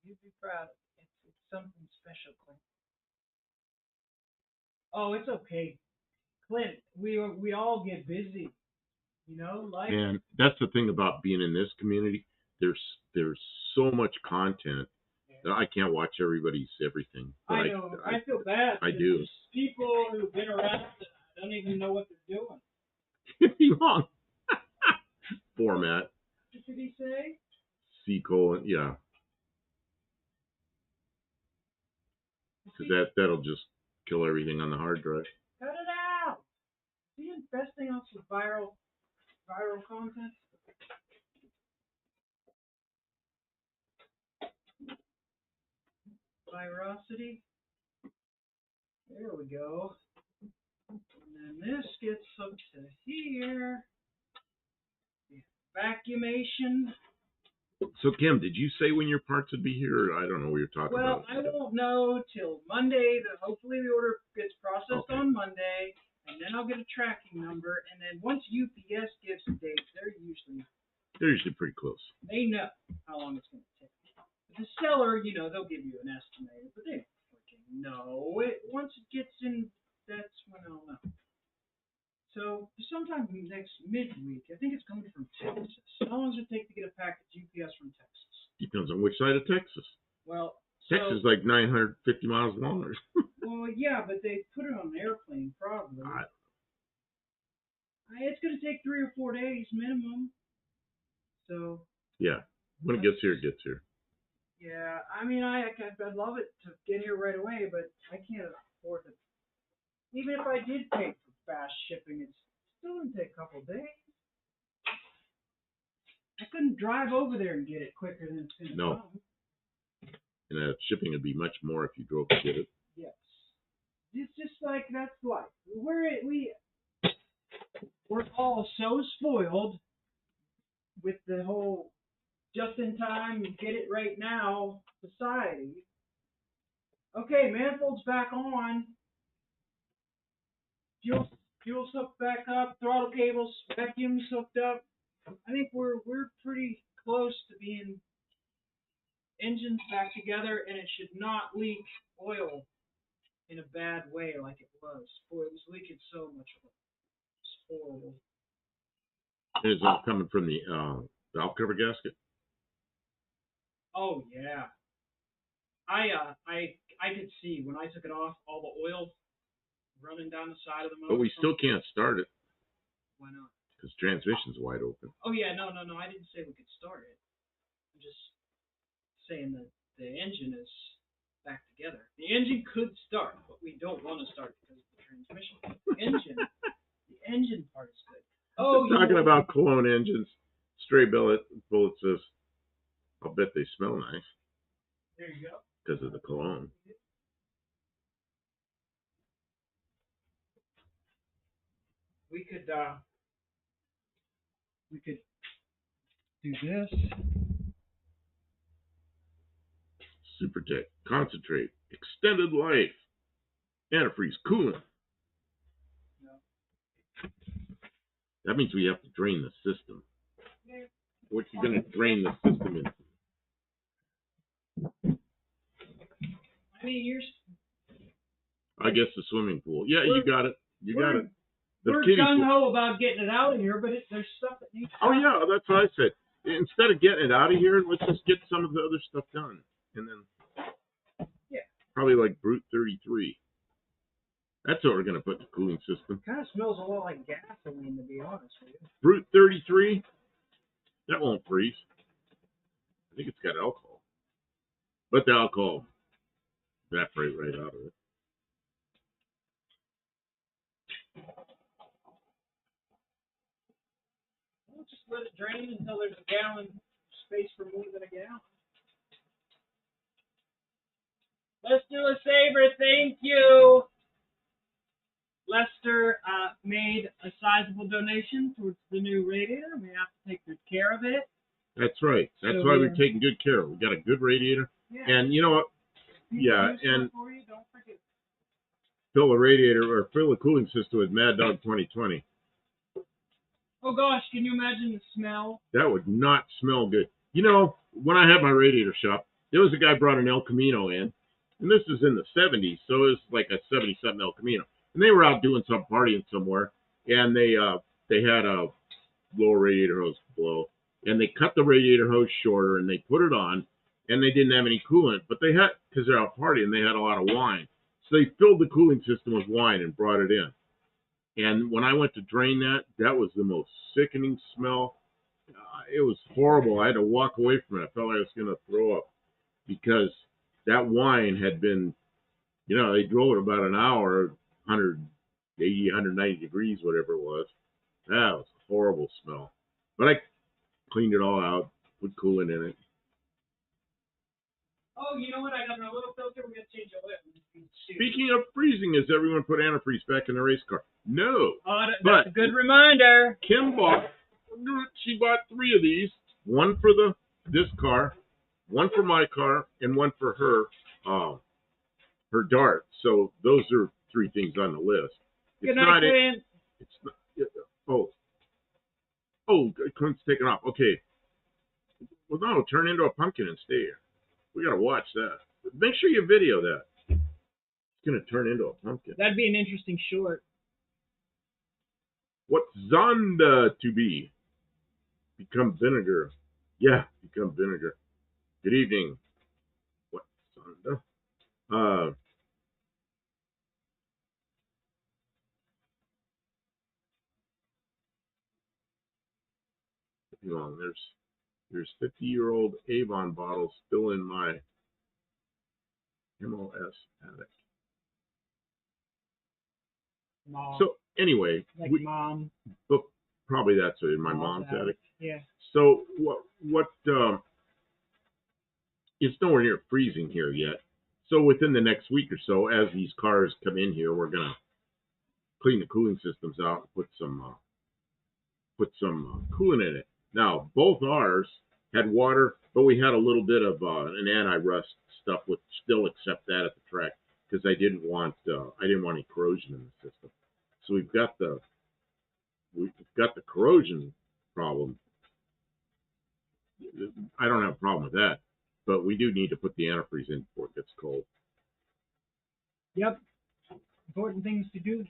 You'd be proud. It's something special, Clint. Oh, it's okay, Clint. We all get busy, you know. Like,
and that's the thing about being in this community. There's so much content that I can't watch everybody's everything. But
I know. I feel bad.
I do.
There's people who've been around that don't even know what they're doing.
Long format.
What did he say?
C:, yeah. Because that'll just kill everything on the hard drive.
Cut it out. Is he infesting us with viral content? Virosity? There we go. And then this gets hooked to here. Vacuumation.
So, Kim, did you say when your parts would be here? Or I don't know what you're talking
Well,
about.
I won't know till Monday. Hopefully the order gets processed on Monday, and then I'll get a tracking number. And then once UPS gives a date, they're usually
pretty close.
they know how long it's going to take. But the seller, they'll give you an estimate, but they don't freaking know. Once it gets in, that's when I'll know. So sometime next midweek, I think it's coming from Texas. How long does it take to get a package UPS from Texas?
Depends on which side of Texas.
Well,
Texas is like 950 miles long.
Well, yeah, but they put it on an airplane, probably. It's going to take 3 or 4 days minimum. So.
Yeah, when it gets here, it gets here.
Yeah, I mean, I'd love it to get here right away, but I can't afford it. Even if I did pay for fast shipping, it's still going to take a couple days. I couldn't drive over there and get it quicker than it's going to come.
And shipping would be much more if you drove to get it.
Yes. It's just like, that's life. We're all so spoiled with the whole just-in-time, get it right now society. Okay, manifold's back on. Fuel's hooked back up. Throttle cables, vacuum's hooked up. I think we're pretty close to being engines back together, and it should not leak oil in a bad way like it was. Boy, it was leaking so much oil. It's horrible.
Is it coming from the valve cover gasket?
Oh yeah. I could see when I took it off, all the oil running down the side of the motor.
But we still can't start it.
Why not?
Because transmission's wide open.
Oh yeah, no. I didn't say we could start it. I'm just saying that the engine is back together. The engine could start, but we don't want to start because of the transmission. The engine part is good.
Oh, talking about Cologne engines. Stray bullet says, I'll bet they smell nice.
There you go.
Because of the cologne.
We could do this.
Supertech, concentrate, extended life, antifreeze, coolant. No. That means we have to drain the system. Yeah. What you going to drain the system into?
I mean,
I guess the swimming pool. Yeah, you got it. You got it.
We're gung-ho about getting it out of here, but there's stuff that needs to
happen. Yeah, that's what I said. Instead of getting it out of here, let's just get some of the other stuff done. And then probably like Brute 33. That's what we're going to put in the cooling system.
Kind of smells a lot like gasoline, to be honest with you.
Brute 33? That won't freeze. I think it's got alcohol. But the alcohol evaporate right out of it.
We'll just let it drain until there's a gallon space for more than a gallon. Let's do a saver, thank you. Lester made a sizable donation towards the new radiator. We have to take good care of it.
That's right. That's why we're taking good care of it. We got a good radiator. Yeah. And you know what? And
don't forget.
Fill a cooling system with Mad Dog 2020.
Oh gosh, can you imagine the smell?
That would not smell good. You know, when I had my radiator shop, there was a guy brought an El Camino in, and this is in the 70s, so it was like a 70-something El Camino. And they were out doing some partying somewhere, and they had a lower radiator hose blow, and they cut the radiator hose shorter, and they put it on, and they didn't have any coolant, but they had, because they're out partying, they had a lot of wine. So they filled the cooling system with wine and brought it in. And when I went to drain that was the most sickening smell. It was horrible. I had to walk away from it. I felt like I was going to throw up because that wine had been, they drove it about an hour, 180, 190 degrees, whatever it was. That was a horrible smell. But I cleaned it all out, put coolant in it.
Oh, you know what? I got my little filter. We got to change the lip.
Speaking of freezing, has everyone put antifreeze back in their race car? No.
Oh,
But
that's a good reminder.
Kim bought 3 of these. One for this car, one for my car, and one for her Dart. So those are 3 things on the list.
Good night, Clint.
It's not. Clint's taken off. Okay. Well, no, turn into a pumpkin and stay here. We gotta watch that. Make sure you video that. It's gonna turn into a pumpkin.
That'd be an interesting short.
What's Zonda to be? Become vinegar. Yeah, become vinegar. Good evening. What's Zonda? There's 50-year-old Avon bottles still in my MOS attic.
Mom.
So anyway,
like mom.
But probably that's in my mom's attic.
Yeah.
So what? It's nowhere near freezing here yet. So within the next week or so, as these cars come in here, we're gonna clean the cooling systems out and put some coolant in it. Now both ours had water, but we had a little bit of an anti-rust stuff, which still accept that at the track because I didn't want any corrosion in the system. So we've got the corrosion problem. I don't have a problem with that, but we do need to put the antifreeze in before it gets cold.
Yep. Important things to do.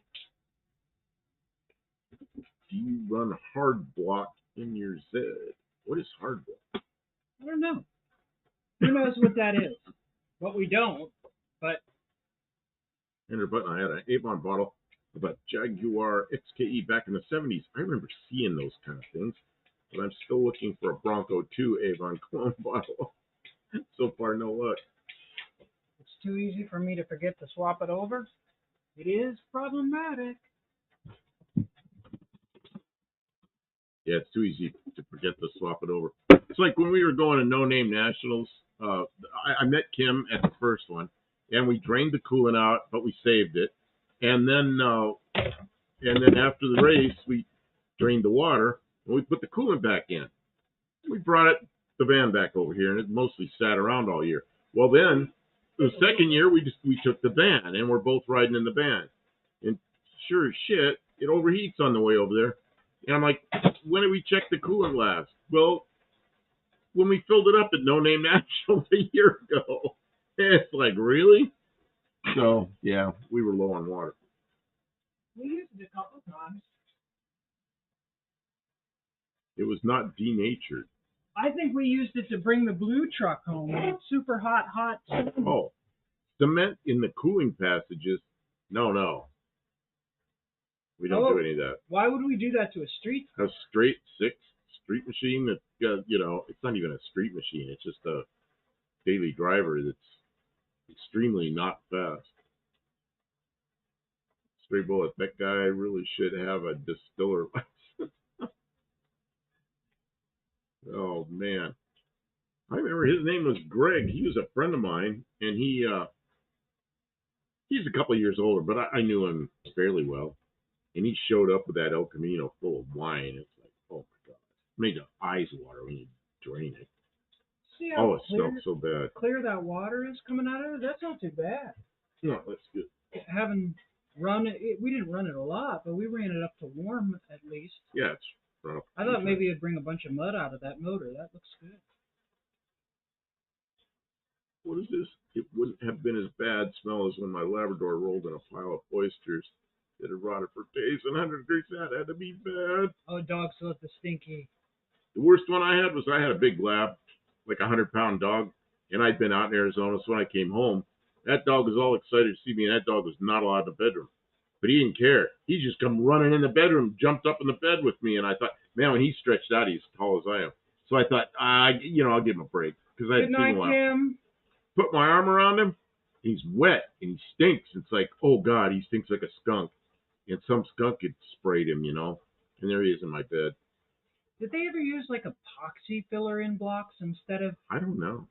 Do you run hard block in your Z? What is hard block?
I don't know. Who knows what that is? But we don't. But
Andrew Button, I had an Avon bottle of a Jaguar XKE back in the 70s. I remember seeing those kind of things, but I'm still looking for a Bronco II Avon clone bottle. So far, no luck.
It's too easy for me to forget to swap it over. It is problematic.
Yeah, it's too easy to forget to swap it over. It's like when we were going to No Name Nationals. I met Kim at the first one, and we drained the coolant out, but we saved it. And then after the race, we drained the water and we put the coolant back in. We brought the van back over here, and it mostly sat around all year. Well, then the second year we took the van, and we're both riding in the van, and sure as shit, it overheats on the way over there. And I'm like, when did we check the coolant last? Well, when we filled it up at No Name Nationals a year ago. It's like, really? So, yeah, we were low on water.
We used it a couple times.
It was not denatured.
I think we used it to bring the blue truck home. It's super hot.
Oh, cement in the cooling passages? No. We don't do any of that.
Why would we do that to a street?
A straight street machine that, it's not even a street machine. It's just a daily driver that's extremely not fast. Straight bullet. That guy really should have a distiller license. Oh, man. I remember his name was Greg. He was a friend of mine, and he's a couple of years older, but I knew him fairly well. And he showed up with that El Camino full of wine. It's like, oh my God. It made your eyes water when you drain it.
See how
it smelled so bad.
Clear that water is coming out of it? That's not too bad.
No, that's good.
Having run it, we didn't run it a lot, but we ran it up to warm at least.
Yeah, it's run up.
I thought maybe it'd bring a bunch of mud out of that motor. That looks good.
What is this? It wouldn't have been as bad smell as when my Labrador rolled in a pile of oysters that had rotted for days in 100 degrees. That had to be bad.
Oh, dogs love the stinky.
The worst one I had was I had a big lab, like 100-pound dog, and I'd been out in Arizona, so when I came home, that dog was all excited to see me, and that dog was not allowed in the bedroom. But he didn't care. He just come running in the bedroom, jumped up in the bed with me, and I thought, man, when he stretched out, he's as tall as I am. So I thought, I'll give him a break. Good
night, Kim.
Put my arm around him. He's wet, and he stinks. It's like, oh, God, he stinks like a skunk. And some skunk had sprayed him, and there he is in my bed.
Did they ever use like epoxy filler in blocks instead of?
I don't know.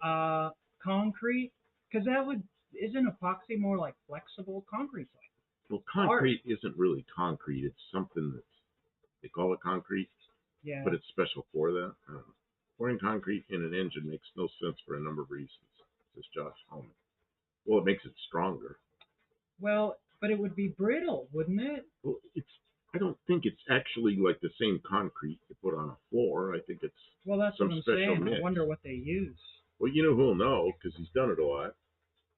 concrete, because isn't epoxy more like flexible? Concrete's like
Well,
hard.
concrete isn't really concrete. It's something that's, they call it concrete,
Yeah.
but it's special for that. I don't know. Pouring concrete in an engine makes no sense for a number of reasons, says Josh Holman. Well, it makes it stronger.
Well, but it would be brittle, wouldn't it?
Well, I don't think it's actually like the same concrete you put on a floor. I think it's
Well, that's
some
what I'm
special
saying.
mix.
I wonder what they use.
Well, you know who'll know because he's done it a lot.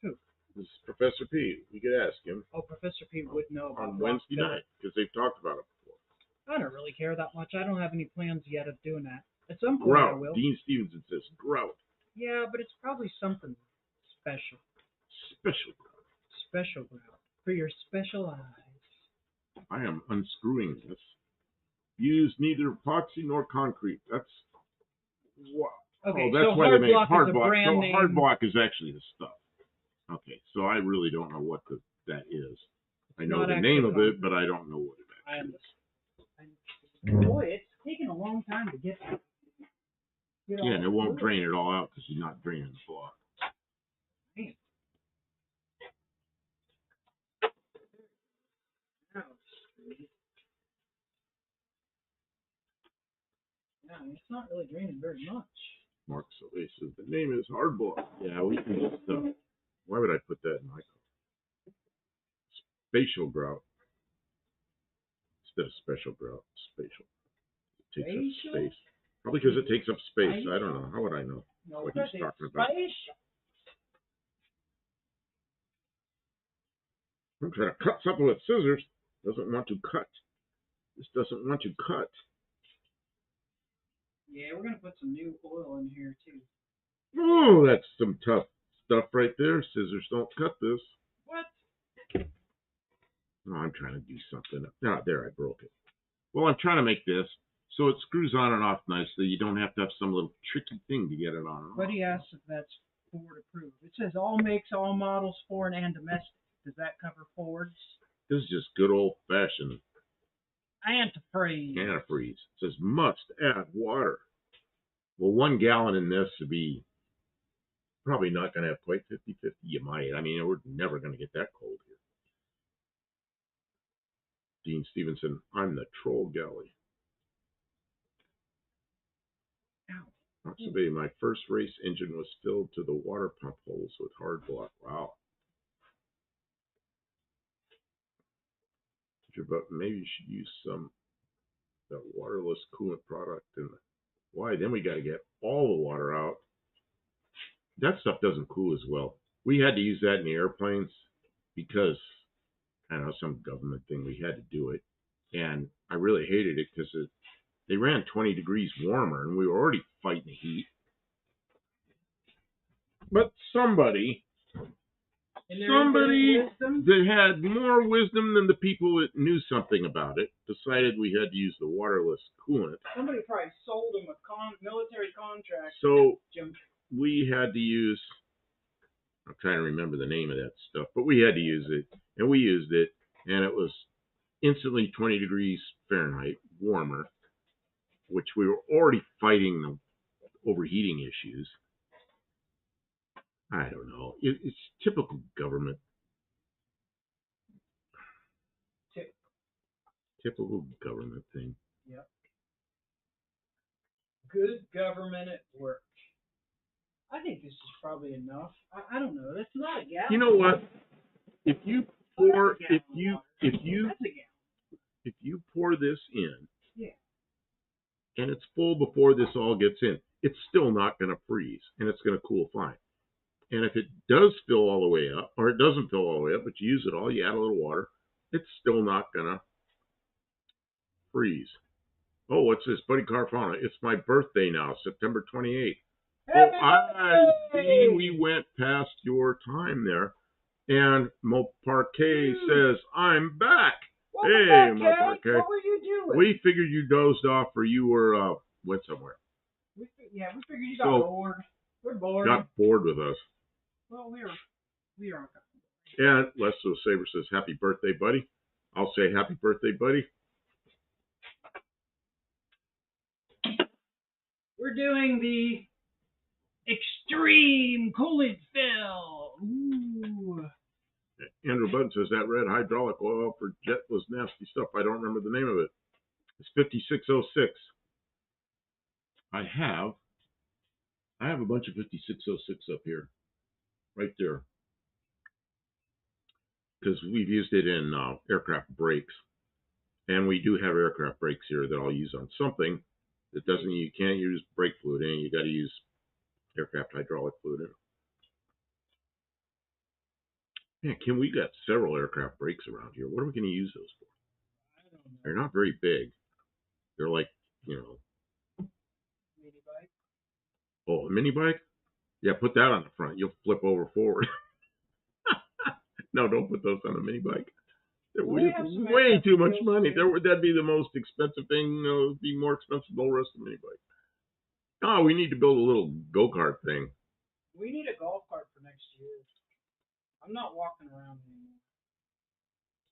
Who?
This is Professor P. We could ask him
Oh, Professor P would know about
on
block
Wednesday
filling.
night because they've talked about it before.
I don't really care that much. I don't have any plans yet of doing that. At some point, I
Grout.
will.
Dean Stevenson says grout.
Yeah, but it's probably something special.
Special grout.
Special grout for your special eyes.
I am unscrewing this. Use neither epoxy nor concrete. That's what.
Okay,
that's
so
why they make hard
is a
block.
brand
So
name.
hard block is actually the stuff. Okay, so I really don't know what that is. I know
Not
the
actually
name of
concrete.
it, but I don't know what it
I
actually is.
understand. Boy, it's taken a long time to get.
Yeah, and it won't drain it all out because you're not draining the block.
Man. Yeah, it's not really draining very much.
Mark Soleil says the name is hard block. Yeah, we can just. Why would I put that in my spatial grout instead of special grout? Spatial. It takes up space. Probably because it takes up space. I don't know. How would I know what he's talking about? I'm trying to cut something with scissors. Doesn't want to cut. This doesn't want to cut.
Yeah, we're gonna put some new oil in here too.
Oh, that's some tough stuff right there. Scissors don't cut this.
What?
Oh, I'm trying to do something. Ah, there, I broke it. Well, I'm trying to make this so it screws on and off nicely. You don't have to have some little tricky thing to get it on and off.
But he asks if that's Ford approved. It says all makes, all models, foreign and domestic. Does that cover Fords?
This is just good old-fashioned
Antifreeze.
antifreeze. It says must add water. Well, 1 gallon in this would be probably not going to have quite 50-50. You might. I mean, we're never going to get that cold here. Dean Stevenson, I'm the troll galley. Oxybay, my first race engine was filled to the water pump holes with hard block. Wow. But maybe you should use some that waterless coolant product. And why? Then we got to get all the water out. That stuff doesn't cool as well. We had to use that in the airplanes because, I don't know, some government thing. We had to do it. And I really hated it because they ran 20 degrees warmer and we were already fighting the heat. But somebody that had more wisdom than the people that knew something about it decided we had to use the waterless coolant.
Somebody probably sold him a military contract.
So we had to use, I'm trying to remember the name of that stuff, but we had to use it, and we used it, and it was instantly 20 degrees Fahrenheit warmer, which we were already fighting the overheating issues. I don't know. It's typical government. Typical government thing.
Yep. Good government at work. I think this is probably enough. I don't know. That's not a gallon.
You know what? If you pour, if you pour this in,
yeah,
and it's full before this all gets in, it's still not going to freeze, and it's going to cool fine. And if it does fill all the way up, or it doesn't fill all the way up, but you use it all, you add a little water, it's still not going to freeze. Oh, what's this? Buddy Carfana. It's my birthday now, September 28th. Oh, I see we went past your time there. And Mo Parquet says, I'm back. Hey, Mo Parquet.
What were you doing?
We figured you dozed off or you were went somewhere.
We figured you got bored. We're bored.
Got bored with us.
Well, we are.
And Lesto Saber says, happy birthday, buddy. I'll say happy birthday, buddy.
We're doing the Extreme coolant fill. Ooh.
Andrew Button says that red hydraulic oil for jet was nasty stuff. I don't remember the name of it. It's 5606. I have a bunch of 5606 up here, right there, because we've used it in aircraft brakes, and we do have aircraft brakes here that I'll use on something that doesn't. You can't use brake fluid in. You got to use aircraft hydraulic fluid in. Yeah, Kim, we got several aircraft brakes around here. What are we going to use those for?
I don't know.
They're not very big. They're like,
Mini bike.
Oh, a mini bike? Yeah, put that on the front. You'll flip over forward. No, don't put those on a mini bike. They're way too much money. That'd be the most expensive thing. It'd be more expensive than the rest of the mini bike. Oh, we need to build a little go-kart thing.
We need a golf cart for next year. I'm not walking around anymore.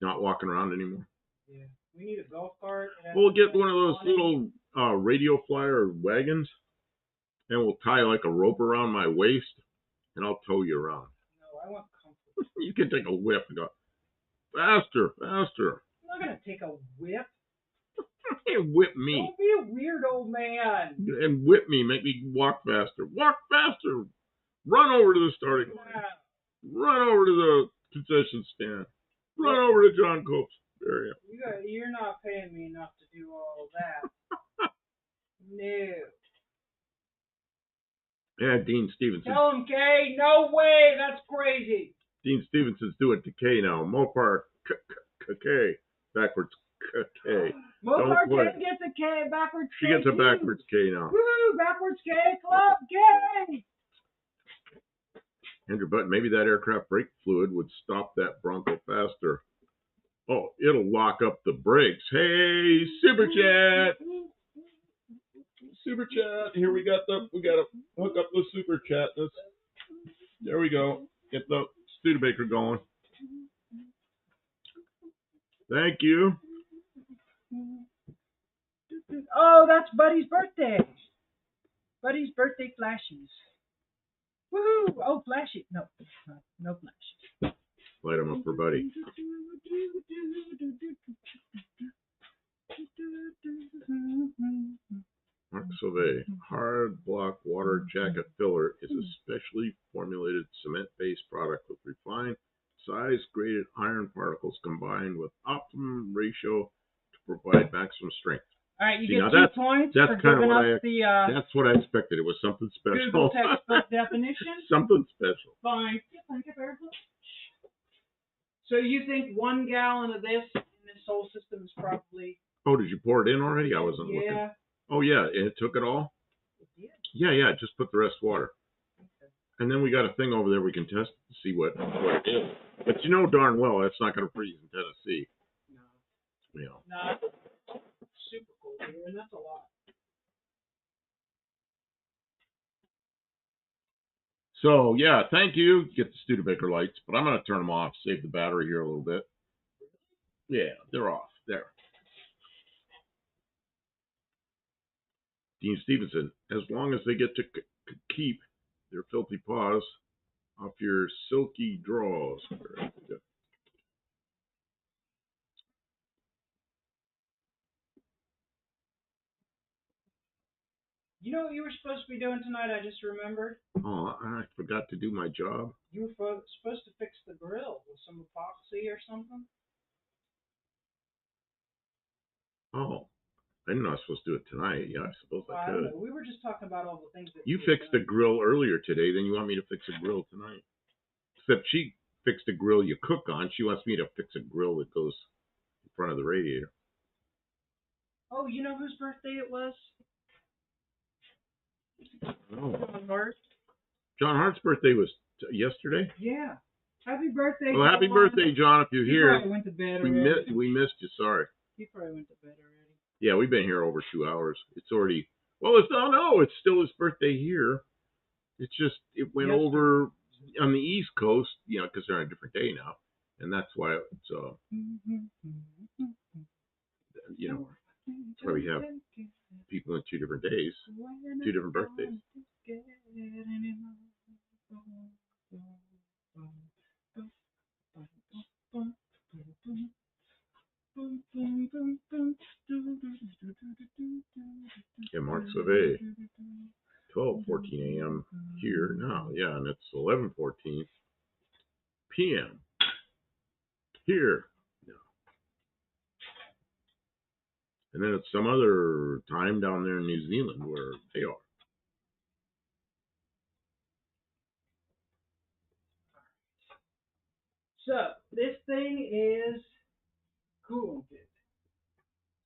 Not walking around anymore?
Yeah. We need a golf cart.
We'll get one of those little radio flyer wagons, and we'll tie like a rope around my waist, and I'll tow you around.
No, I want comfort.
You can take a whip and go, faster, faster.
I'm not going to take a whip.
Hey, whip me.
Don't be a weird old man.
And whip me, make me walk faster. Walk faster. Run over to the starting line. Run over to the concession stand. Run over to John Cope's area.
You're not paying me enough to do all that. No.
Yeah, Dean Stevenson.
Tell him, Kay. No way. That's crazy.
Dean Stevenson's doing to K now. Mopar K. Backwards K.
Mopar K gets a K. Backwards K.
She gets a backwards K now.
Woo! Backwards K Club K.
Andrew Button, maybe that aircraft brake fluid would stop that Bronco faster. Oh, it'll lock up the brakes. Hey, Super Chat! Super Chat. Here we gotta hook up the Super Chat. There we go. Get the Studebaker going. Thank you.
Oh, that's Buddy's birthday. Buddy's birthday flashes. Woohoo! Oh, flashy. No flashes.
Light them up for Buddy. Mark Sauvé, hard block water jacket filler is a specially formulated cement-based product with refined size-graded iron particles combined with optimum ratio to provide maximum strength.
All right, you get 2 points for giving us
that's what I expected. It was something special.
Google textbook definition.
Something special.
Fine. Thank you very much. So you think 1 gallon of this in this whole system is probably...
Oh, did you pour it in already? I wasn't looking. Oh, yeah, and it took it all?
It did.
Yeah, just put the rest water.
Okay.
And then we got a thing over there we can test to see what it is. But you know darn well that's not going to freeze in Tennessee.
No.
You know.
No, it's super cool here, and that's a lot.
So, yeah, thank you. Get the Studebaker lights, but I'm going to turn them off, save the battery here a little bit. Yeah, they're off. There. Dean Stevenson, as long as they get to keep their filthy paws off your silky drawers.
You know what you were supposed to be doing tonight? I just remembered.
Oh, I forgot to do my job.
You were supposed to fix the grill with some epoxy or something.
Oh, I didn't know I was supposed to do it tonight. Yeah, I suppose I could.
I don't know. We were just talking about all the things that
you fixed the grill earlier today. Then you want me to fix a grill tonight? Except she fixed a grill you cook on. She wants me to fix a grill that goes in front of the radiator.
Oh, you know whose birthday it was?
Oh.
John Hart.
John Hart's birthday was yesterday?
Yeah. Happy birthday,
Well, happy birthday, John, if you're here.
Probably went to bed already.
We missed you, sorry.
He probably went to bed already.
Yeah, we've been here over 2 hours. It's already, well, it's still his birthday here. It's just, it went over on the East Coast, because they're on a different day now. And that's why it's, That's why we have people in 2 different days, 2 different birthdays. Yeah, Mark Sauvé, 12:14 a.m. here now. Yeah, and it's 11:14 p.m. here. Yeah. And then it's some other time down there in New Zealand where they are.
So this thing is cool.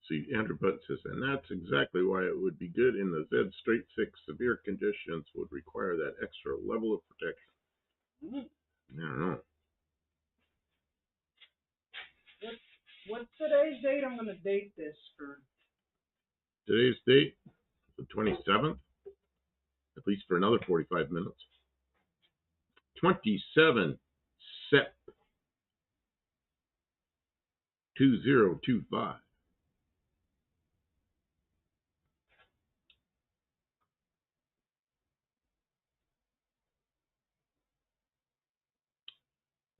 See, Andrew Butt says, and that's exactly why it would be good in the Z straight 6. Severe conditions would require that extra level of protection. I don't know.
What's today's date? I'm going to date this for...
Today's date, the 27th, at least for another 45 minutes. 27 Sep 2025.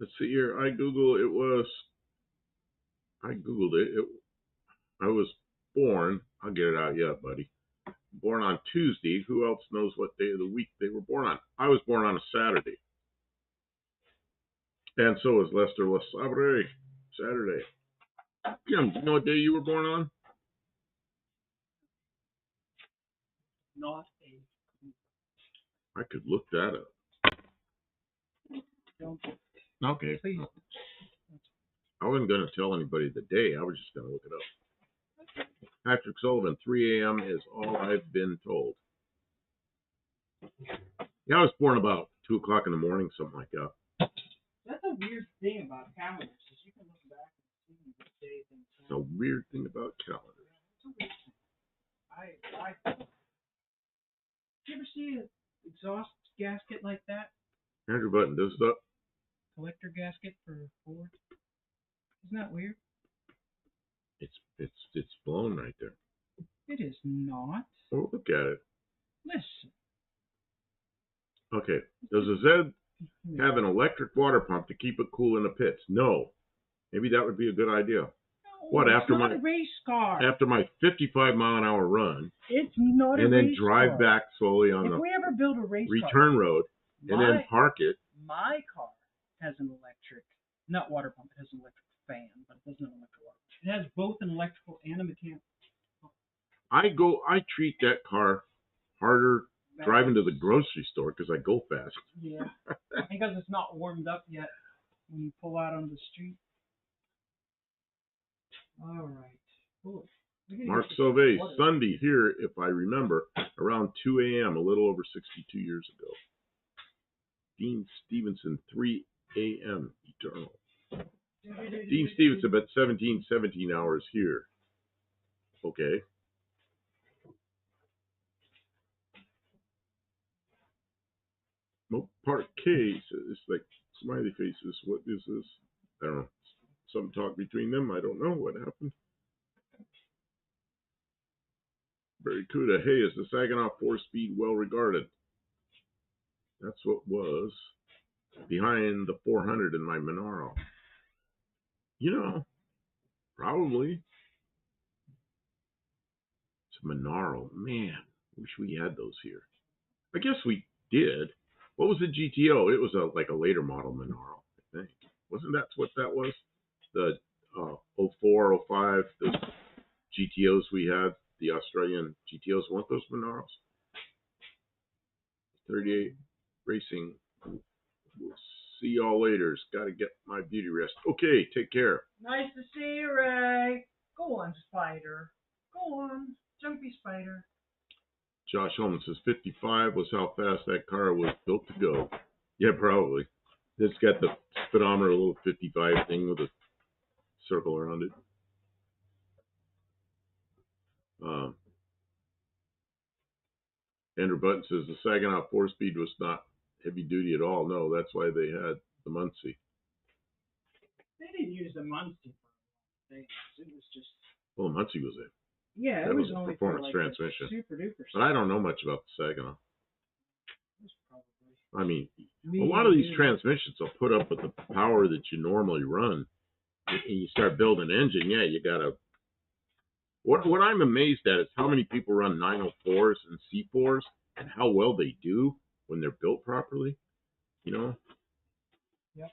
Let's see here. I Googled it. I was born. I'll get it out yet, buddy. Born on Tuesday. Who else knows what day of the week they were born on? I was born on a Saturday. And so was Lester Lasabre. Saturday. Jim, do you know what day you were born on?
Not a...
I could look that up.
Don't.
Okay.
Please.
I wasn't going to tell anybody the day. I was just going to look it up. Patrick Sullivan, 3 a.m. is all I've been told. Yeah, I was born about 2 o'clock in the morning, something like that.
That's a weird thing about calendars, is you can look back and see the days and time.
It's a weird thing about calendars.
It's a weird thing. Did you ever see an exhaust gasket like that?
Andrew Button does that.
Collector gasket for Ford. Isn't that weird?
It's blown right there.
It is not.
Oh, look at it.
Listen.
Okay. Does a Z have an electric water pump to keep it cool in the pits? No. Maybe that would be a good idea.
No,
What,
it's not a race car.
After my 55-mile-an-hour run,
it's not
and
a
then
race
drive
car.
back slowly on
If
the
we ever build a race
return road, and then park it.
My car has an electric, not water pump, it has an electric fan, but it doesn't have an electric water pump. It has both an electrical and a mechanical.
I treat that car harder driving to the grocery store because I go fast.
Yeah, because it's not warmed up yet when you pull out on the street. All right. Cool.
Mark Sauvé, Sunday here, if I remember, around 2 a.m., a little over 62 years ago. Dean Stevenson, 3 a.m., eternal. Dean Stevenson, about 17 hours here. Okay. Part K, it's like smiley faces. What is this? I don't know. Some talk between them. I don't know what happened. Barracuda, hey, is the Saginaw 4-speed well regarded? That's what was behind the 400 in my Monaro. You know, probably. It's a Monaro. Man, wish we had those here. I guess we did. What was the GTO? It was like a later model Monaro, I think. Wasn't that what that was? The 04, 05, those GTOs we had, the Australian GTOs, weren't those Monaros? 38 Racing. We'll see y'all later. Got to get my beauty rest. Okay, take care.
Nice to see you, Ray. Go on, Spider. Go on, Jumpy Spider.
Josh Holman says 55 was how fast that car was built to go. Yeah, probably. It's got the speedometer, a little 55 thing with a circle around it. Andrew Button says the Saginaw 4-speed was not heavy duty at all. No, that's why they had the Muncie.
They didn't use the Muncie for things. It was just...
Well, the Muncie was
Yeah,
That
it
was
was
a
only
performance
for like
transmission.
a super duper.
But I don't know much about the Saginaw. I mean, a
Me
lot of these
neither.
transmissions will put up with the power that you normally run. And you start building an engine, yeah, you gotta. What I'm amazed at is how many people run 904s and C4s and how well they do when they're built properly. You know?
Yep.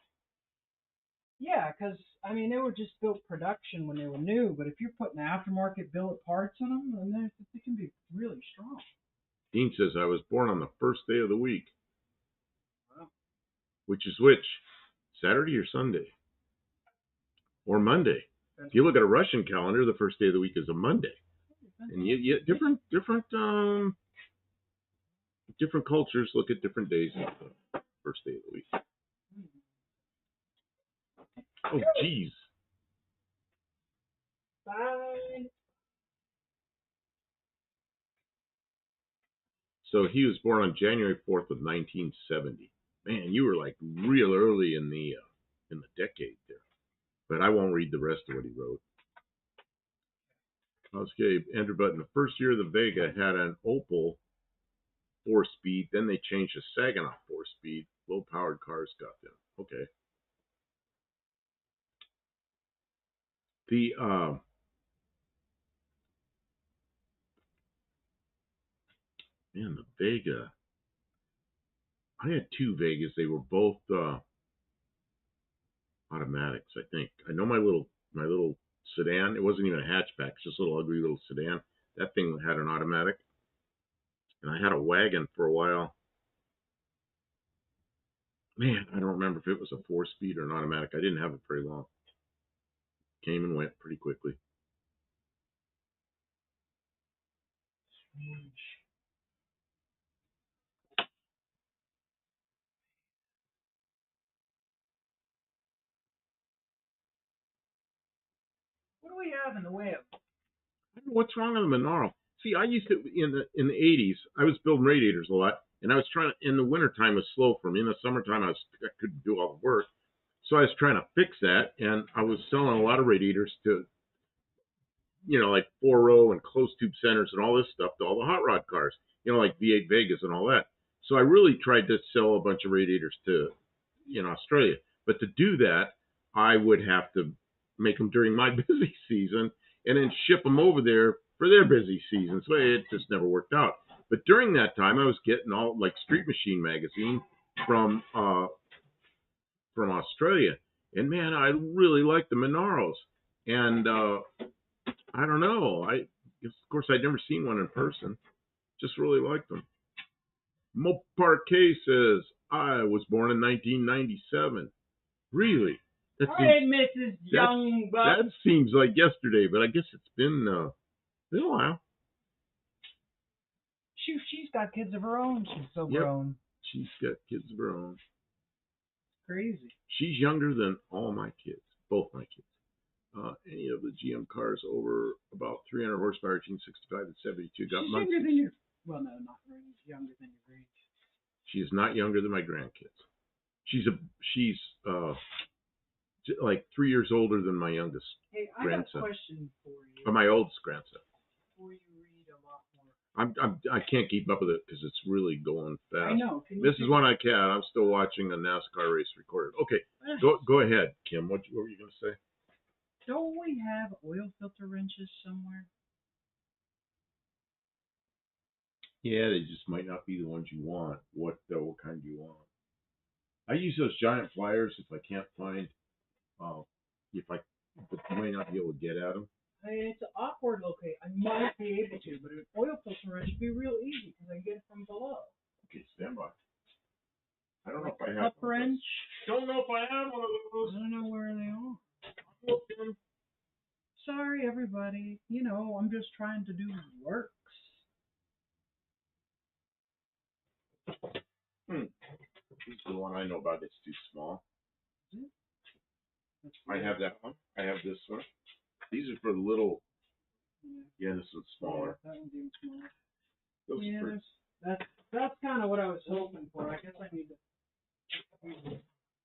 Yeah, because I mean they were just built production when they were new, but if you're putting aftermarket billet parts in them, then they can be really strong.
Dean says I was born on the first day of the week.
Wow.
Which is which? Saturday or Sunday? Or Monday? If you look at a Russian calendar, the first day of the week is a Monday. And you different cultures look at different days of the first day of the week. Oh, geez.
Bye.
So he was born on January 4th of 1970. Man, you were like real early in the decade there. But I won't read the rest of what he wrote. Okay, Andrew Button. The first year the Vega had an Opel 4-speed. Then they changed to Saginaw 4-speed. Low-powered cars got them. Okay. The man, the Vega. I had two Vegas. They were both automatics, I think. I know my little sedan. It wasn't even a hatchback. It's just a little ugly little sedan. That thing had an automatic. And I had a wagon for a while. Man, I don't remember if it was a 4-speed or an automatic. I didn't have it very long. Came and went pretty quickly.
What do we have in the way of?
I don't know what's wrong with the Monaro. See, I used to in the 80s. I was building radiators a lot, and I was trying to. In the wintertime, it was slow for me. In the summertime, I couldn't do all the work, so I was trying to fix that, and I was selling a lot of radiators to, like 4-row and closed tube centers and all this stuff to all the hot rod cars, like V8 Vegas and all that. So I really tried to sell a bunch of radiators to, Australia. But to do that, I would have to make them during my busy season and then ship them over there for their busy season. So it just never worked out. But during that time, I was getting all like Street Machine magazine from Australia, and man, I really liked the Monaros. And I don't know. Of course, I'd never seen one in person. Just really liked them. Moparquet says, I was born in 1997. Really?
All right, Mrs. Youngbuck.
That seems like yesterday, but I guess it's been a while.
She's got kids of her own. She's so grown.
She's got kids of her own.
Crazy.
She's younger than all my kids, both my kids. Any of the GM cars over about 300 horsepower, 1965 and 72 got months.
She's younger than your. Well, no, not really. Younger than your range.
She is not younger than my grandkids. She's like 3 years older than my youngest grandson.
I got a question for you.
Or my oldest grandson.
Before you read a lot more.
I can't keep up with it because it's really going fast.
I know.
This is one I can't. I'm still watching a NASCAR race recorded. Okay, go ahead, Kim. What were you going to say?
Don't we have oil filter wrenches somewhere?
Yeah, they just might not be the ones you want. What kind do you want? I use those giant pliers if I can't find, but you may not be able to get at them.
It's awkward locate. I might be able to, but an oil filter wrench would be real easy because I can get it from below.
Okay, stand by. I don't know if I have
Up wrench.
Don't know if I have one of those.
I don't know where they are. Sorry, everybody. I'm just trying to do works.
This is the one I know about. It's too small. I have that one. I have this one. These are for the little. Yeah, this one's smaller.
Yeah, that one's even smaller.
Those
that's kind of what I was hoping for. I guess I need to.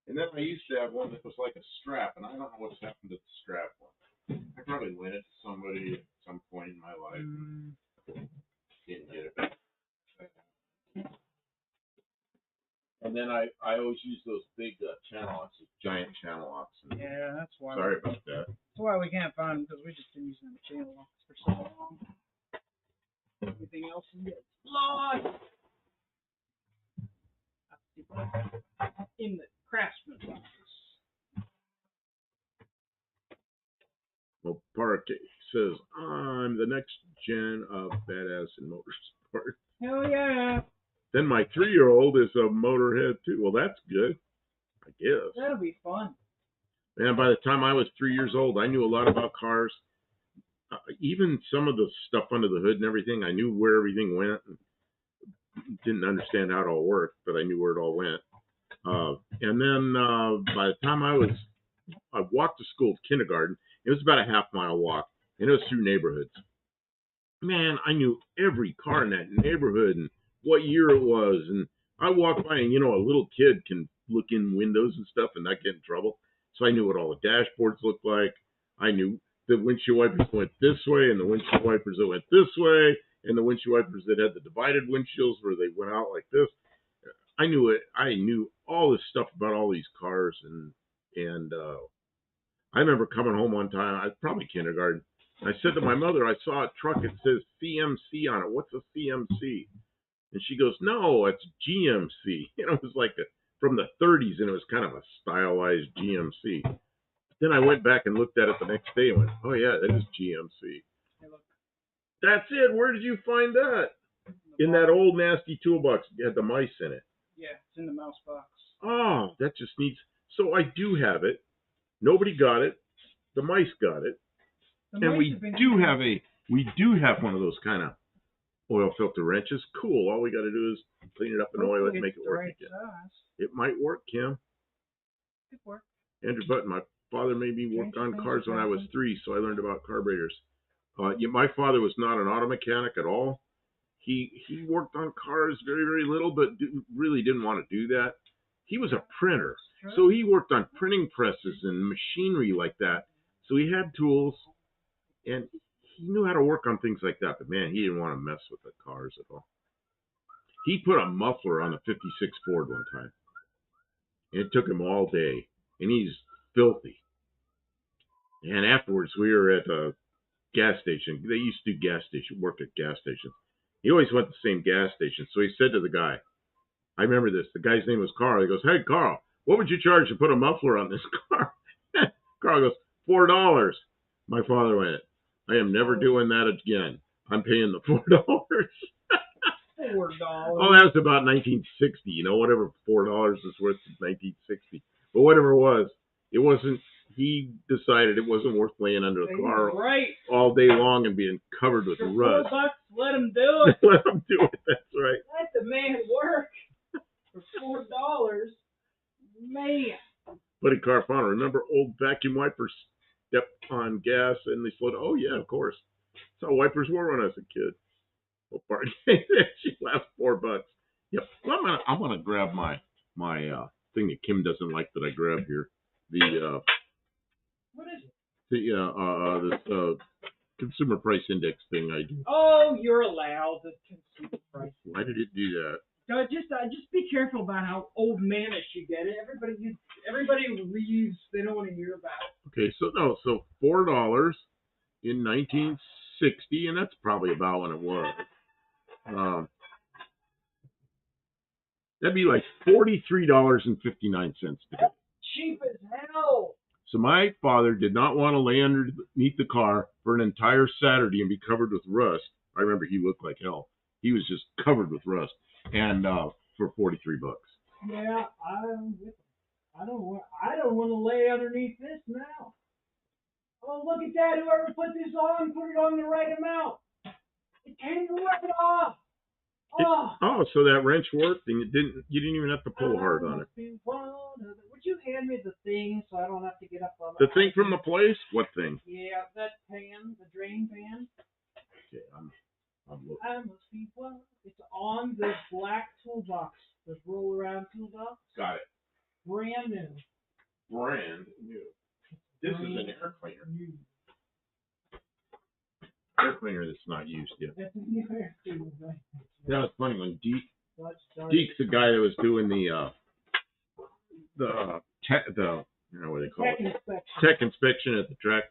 And then I used to have one that was like a strap, and I don't know what's happened to the strap one. I probably lent it to somebody at some point in my life. always use those big channel locks, those giant channel locks.
Yeah, that's why.
Sorry about that.
That's why we can't find them, because we just been using the channel locks for so long. Everything else is good. Lost. In the Craftsman box.
Well, Park says, I'm the next gen of badass in motorsport.
Hell yeah.
Then my 3-year-old is a motorhead too. Well, that's good, I guess.
That'll be fun.
Man, by the time I was 3 years old, I knew a lot about cars. Even some of the stuff under the hood and everything, I knew where everything went. Didn't understand how it all worked, but I knew where it all went. And then by the time I walked to school, kindergarten. It was about a half-mile walk, and it was through neighborhoods. Man, I knew every car in that neighborhood and what year it was. And I walked by, and a little kid can look in windows and stuff and not get in trouble. So I knew what all the dashboards looked like. I knew the windshield wipers went this way, and the windshield wipers that went this way, and the windshield wipers that had the divided windshields where they went out like this. I knew it. I knew all this stuff about all these cars, and I remember coming home one time, I was probably kindergarten. I said to my mother, I saw a truck that says CMC on it. What's a CMC? And she goes, no, it's GMC. It was like from the 30s, and it was kind of a stylized GMC. Then I went back and looked at it the next day and went, oh, yeah, that is GMC. That's it. Where did you find that? In that old nasty toolbox. It had the mice in it.
Yeah, it's in the mouse box.
Oh, that just needs... So I do have it. Nobody got it. The mice got it. And we do have one of those kind of oil filter wrenches. Cool. All we got to do is clean it up and oil it and make it work again. It might work, Kim.
It work.
Andrew Button, my father made me work on cars when I was 3, so I learned about carburetors. My father was not an auto mechanic at all. He worked on cars very, very little, but really didn't want to do that. He was a printer. So he worked on printing presses and machinery like that. So he had tools, and he knew how to work on things like that. But, man, he didn't want to mess with the cars at all. He put a muffler on a 56 Ford one time. And it took him all day. And he's filthy. And afterwards, we were at a gas station. They used to do work at gas stations. He always went to the same gas station. So he said to the guy, I remember this. The guy's name was Carl. He goes, hey, Carl, what would you charge to put a muffler on this car? Carl goes, $4. My father went, I am never doing that again. I'm paying the $4. $4. Oh, that was about 1960. Whatever $4 is worth in 1960. But whatever it wasn't, he decided it wasn't worth laying under the car all day long and being covered with rust.
$4, let him do it.
Let him do it, that's right.
Let the man work for $4. Man.
Buddy Carfano, remember old vacuum wipers step on gas and they slowed? Oh, yeah, of course. That's how wipers were when I was a kid. Oh, pardon. She laughed $4. Yep. Well, I'm gonna grab my thing that Kim doesn't like that I grabbed here.
What is it?
This consumer price index thing I do.
Oh, you're allowed the consumer price.
Why did it do that?
Just be careful about how old manish you get it. Everybody leaves. They don't want to hear about it.
Okay, so $4 in 1960, and that's probably about when it was. That'd be like $43.59 today.
Cheap as hell.
So my father did not want to lay underneath the car for an entire Saturday and be covered with rust. I remember he looked like hell. He was just covered with rust, and for $43.
Yeah, I don't want to lay underneath this now. Oh, look at that! Whoever put this on, put it on the right amount. It came right off. Oh,
so that wrench worked, and you didn't even have to pull hard on it.
Would you hand me the thing so I don't have to get up on it?
The thing from the place? What thing?
Yeah, that pan, the drain pan.
Okay, I'm looking.
I must be one. It's on the black toolbox, the roll around toolbox.
Got it.
Brand new.
Brand new. This is an air cleaner.
New.
Air cleaner that's not used yet.
That's a new air cleaner, right?
That was funny when Deke's the guy that was doing the what do they call it? Tech inspection at the track.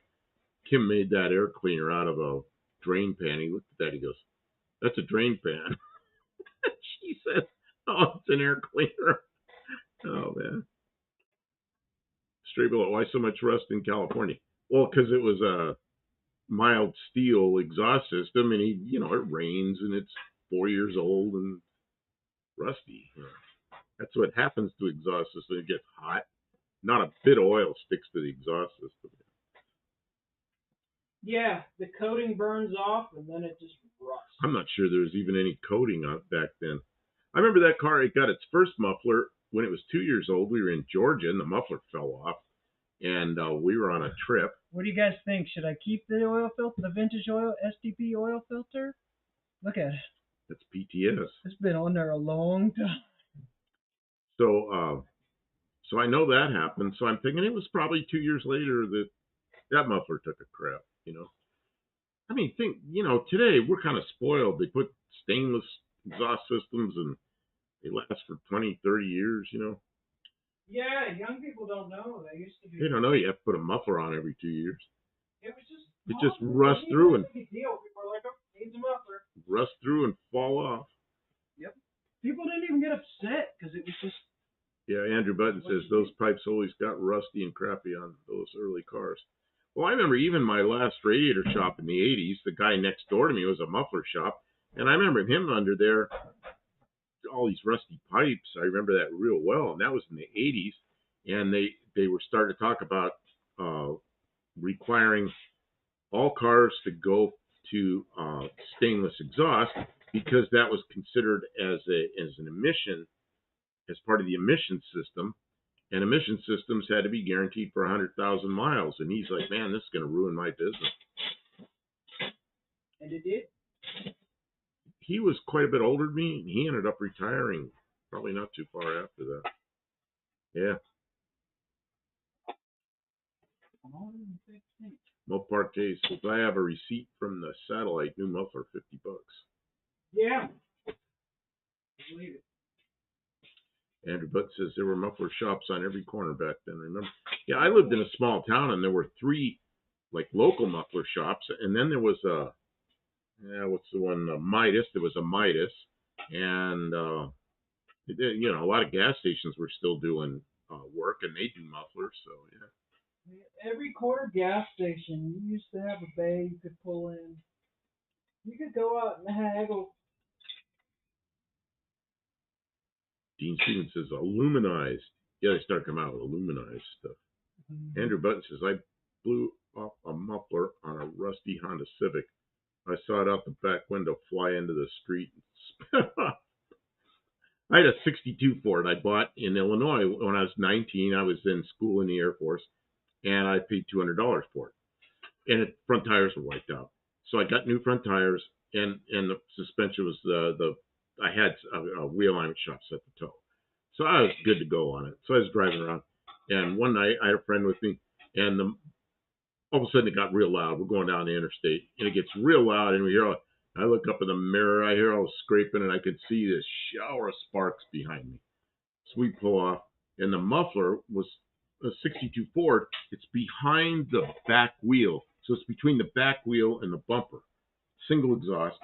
Kim made that air cleaner out of a drain pan. He looked at that. He goes, "That's a drain pan." She said, "Oh, it's an air cleaner." Oh man. Straight below. Why so much rust in California? Well, because it was a mild steel exhaust system, and it rains and it's 4 years old and rusty. That's what happens to exhaust system. It gets hot. Not a bit of oil sticks to the exhaust system.
Yeah, the coating burns off and then it just rusts.
I'm not sure there was even any coating on it back then. I remember that car, it got its first muffler when it was 2 years old. We were in Georgia and the muffler fell off. And we were on a trip.
What do you guys think? Should I keep the oil filter, the vintage oil, STP oil filter? Look at it.
That's PTS.
It's been on there a long time.
So I know that happened. So I'm thinking it was probably 2 years later that muffler took a crap, I mean, today we're kind of spoiled. They put stainless exhaust systems and they last for 20, 30 years,
Yeah, young people don't know. They used to be.
They don't know you have to put a muffler on every 2 years.
It was just.
It just rusts through and.
People are like, "Oh, needs a muffler."
Rust through and fall off.
Yep. People didn't even get upset because it was just.
Yeah, Andrew Button says those pipes always got rusty and crappy on those early cars. Well, I remember even my last radiator shop in the 80s, the guy next door to me was a muffler shop, and I remember him under there, all these rusty pipes. I remember that real well, and that was in the 80s, and they were starting to talk about requiring all cars to go to stainless exhaust because that was considered as an emission, as part of the emission system, and emission systems had to be guaranteed for 100,000 miles. And he's like, "Man, this is going to ruin my business."
And it did?
He was quite a bit older than me, and he ended up retiring probably not too far after that. Yeah. Mopar case. If I have a receipt from the Satellite new muffler, $50.
Yeah. Believe it.
Andrew Butt says there were muffler shops on every corner back then. Remember? Yeah, I lived in a small town, and there were 3 local muffler shops, and then there was what's the one? Midas. There was a Midas, and a lot of gas stations were still doing work, and they do mufflers. So yeah.
Every corner gas station, you used to have a bay you could pull in. You could go out and haggle.
Dean Stevens says aluminized. Yeah, they start coming out with aluminized stuff. Mm-hmm. Andrew Button says I blew off a muffler on a rusty Honda Civic. I saw it out the back window fly into the street and spin off. I had a 62 Ford I bought in Illinois when I was 19. I was in school in the Air Force, and I paid $200 for it. And the front tires were wiped out. So I got new front tires, and the suspension was I had a wheel alignment shop set the toe. So I was good to go on it. So I was driving around, and one night I had a friend with me, and all of a sudden it got real loud. We're going down the interstate, and it gets real loud, and I look up in the mirror, I hear all the scraping, and I could see this shower of sparks behind me. So we pull off, and the muffler was a 62 Ford. It's behind the back wheel. So it's between the back wheel and the bumper. Single exhaust.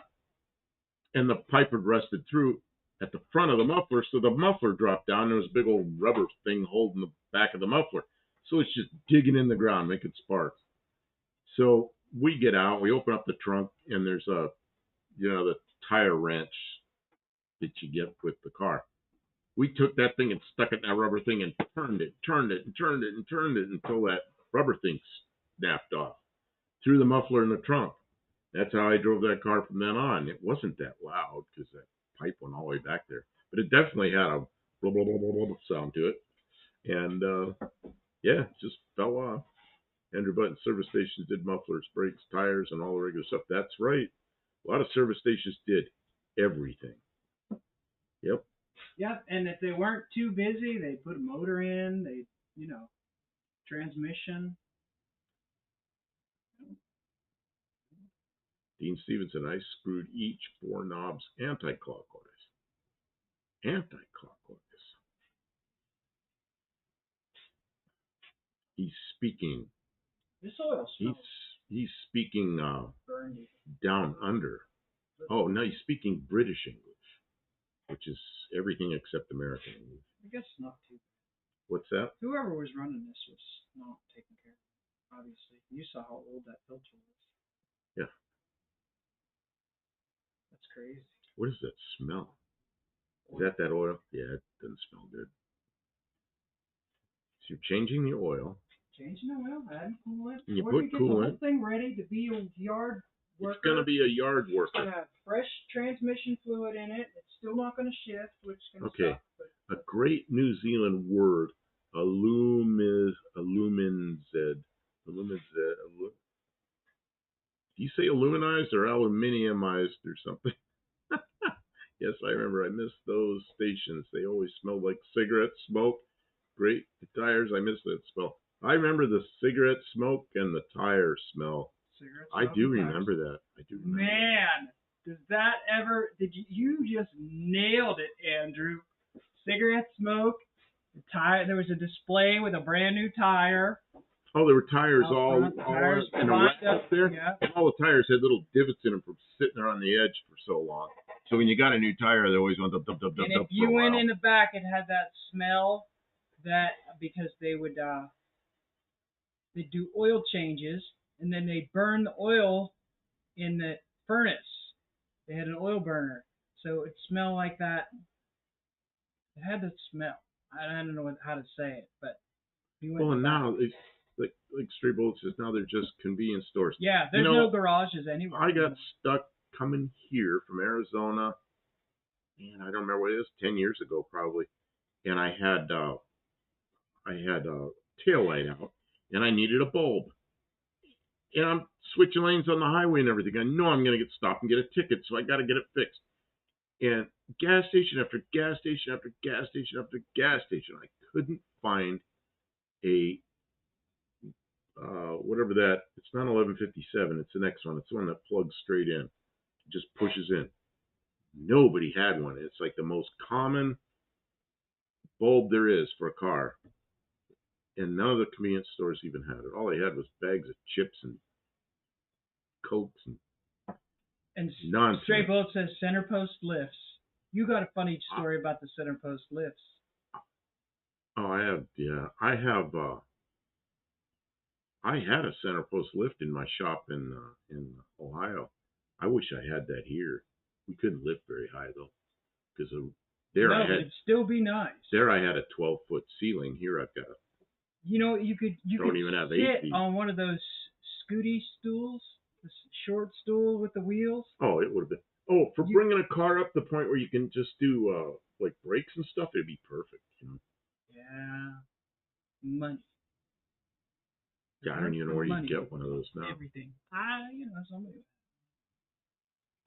And the pipe had rusted through at the front of the muffler, so the muffler dropped down. There was a big old rubber thing holding the back of the muffler. So it's just digging in the ground, making sparks. So we get out, we open up the trunk, and there's the tire wrench that you get with the car. We took that thing and stuck it in that rubber thing and turned it until that rubber thing snapped off. Threw the muffler in the trunk. That's how I drove that car from then on. It wasn't that loud because that pipe went all the way back there. But it definitely had a blah, blah, blah, blah, blah sound to it. And, it just fell off. Andrew Button service stations did mufflers, brakes, tires, and all the regular stuff. That's right. A lot of service stations did everything. Yep.
Yep, and if they weren't too busy, they'd put a motor in, transmission.
Dean Stevenson, I screwed each 4 knobs anti-clockwise. Anti-clockwise. He's speaking.
This oil smells
He's speaking
burned.
down under. Oh, no, he's speaking British English, which is everything except American English.
I guess not too bad.
What's that?
Whoever was running this was not taking care of it, obviously. You saw how old that filter was.
Yeah.
That's crazy.
What does that smell? Is that oil? Yeah, it doesn't smell good. So you're changing the oil.
Changing the oil, adding coolant.
You
Before
put
you get
coolant.
the whole thing ready to be a yard worker.
It's going to be a yard
It's
worker.
going to have fresh transmission fluid in it. It's still not going to shift, which is going to suck.
A great New Zealand word, aluminzed. Do you say aluminized or aluminiumized or something? Yes, I remember. I missed those stations. They always smelled like cigarette smoke. Great. The tires, I miss that smell. I remember the cigarette smoke and the tire smell. I do remember that.
Man, does that ever? Did you just nailed it, Andrew? Cigarette smoke. The tire. There was a display with a brand new tire.
Oh, there were tires all in a rack up there.
Yeah.
And all the tires had little divots in them from sitting there on the edge for so long. So when you got a new tire, they always went up.
And if you went in the back, it had that smell. That because they would they'd do oil changes and then they'd burn the oil in the furnace. They had an oil burner, so it smelled like that. It had the smell. I don't know how to say it, but
and now it's like Stray Bullet says, now they're just convenience stores.
Yeah, there's no garages anywhere.
I got stuck coming here from Arizona, and I don't remember what it is, 10 years ago probably, and I had a tail light out, and I needed a bulb. And I'm switching lanes on the highway and everything. I know I'm going to get stopped and get a ticket, so I got to get it fixed. And gas station after gas station after gas station after gas station, I couldn't find a whatever that. It's not 1157. It's the next one. It's the one that plugs straight in, just pushes in. Nobody had one. It's like the most common bulb there is for a car. And none of the convenience stores even had it. All they had was bags of chips and Cokes and nonsense.
Stray Bullet says center post lifts. You got a funny story about the center post lifts.
Oh, I have. Yeah, I have. I had a center post lift in my shop in Ohio. I wish I had that here. We couldn't lift very high though, because
it'd still be nice.
There I had a 12-foot ceiling. Here I've got a.
You could
even have 8
sit
feet.
on one of those scooty stools, the short stool with the wheels.
Oh, it would have been. Oh, for bringing a car up the point where you can just do like brakes and stuff, it'd be perfect.
Yeah, money.
Yeah, I don't even know where you get one of those now.
Everything. Somebody.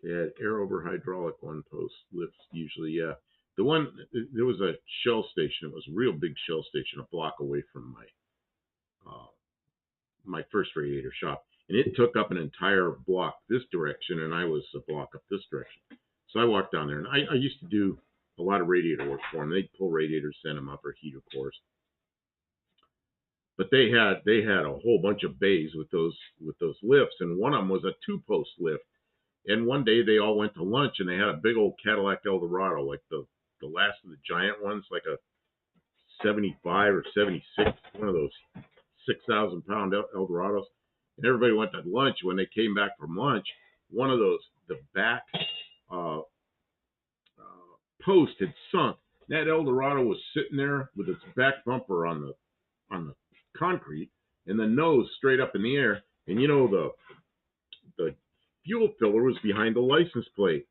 They had air over hydraulic one-post lifts usually. Yeah, the one there was a Shell station. It was a real big Shell station, a block away from my first radiator shop, and it took up an entire block this direction, and I was a block up this direction. So I walked down there, and I used to do a lot of radiator work for them. They'd pull radiators, send them up, or heater cores. But they had a whole bunch of bays with those lifts, and one of them was a 2-post lift. And one day they all went to lunch, and they had a big old Cadillac Eldorado, like the last of the giant ones, like a 75 or 76, one of those 6,000-pound Eldorados. And everybody went to lunch. When they came back from lunch, one of those, the back post had sunk. That Eldorado was sitting there with its back bumper on the concrete and the nose straight up in the air. And the fuel filler was behind the license plate.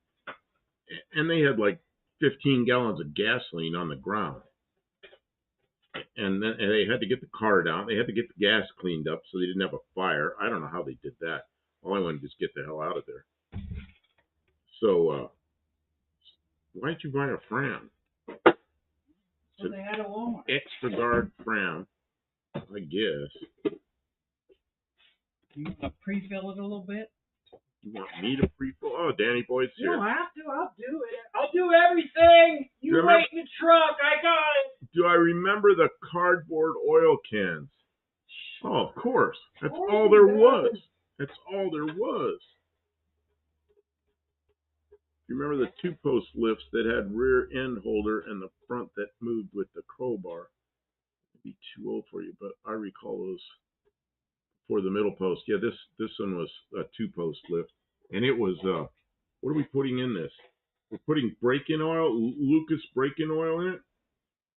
And they had like 15 gallons of gasoline on the ground. And then they had to get the car down. They had to get the gas cleaned up so they didn't have a fire. I don't know how they did that. All I wanted to do was get the hell out of there. So, why'd you buy a Fram?
So they had a Walmart.
Extra guard Fram, I guess.
You want to pre-fill it a little bit?
You want me to pre-fill? Oh, Danny Boyd's here.
You don't have to. I'll do it. I'll do everything. You wait in the truck. I got it.
Do I remember the cardboard oil cans? Oh, of course. That's
Of course
all
he
there
does.
was. That's all there was. You remember the two-post lifts that had rear end holder and the front that moved with the crowbar? It'd be too old for you, but I recall those for the middle post. Yeah, this one was a two-post lift, and it was what are we putting in this? We're putting brake-in oil, Lucas brake-in oil in it.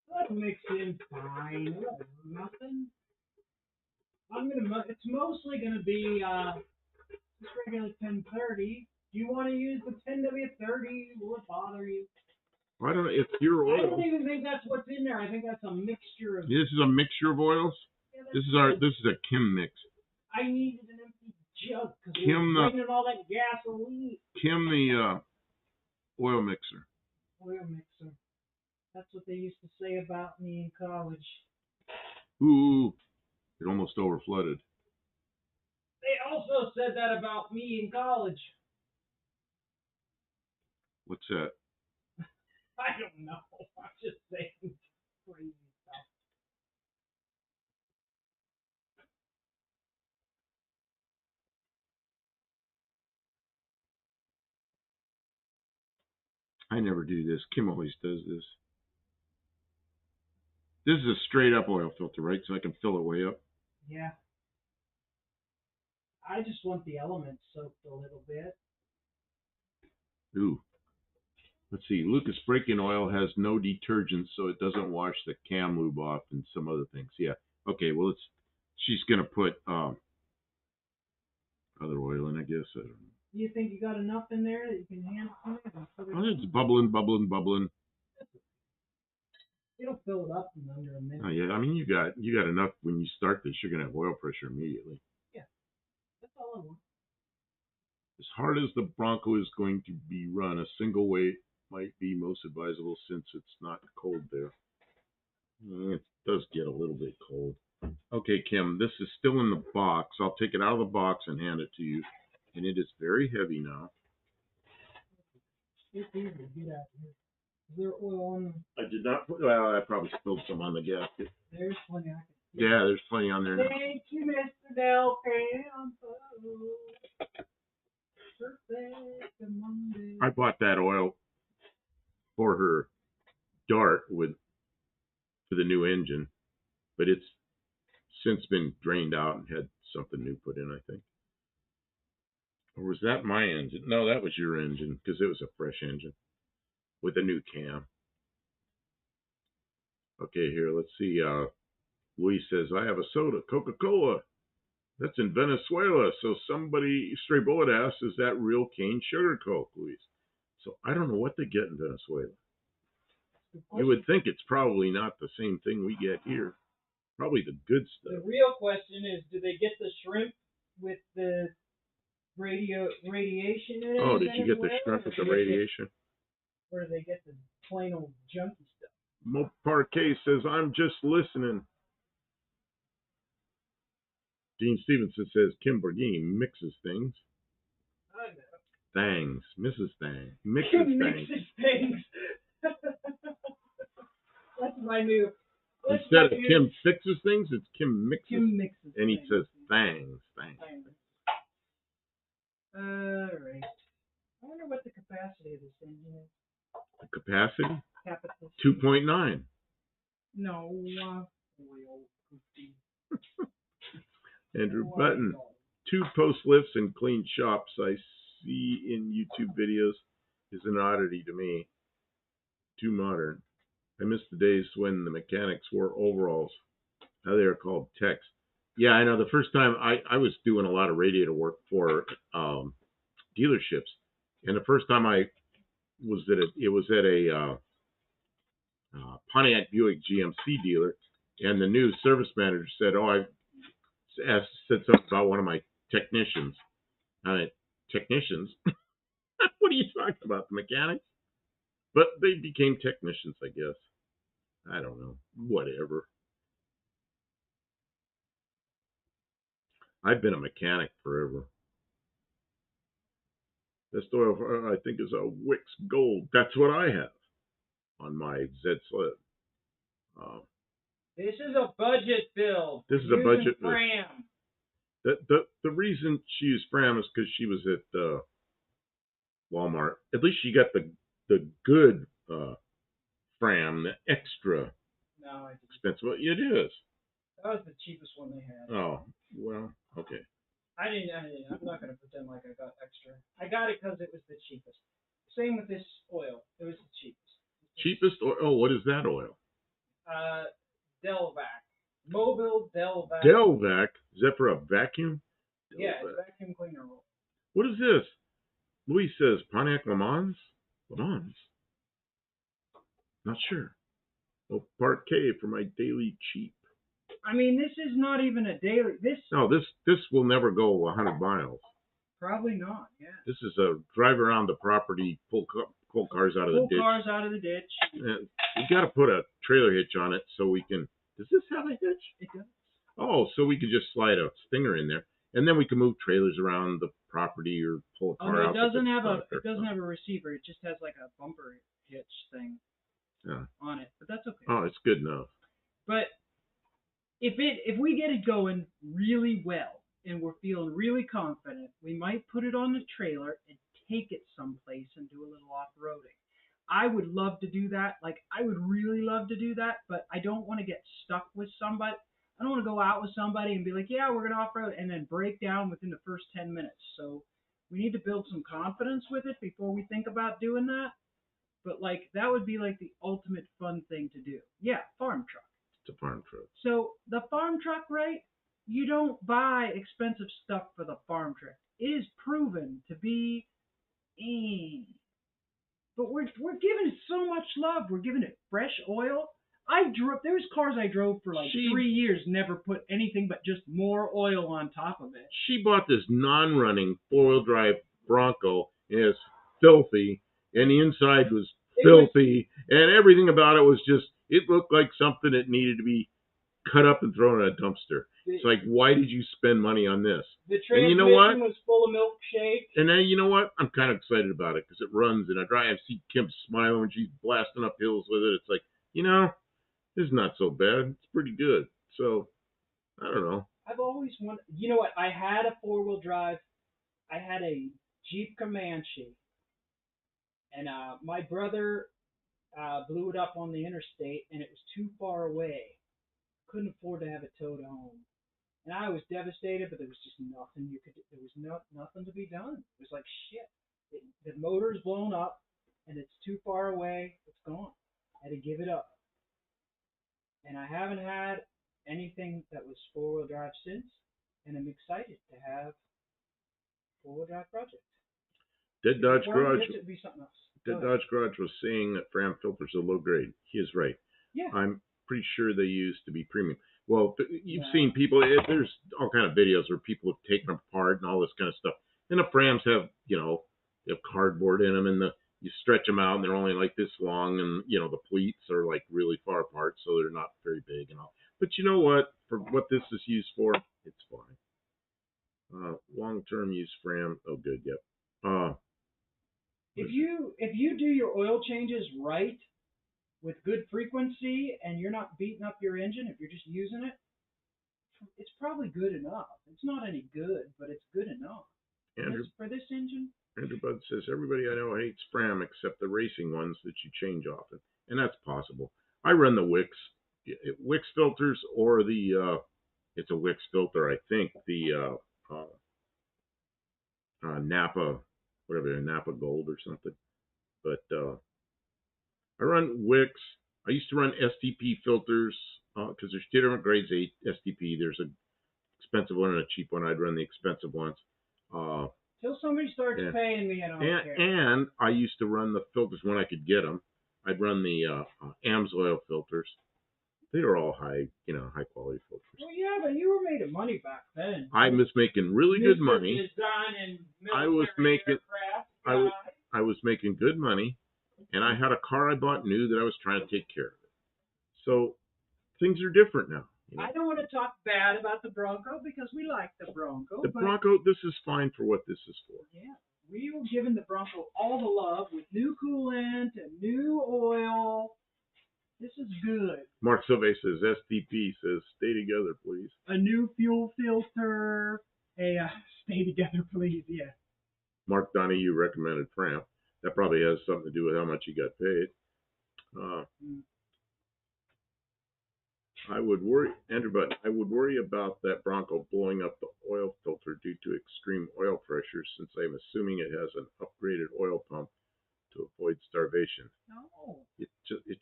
That mix in fine. Nothing. It's mostly gonna be just regular 1030. Do you want to use the 10W30? Will it bother you?
I don't know. It's pure
I
oil.
don't even think that's what's in there. I think that's a mixture of.
This is a mixture of oils.
Yeah,
This is a Kim mix.
I needed an empty jug because
Kim
we're bringing all that gasoline.
Kim the oil mixer.
Oil mixer. That's what they used to say about me in college.
Ooh, it almost overflooded.
They also said that about me in college.
What's that?
I don't know. I'm just saying crazy stuff.
I never do this. Kim always does this. This is a straight up oil filter, right? So I can fill it way up.
Yeah. I just want the elements soaked a little bit.
Ooh. Let's see. Lucas brake-in oil has no detergent, so it doesn't wash the cam lube off and some other things. Yeah. Okay. Well, she's gonna put other oil in, I guess. I don't know.
You think you got enough in there that you can handle it?
Oh, it's bubbling.
It'll fill it up in under a minute.
Oh yeah. I mean, you got enough. When you start this, you're gonna have oil pressure immediately.
Yeah. That's all I want.
As hard as the Bronco is going to be run, a single weight might be most advisable since it's not cold there. It does get a little bit cold. Okay, Kim, this is still in the box. I'll take it out of the box and hand it to you. And it is very heavy now.
It's easy to get out here. Is there oil on them?
I did not put, well, I probably spilled some on the gasket.
There's plenty.
Yeah, there's plenty on there now.
Thank you, Mr. Del Campo. Perfect Monday.
I bought that oil for her Dart for the new engine, but it's since been drained out and had something new put in, I think. Or was that my engine? No, that was your engine because it was a fresh engine with a new cam. Okay, here, let's see. Luis says, I have a soda, Coca-Cola. That's in Venezuela. So somebody, Stray Bullet asks, is that real cane sugar Coke, Luis? So I don't know what they get in Venezuela. You would think it's probably not the same thing we get here. Probably the good stuff.
The real question is, do they get the shrimp with the radiation in it?
Oh, did you get the shrimp with the radiation?
Or do they get the plain old junky stuff?
Mo Parquet says, I'm just listening. Gene Stevenson says, Kim Borghini mixes things.
I know.
Thangs. Mrs. Thang. Mixes
Kim
things.
mixes things. That's my new.
Instead of Kim fixes things, it's Kim mixes.
Kim mixes
and he
things.
says, thangs.
Alright. I wonder what the capacity of this engine is.
The capacity?
Capacity.
2.9.
No.
Andrew Button. 2 post lifts and clean shops I see in YouTube videos is an oddity to me. Too modern. I miss the days when the mechanics wore overalls. Now they are called techs. Yeah, I know. The first time I was doing a lot of radiator work for dealerships, and the first time I was at a Pontiac Buick GMC dealer, and the new service manager said, "Oh, I said something about one of my technicians." Technicians? What are you talking about? The mechanics? But they became technicians, I guess. I don't know. Whatever. I've been a mechanic forever. Best oil, I think, is a Wix Gold. That's what I have on my Z sled.
This is a budget build.
This is a budget.
Fram.
The reason she used Fram is because she was at Walmart. At least she got the good Fram, the extra expensive. Well, it is.
That was the cheapest one they had.
Oh, well, okay.
I'm not going to pretend like I got extra. I got it because it was the cheapest. Same with this oil. It was the cheapest.
Cheapest oil? Oh, what is that oil?
Delvac. Mobile Delvac.
Delvac? Is that for a vacuum? Delvac.
Yeah, it's vacuum cleaner oil.
What is this? Louis says Pontiac Le Mans? Le Mans? Not sure. Oh, Part K for my daily cheap.
I mean, this is not even a daily.
No, this will never go 100 miles.
Probably not. Yeah.
This is a drive around the property, pull cars out of the ditch.
Pull cars out of the ditch.
We got to put a trailer hitch on it so we can. Does this have a hitch?
It does.
Oh, so we could just slide a stinger in there, and then we can move trailers around the property or pull a car out.
It doesn't have a receiver. It just has like a bumper hitch thing on it. But that's okay.
Oh, it's good enough.
But if we get it going really well and we're feeling really confident, we might put it on the trailer and take it someplace and do a little off-roading. I would love to do that. Like, I would really love to do that, but I don't want to get stuck with somebody. I don't want to go out with somebody and be like, yeah, we're going to off-road, and then break down within the first 10 minutes. So we need to build some confidence with it before we think about doing that. But, like, that would be, like, the ultimate fun thing to do. Yeah, farm truck.
It's a farm truck.
So the farm truck, right? You don't buy expensive stuff for the farm truck. It is proven to be, but we're giving it so much love. We're giving it fresh oil. There was cars I drove for like 3 years, never put anything but just more oil on top of it.
She bought this non-running four-wheel drive Bronco, and it's filthy, and the inside was filthy, and everything about it was just. It looked like something that needed to be cut up and thrown in a dumpster. It's like, why did you spend money on this?
The transmission was full of milkshake.
And then, you know what? I'm kind of excited about it because it runs and I drive. I see Kim smiling when she's blasting up hills with it. It's like, this is not so bad. It's pretty good. So, I don't know.
I've always wanted, you know what? I had a four-wheel drive. I had a Jeep Comanche. And my brother blew it up on the interstate, and it was too far away. Couldn't afford to have it towed home, and I was devastated. But there was just nothing you could. There was nothing to be done. It was like shit. The motor's blown up, and it's too far away. It's gone. I had to give it up, and I haven't had anything that was four-wheel drive since. And I'm excited to have four-wheel drive project.
Dead Dodge Garage.
It'd be something else.
Dead Dodge Garage was saying that Fram filters are low grade. He is right.
Yeah.
I'm pretty sure they used to be premium. Well, you've seen people. There's all kind of videos where people have taken them apart and all this kind of stuff. And the Frams have, they have cardboard in them, and you stretch them out, and they're only like this long, and the pleats are like really far apart, so they're not very big and all. But you know what? For what this is used for, it's fine. Long-term use Fram. Oh, good. Yep.
If you do your oil changes right with good frequency and you're not beating up your engine, if you're just using it, it's probably good enough. It's not any good, but it's good enough. For this engine.
Andrew Bud says everybody I know hates Fram except the racing ones that you change often, and that's possible. I run the Wix filters, or it's a Wix filter, I think, the Napa. Whatever, Napa Gold or something. But I run Wix. I used to run STP filters because there's two different grades of STP. There's an expensive one and a cheap one. I'd run the expensive ones.
Till somebody starts paying me, I don't care.
And I used to run the filters when I could get them. I'd run the AMSOIL filters. They were all high quality filters.
Well, yeah, but you were made of money back then.
I was making really good money. I was making good money, and I had a car I bought new that I was trying to take care of it. So things are different now.
I don't want to talk bad about the Bronco because we like the Bronco.
The Bronco, this is fine for what this is for.
Yeah, we were giving the Bronco all the love with new coolant and new oil. This is good.
Mark Silve says, STP says, stay together, please.
A new fuel filter. Stay together, please. Yeah.
Mark Donahue recommended Framp. That probably has something to do with how much he got paid. I would worry, Andrew, but I would worry about that Bronco blowing up the oil filter due to extreme oil pressure, since I'm assuming it has an upgraded oil pump to avoid starvation.
No.
It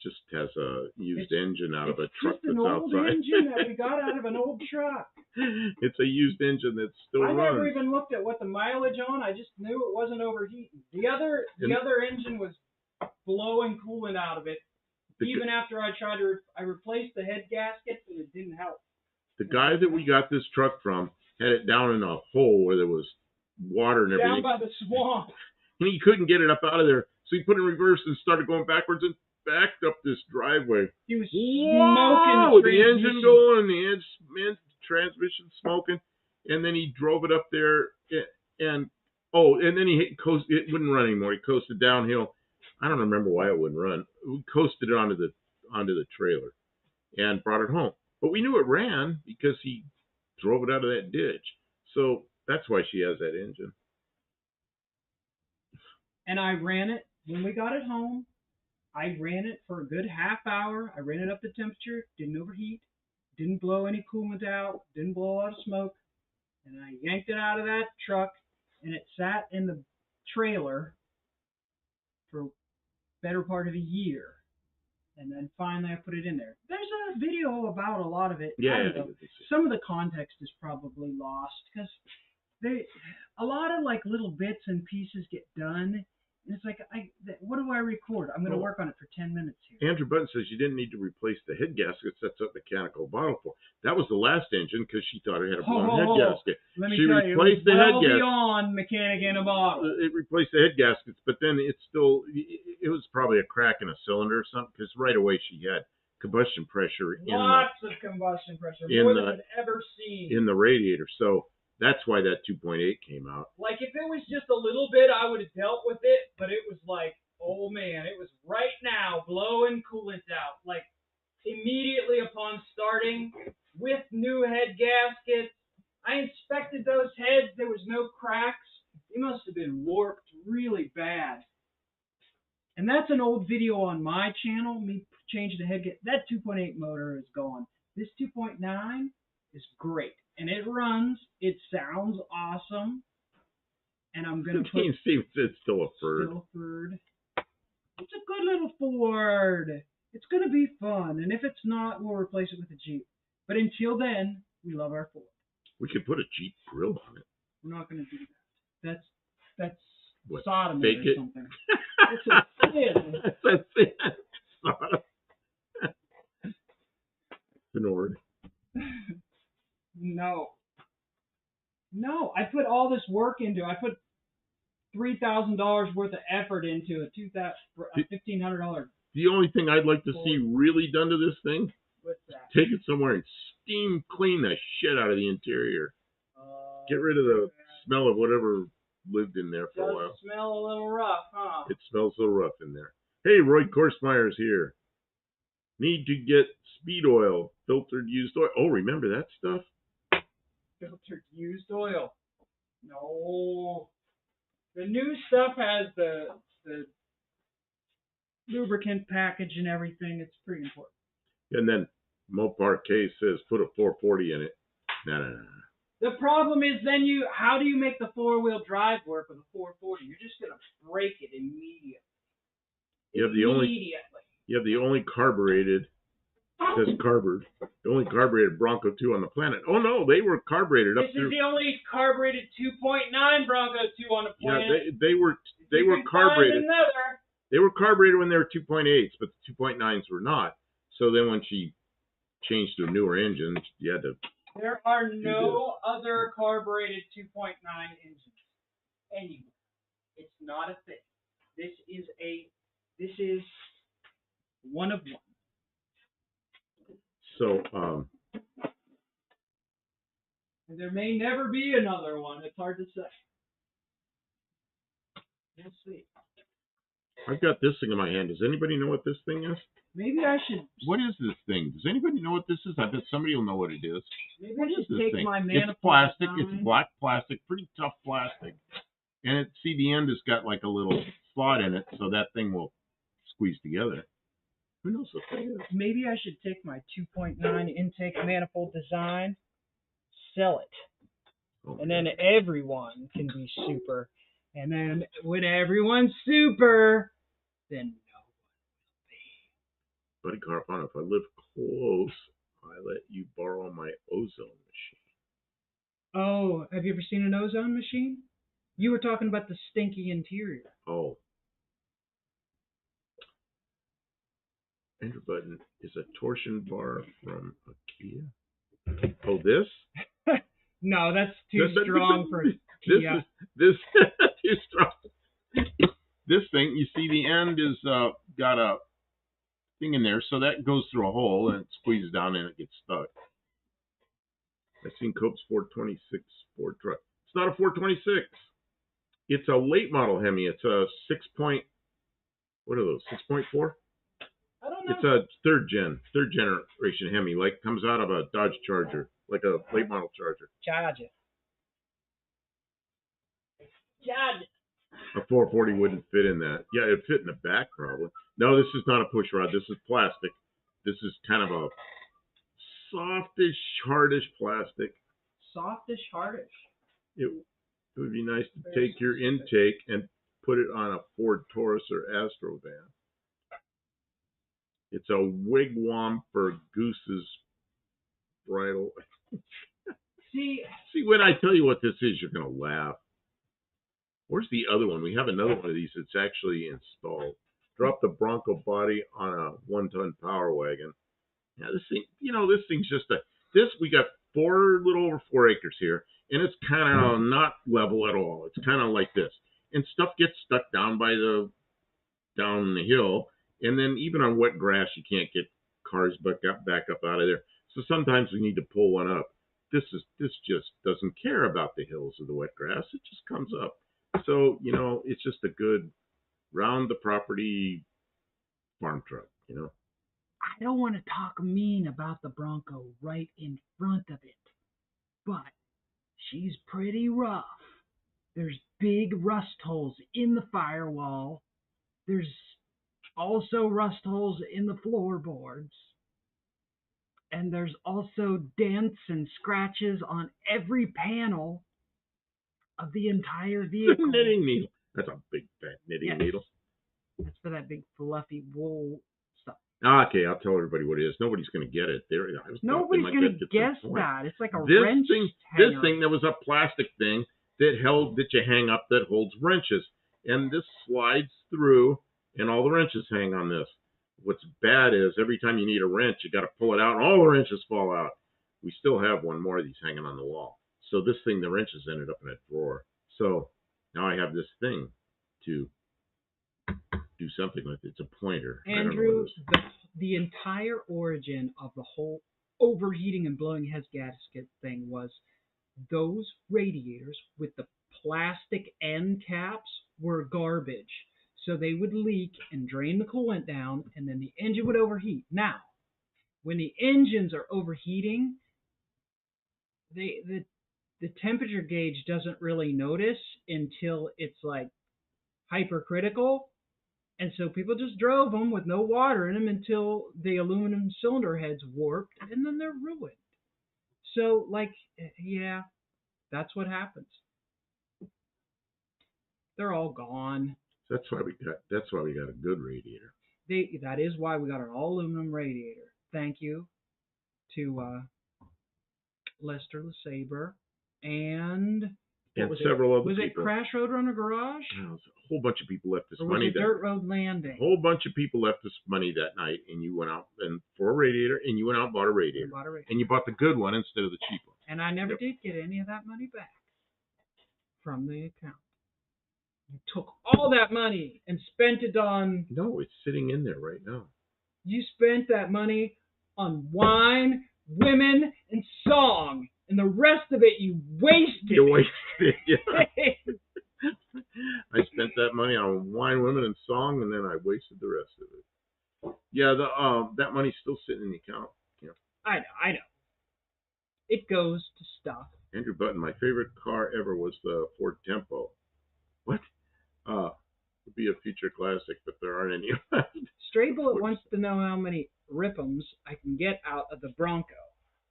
just has a used engine out of a truck
that's outside. It's just an old engine that we got out of an old truck.
It's a used engine that still runs.
I never even looked at what the mileage on. I just knew it wasn't overheating. The other engine was blowing coolant out of it. Even after I replaced the head gaskets, and it didn't help.
The guy that we got this truck from had it down in a hole where there was water and everything.
Down by the swamp.
And he couldn't get it up out of there. So he put it in reverse and started going backwards and backed up this driveway.
He was smoking
the engine going, the transmission smoking. And then he drove it up there and then it wouldn't run anymore. He coasted downhill. I don't remember why it wouldn't run. We coasted it onto the trailer and brought it home. But we knew it ran because he drove it out of that ditch. So that's why she has that engine.
And I ran it when we got it home. I ran it for a good half hour. I ran it up to temperature, didn't overheat, didn't blow any coolant out, didn't blow a lot of smoke. And I yanked it out of that truck, and it sat in the trailer for better part of a year, and then finally I put it in there. There's a video about a lot of it.
Yeah.
Some of the context is probably lost because a lot of like little bits and pieces get done, and it's like, what do I record? I'm going to work on it for 10 minutes here.
Andrew Button says you didn't need to replace the head gaskets. That's what mechanical bottle for. That was the last engine because she thought it had a blown head gasket.
Let me
she
tell
replaced
you,
the head gaskets.
Beyond mechanic in a bottle.
It replaced the head gaskets, but then it was probably a crack in a cylinder or something, because right away she had combustion pressure
Lots of combustion pressure, more than I've ever seen
in the radiator. So that's why that 2.8 came out.
Like, if it was just a little bit, I would have dealt with it, but it was like, oh man, it was right now blowing coolant out. Like, immediately upon starting with new head gaskets. I inspected those heads. There was no cracks. They must have been warped really bad. And that's an old video on my channel, me changing the head gasket. That 2.8 motor is gone. This 2.9 is great. And it runs. It sounds awesome. And I'm going to put...
It's still a Ford.
Still a Ford. It's a good little Ford. It's going to be fun. And if it's not, we'll replace it with a Jeep. But until then, we love our Ford.
We could put a Jeep grill on it.
We're not going to do that. That's
what,
sodomy or something. It's a sin.
It's a sin. Sodomy. It's an ord.
No, I put all this work into it. I put $3,000 worth of effort into a $1,500.
The only thing I'd like to see really done to this thing,
what's that?
Take it somewhere and steam clean the shit out of the interior. Get rid of the smell of whatever lived in there for a while.
Does smell a little rough, huh?
It smells so rough in there. Hey, Roy Korsmeyer's here. Need to get speed oil, filtered used oil. Oh, remember that stuff?
Filtered used oil. No. The new stuff has the lubricant package and everything. It's pretty important.
And then Mopar K says put a 440 in it. No.
The problem is then how do you make the four-wheel drive work with a 440? You're just going to break it immediately. You have the only carbureted, says carbured, the only carbureted Bronco II on the planet. Oh no, they were carbureted up there. This is the only carbureted 2.9 Bronco II on the planet. Yeah, they were carbureted. They were carbureted when they were 2.8s, but the 2.9s were not. So then when she changed to a newer engine, you had to. There are no other carbureted 2.9 engines anywhere. It's not a thing. This is one of one. So, and there may never be another one. It's hard to say. We'll see.
I've got this thing in my hand. Does anybody know what this thing is?
Maybe I should.
What is this thing? Does anybody know what this is? I bet somebody will know what it is.
Maybe
What
I
is
should
this
take
thing?
my
It's
manifold
plastic.
design.
It's black plastic, pretty tough plastic. And see, the end has got like a little slot in it, so that thing will squeeze together. Who knows what that is?
Maybe I should take my 2.9 intake manifold design, sell it,
Oh,
and then everyone can be super. And then when everyone's super, then
Buddy Carpano, if I live close, I let you borrow my ozone machine.
oh, have you ever seen an ozone machine? You were talking about the stinky interior.
Oh. Enter button is a torsion bar from IKEA. Oh, this?
No, that's too strong for
This
Kia.
is too strong. This thing, you see, the end is got a thing in there, so that goes through a hole and it squeezes down and it gets stuck. I've seen Cope's 426 Ford truck. It's not a 426. It's a late model Hemi. It's a 6 point. What are those? 6.4.
I don't know.
It's a third generation Hemi. Like comes out of a Dodge Charger, like a late model Charger.
Charge it. Charge it.
A 440 wouldn't fit in that. Yeah, it'd fit in the back probably. No, this is not a push rod. This is plastic. This is kind of a softish, hardish plastic.
Softish, hardish.
It would be nice to take your intake and put it on a Ford Taurus or Astro van. It's a wigwam for Goose's bridal.
See,
when I tell you what this is, you're going to laugh. Where's the other one? We have another one of these that's actually installed. Drop the Bronco body on a 1-ton power wagon. Now this thing, this thing's just we got little over 4 acres here, and it's kind of not level at all. It's kind of like this. And stuff gets stuck down down the hill, and then even on wet grass, you can't get cars back up out of there. So sometimes we need to pull one up. This just doesn't care about the hills or the wet grass. It just comes up. So, it's just a good round the property farm truck,
I don't want to talk mean about the Bronco right in front of it, but she's pretty rough. There's big rust holes in the firewall. There's also rust holes in the floorboards. And there's also dents and scratches on every panel of the entire vehicle.
Knitting needle. That's a big fat knitting needle.
That's for that big fluffy wool stuff.
Okay, I'll tell everybody what it is. Nobody's going to get it.
Nobody's going to guess that. It's like a wrench
thing.
hanger.
This thing, there was a plastic thing that you hang up that holds wrenches. And this slides through, and all the wrenches hang on this. What's bad is every time you need a wrench, you got to pull it out, and all the wrenches fall out. We still have one more of these hanging on the wall. So this thing, the wrenches ended up in a drawer. So now I have this thing to do something with. It's a pointer.
Andrew, the entire origin of the whole overheating and blowing head gasket thing was those radiators with the plastic end caps were garbage. So they would leak and drain the coolant down, and then the engine would overheat. Now, when the engines are overheating, the temperature gauge doesn't really notice until it's like hypercritical. And so people just drove them with no water in them until the aluminum cylinder heads warped, and then they're ruined. So, yeah, that's what happens. They're all gone.
That's why we got a good radiator.
That is why we got an all aluminum radiator. Thank you to Lester LeSabre and
several other people.
Was it Crash Roadrunner Garage?
A whole bunch of people left us
or
money.
Was it Dirt Road Landing?
A whole bunch of people left us money that night, and you went out for a radiator, and you went out and bought a radiator. And you bought the good one instead of the cheap one.
And I never did get any of that money back from the account. You took all that money and spent it on...
No, it's sitting in there right now.
You spent that money on wine, women, and song. And the rest of it you wasted.
You wasted it, yeah. I spent that that money on wine, women, and song, and then I wasted the rest of it. Yeah, that money's still sitting in the account. Yeah.
I know. It goes to stuff.
Andrew Button, my favorite car ever was the Ford Tempo. What? Would be a future classic, but there aren't any left.
Stray Bullet wants to know how many rip'ems I can get out of the Bronco.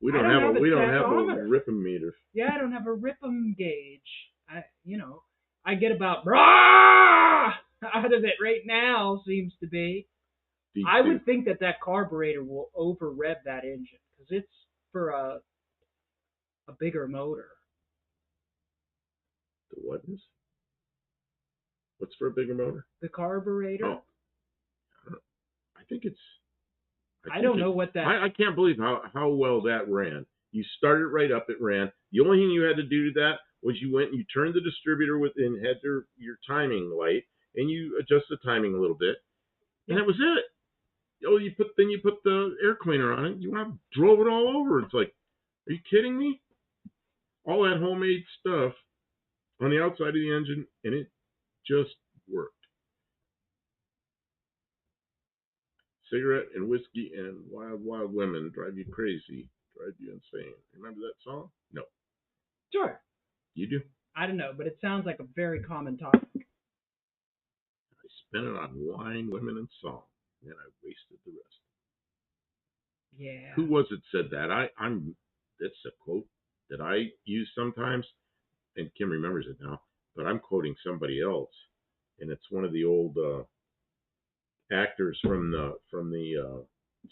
We don't have a rip'em meter.
Yeah, I don't have a rip'em gauge. I get about brah out of it right now. Seems to be. I would think that carburetor will over rev that engine because it's for a bigger motor.
The what is? What's for a bigger motor?
The carburetor.
Oh. I think it's.
I don't know what that.
I can't believe how well that ran. You started right up, it ran. The only thing you had to do to that was you went and you turned the distributor and had your timing light, and you adjust the timing a little bit, and that was it. Oh, you put the air cleaner on it. You drove it all over. It's like, are you kidding me? All that homemade stuff on the outside of the engine, and it just worked. Cigarette and whiskey and wild, wild women drive you crazy, drive you insane. Remember that song? No.
Sure.
You do?
I don't know, but it sounds like a very common topic.
I spent it on wine, women, and song. And I wasted the rest.
Yeah.
Who was it said that? That's a quote that I use sometimes, and Kim remembers it now, but I'm quoting somebody else, and it's one of the old actors from the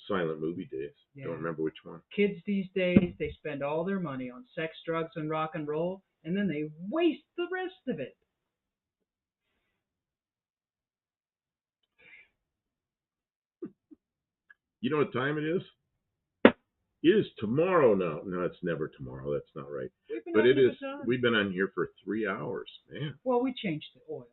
silent movie days. Yeah. Don't remember which one.
Kids these days, they spend all their money on sex, drugs, and rock and roll, and then they waste the rest of it.
You know what time it is? It is tomorrow now. No, it's never tomorrow. That's not right. But it is. We've been on here for 3 hours, man.
Well, we changed the oil.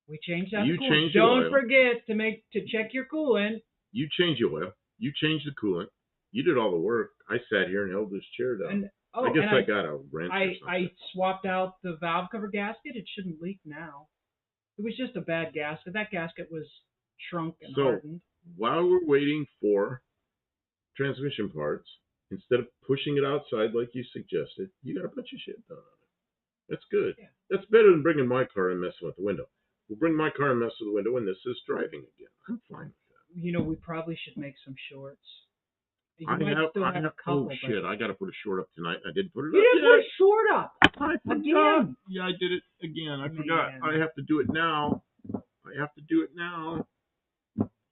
We changed out
the
coolant.
Changed the oil.
Don't forget to check your coolant.
You changed the oil. You changed the coolant. You did all the work. I sat here and held this chair down. I guess I got a wrench or something.
I swapped out the valve cover gasket. It shouldn't leak now. It was just a bad gasket. That gasket was shrunk and hardened.
While we're waiting for transmission parts, instead of pushing it outside like you suggested, you got a bunch of shit done on it. That's good. Yeah. That's better than bringing my car and messing with the window. We'll bring my car and mess with the window when this is driving again. I'm fine with that.
We probably should make some shorts.
I have a couple. Oh shit! I got to put a short up tonight. I didn't put it up.
You didn't put a short up.
I forgot. Again. Yeah, I did it again. I forgot. I have to do it now.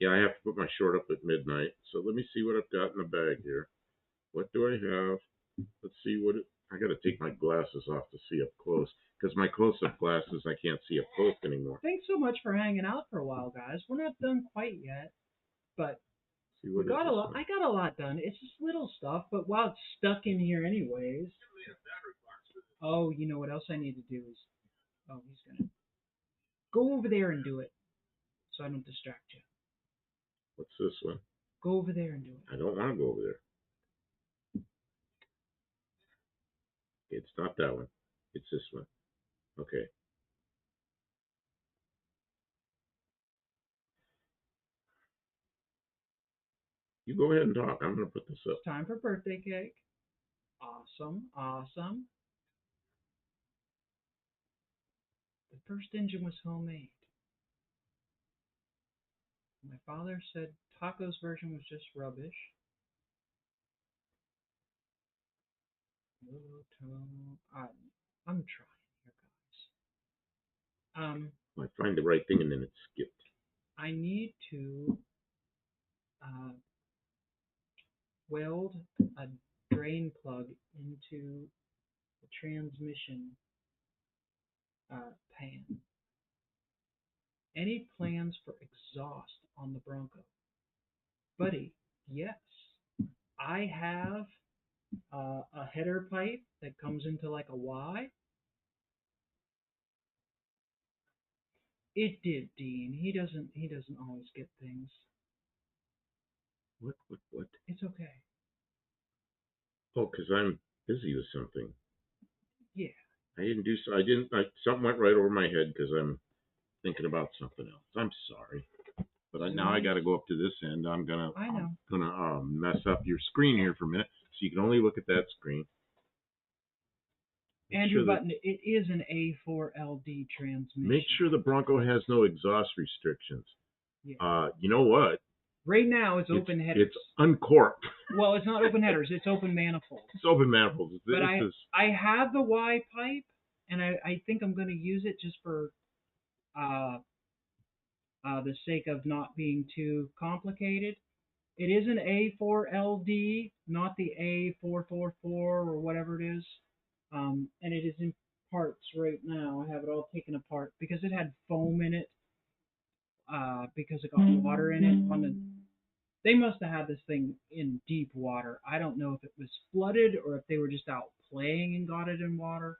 Yeah, I have to put my short up at midnight. So let me see what I've got in the bag here. What do I have? Let's see what I got to take my glasses off to see up close because my close-up glasses I can't see up close anymore.
Thanks so much for hanging out for a while, guys. We're not done quite yet, but I got a lot done. It's just little stuff, but while it's stuck in here anyways. Oh, you know what else I need to do is he's gonna go over there and do it so I don't distract you.
What's this one?
Go over there and do it.
I don't want to go over there. It's not that one. It's this one. Okay. You go ahead and talk. I'm going to put this up.
It's time for birthday cake. Awesome. Awesome. The first engine was homemade. My father said Taco's version was just rubbish. I'm trying here, guys.
I find the right thing and then it skipped.
I need to weld a drain plug into the transmission pan. Any plans for exhaust on the Bronco? Buddy, yes. I have a header pipe that comes into like a Y. It did, Dean. He doesn't always get things.
What?
It's okay.
Oh, because I'm busy with something.
Yeah.
Something went right over my head because I'm thinking about something else. I'm sorry. But now I got to go up to this end. I'm gonna mess up your screen here for a minute, so you can only look at that screen.
Andrew Button, it is an A4LD transmission.
Make sure the Bronco has no exhaust restrictions.
Yeah.
You know what?
Right now it's open headers.
It's uncorked.
Well, it's not open headers. It's open manifolds.
It's open manifolds.
But I have the Y pipe, and I think I'm going to use it just for the sake of not being too complicated. It is an A4LD, not the A444 or whatever it is. And it is in parts right now. I have it all taken apart because it had foam in it. Because it got water in it. They must have had this thing in deep water. I don't know if it was flooded or if they were just out playing and got it in water.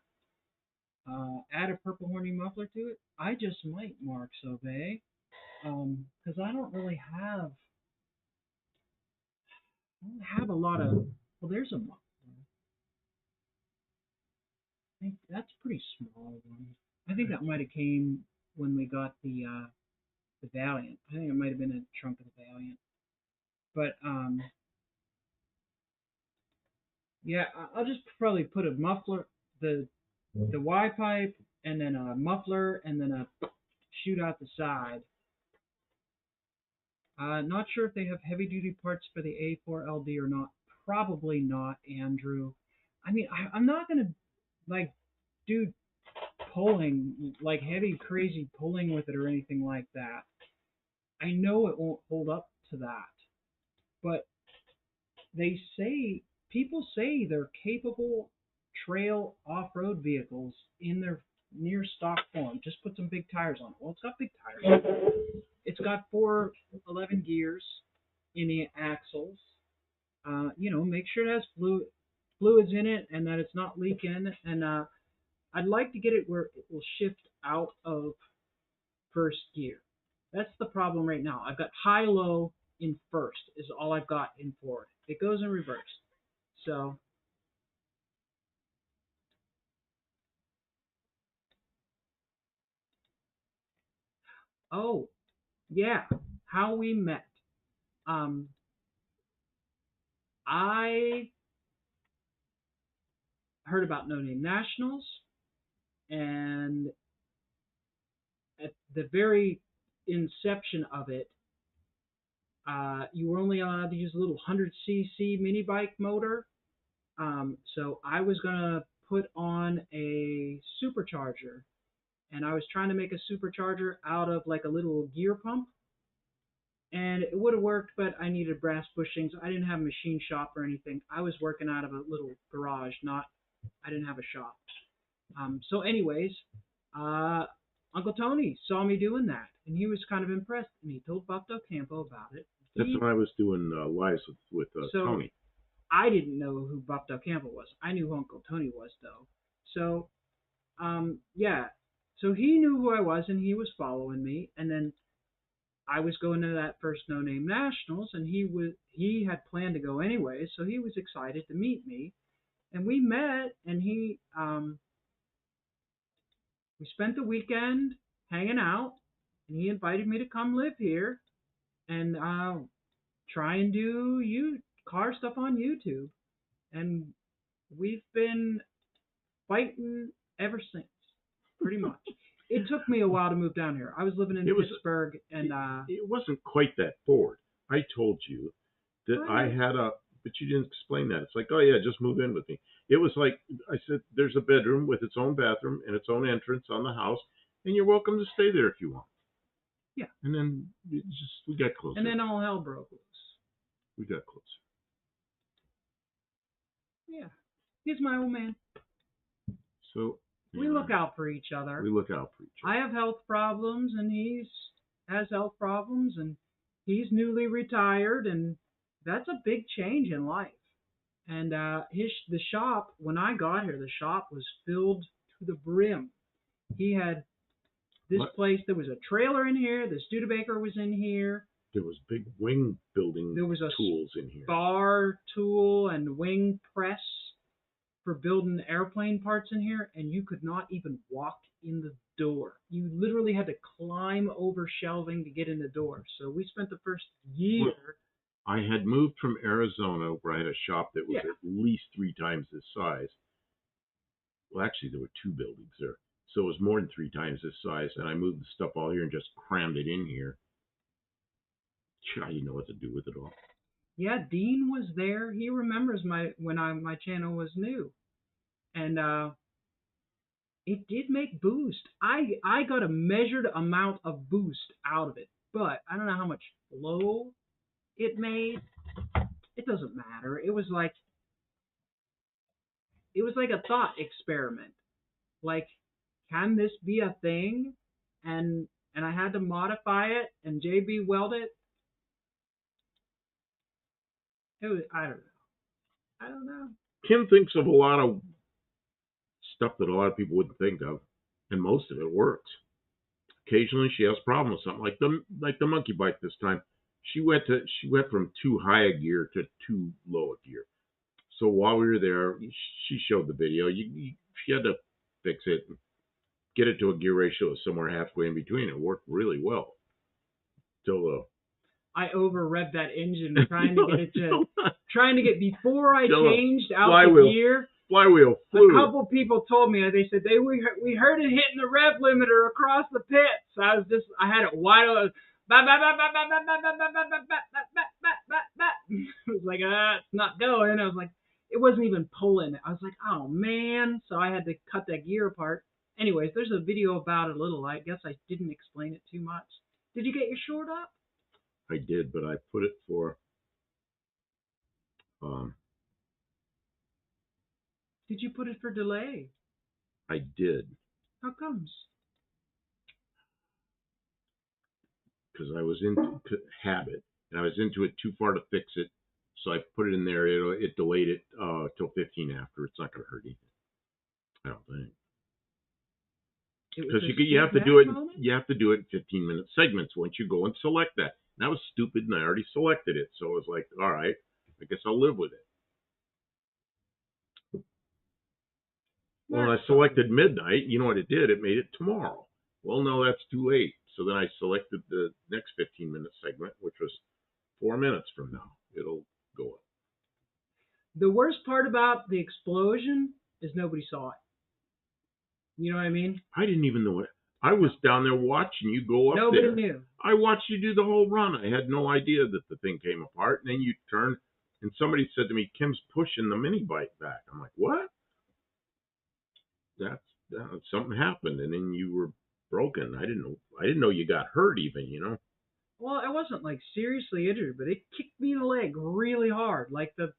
Add a purple horny muffler to it. I just might, Mark Sauvé. Because I don't really have a lot of. Well, there's a muffler. I think that's a pretty small one. I think that might have came when we got the Valiant. I think it might have been a trunk of the Valiant. But yeah, I'll just probably put a muffler, the Y pipe, and then a muffler, and then a chute out the side. Not sure if they have heavy duty parts for the A4LD or not. Probably not, Andrew. I mean, I'm not gonna do pulling, like heavy crazy pulling with it or anything like that. I know it won't hold up to that, but people say they're capable trail off-road vehicles in their near stock form. Just put some big tires on it. Well, it's got big tires. It's got 411 gears in the axles. Make sure it has fluids in it and that it's not leaking. And I'd like to get it where it will shift out of first gear. That's the problem right now. I've got high-low in first is all I've got in forward. It goes in reverse. So oh, yeah, how we met. I heard about No Name Nationals, and at the very inception of it, you were only allowed to use a little 100cc mini bike motor. So I was going to put on a supercharger, and I was trying to make a supercharger out of like a little gear pump. And it would have worked, but I needed brass bushings. I didn't have a machine shop or anything. I was working out of a little garage, I didn't have a shop. So anyways, Uncle Tony saw me doing that, and he was kind of impressed, and he told Bucto Campo about it.
That's when I was doing lives with Tony.
I didn't know who Bucto Campo was. I knew who Uncle Tony was, though. So, yeah. So he knew who I was, and he was following me, and then I was going to that first No Name Nationals, and he had planned to go anyway, so he was excited to meet me, and we met, and we spent the weekend hanging out, and he invited me to come live here and try and do car stuff on YouTube, and we've been fighting ever since, pretty much. It took me a while to move down here. I was living in Pittsburgh, and
it wasn't quite that forward. I told you that I had but you didn't explain that. It's like, oh yeah, just move in with me. It was like I said, there's a bedroom with its own bathroom and its own entrance on the house, and you're welcome to stay there if you want.
Yeah.
And then we got closer.
And then all hell broke loose.
We got closer.
Yeah. He's my old man.
So
we look out for each other. I have health problems, and he has health problems, and he's newly retired, and that's a big change in life. And the shop, when I got here, the shop was filled to the brim. He had this place. There was a trailer in here. The Studebaker was in here.
There was big wing building tools in here.
Bar tool and wing press for building airplane parts in here, and you could not even walk in the door. You literally had to climb shelving to get in the door. So we spent the first year.
I had moved from Arizona where I had a shop that was
Yeah.
at least 3 times this size. Well, actually, there were 2 buildings there. So it was more than 3 times this size. And I moved the stuff all here and just crammed it in here. I didn't know what to do with it all.
Yeah, Dean was there. He remembers my channel was new, and it did make boost. I got a measured amount of boost out of it, but I don't know how much flow it made. It doesn't matter. It was like a thought experiment. Like, can this be a thing? And I had to modify it and JB weld it. It was, I don't know.
Kim thinks of a lot of stuff that a lot of people wouldn't think of, and most of it works. Occasionally, she has a problem with something, like the monkey bike this time. She went from too high a gear to too low a gear. So while we were there, she showed the video. She had to fix it, and get it to a gear ratio of somewhere halfway in between. It worked really well. Till
I over revved that engine trying to get before I changed out the gear.
Flywheel flew.
A couple people told me, they said we heard it hitting the rev limiter across the pits. I had it wide open. It was like, it's not going. I was like, it wasn't even pulling. I was like, oh man. So I had to cut that gear apart. Anyways, there's a video about it a little. I guess I didn't explain it too much. Did you get your short up?
I did, but I put it for
Did you put it for delay?
I did.
How comes?
Because I was into habit, and I was into it too far to fix it. So I put it in there. It delayed it till 15 after. It's not going to hurt anything, I don't think. Because you have to do it. You have to do it in 15-minute segments once you go and select that. And that was stupid, and I already selected it. So I was like, all right, I guess I'll live with it. Well, when I selected midnight, you know what it did? It made it tomorrow. Well, no, that's too late. So then I selected the next 15-minute segment, which was 4 minutes from now. It'll go up.
The worst part about the explosion is nobody saw it. You know what I mean?
I didn't even know it. I was down there watching you go up there.
Nobody knew.
I watched you do the whole run. I had no idea that the thing came apart. And then you turned, and somebody said to me, Kim's pushing the mini bike back. I'm like, what? That's something happened, and then you were broken. I didn't know you got hurt even, you know.
Well, I wasn't like seriously injured, but it kicked me in the leg really hard, like the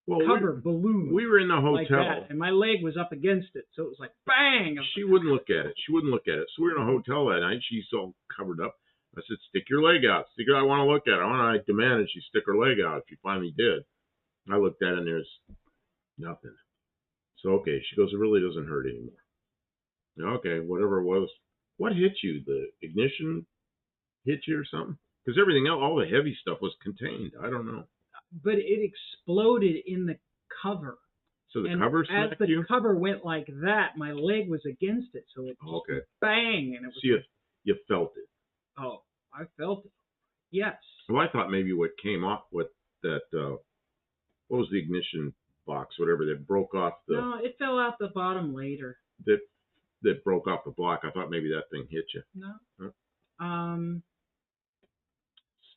cover balloon.
We were in the hotel,
like that, and my leg was up against it, so it was like bang.
She wouldn't look at it. So we were in a hotel that night. She's all covered up. I said, "Stick your leg out. Stick it. I want to look at it. I demanded she stick her leg out." She finally did. I looked at it, and there's nothing. So, okay, she goes, it really doesn't hurt anymore. Okay, whatever it was. What hit you? The ignition hit you or something? Because everything else, all the heavy stuff was contained. I don't know.
But it exploded in the cover.
So the cover smacked you?
As the cover went like that, my leg was against it. So it bang. And it was
you felt it.
Oh, I felt it. Yes.
Well, I thought maybe what came off with that, what was the ignition box, whatever, that broke off the...
No, it fell out the bottom later.
That broke off the block. I thought maybe that thing hit you.
No.
Huh?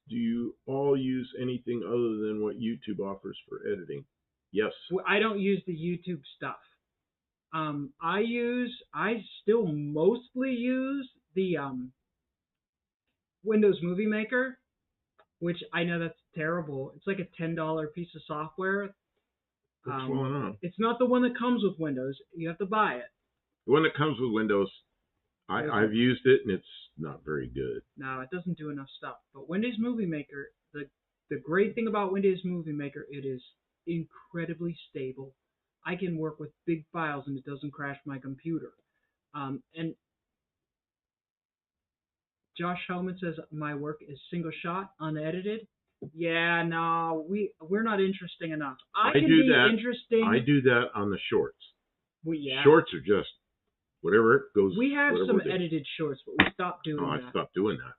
Do you all use anything other than what YouTube offers for editing? Yes.
I don't use the YouTube stuff. I still mostly use the Windows Movie Maker, which I know that's terrible. It's like a $10 piece of software.
What's going on?
It's not the one that comes with Windows. You have to buy it.
The one that comes with Windows, I've used it, and it's not very good.
No, it doesn't do enough stuff. But Windows Movie Maker, the great thing about Windows Movie Maker, it is incredibly stable. I can work with big files, and it doesn't crash my computer. And Josh Hellman says my work is single shot, unedited. Yeah, no, we're not interesting enough. I can be interesting.
I do that on the shorts.
Well, yeah.
Shorts are just whatever it goes.
We have
whatever
some
they-
edited shorts, but we stopped doing
Oh, I
that.
stopped doing that.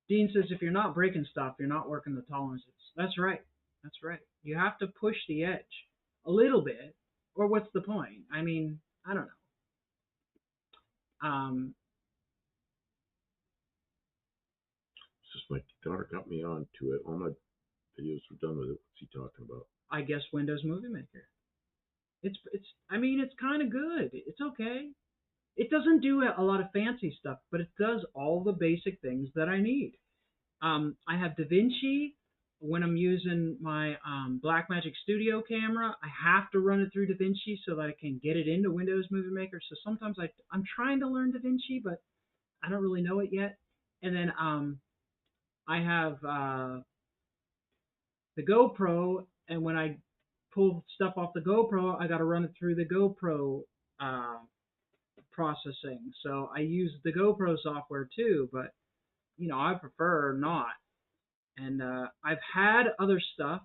Dean says if you're not breaking stuff, you're not working the tolerances. That's right. That's right. You have to push the edge a little bit, or what's the point? I mean, I don't know.
It's just my daughter got me on to it. All my videos were done with it. What's he talking about?
I guess Windows Movie Maker. It's. I mean, it's kind of good. It's okay. It doesn't do a lot of fancy stuff, but it does all the basic things that I need. I have DaVinci. When I'm using my Blackmagic Studio camera, I have to run it through DaVinci so that I can get it into Windows Movie Maker. So sometimes I'm trying to learn DaVinci, but I don't really know it yet. And then I have the GoPro, and when I pull stuff off the GoPro, I got to run it through the GoPro processing. So I use the GoPro software too, but I prefer not. And I've had other stuff.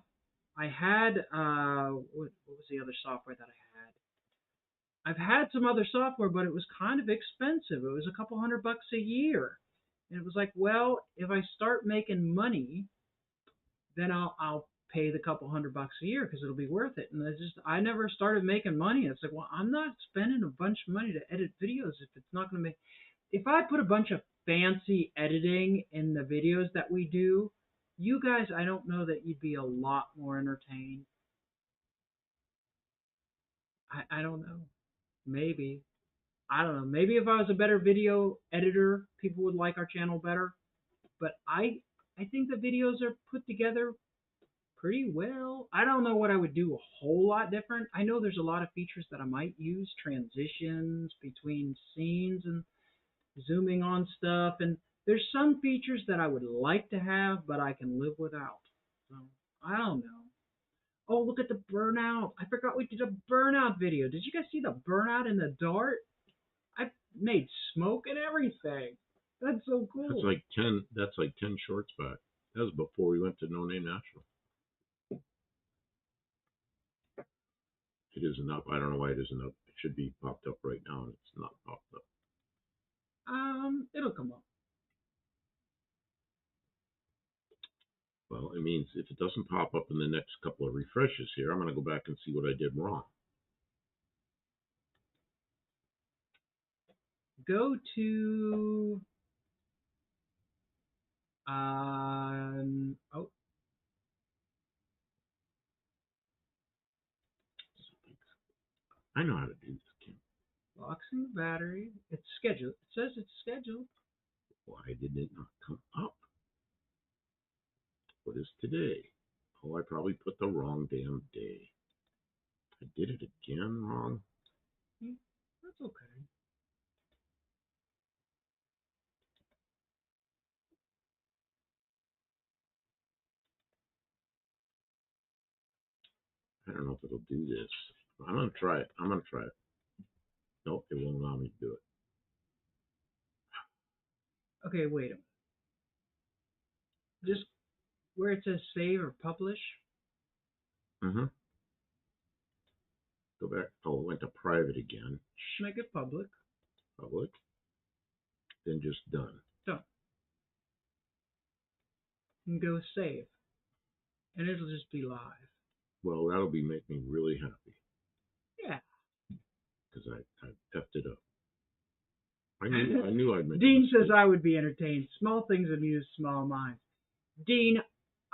I had what was the other software that I had? I've had some other software, but it was kind of expensive. It was a couple $100 a year, and it was like, well, if I start making money, then I'll pay the couple $100 a year because it'll be worth it. And I never started making money. It's like, well, I'm not spending a bunch of money to edit videos if it's not going to make. If I put a bunch of fancy editing in the videos that we do, you guys, I don't know that you'd be a lot more entertained. I don't know. Maybe. I don't know. Maybe if I was a better video editor, people would like our channel better. But I think the videos are put together pretty well. I don't know what I would do a whole lot different. I know there's a lot of features that I might use, transitions between scenes and zooming on stuff, and there's some features that I would like to have, but I can live without. So I don't know. Oh, look at the burnout! I forgot we did a burnout video. Did you guys see the burnout in the dart? I made smoke and everything. That's so cool.
That's like 10. That's like 10 shorts back. That was before we went to No Name National. It isn't up. I don't know why it isn't up. It should be popped up right now, and it's not popped up.
It'll come up.
Well, it means if it doesn't pop up in the next couple of refreshes here, I'm going to go back and see what I did wrong.
Go to oh,
I know how to do this, Kim.
boxing battery. It's scheduled. It says it's scheduled.
Why did it not come up? What is today? Oh, I probably put the wrong damn day. I did it again wrong.
That's okay.
I don't know if it'll do this. I'm going to try it. Nope, it won't allow me to do it.
Okay, wait a minute. Just where it says save or publish.
Mm-hmm. Go back. Oh, it went to private again.
Make it public.
Public. Then just done.
Done. And go save. And it'll just be live.
Well, that'll make me really happy.
Yeah.
Because I effed it up. I knew I'd make
Dean says I would be entertained. Small things amuse small minds. Dean,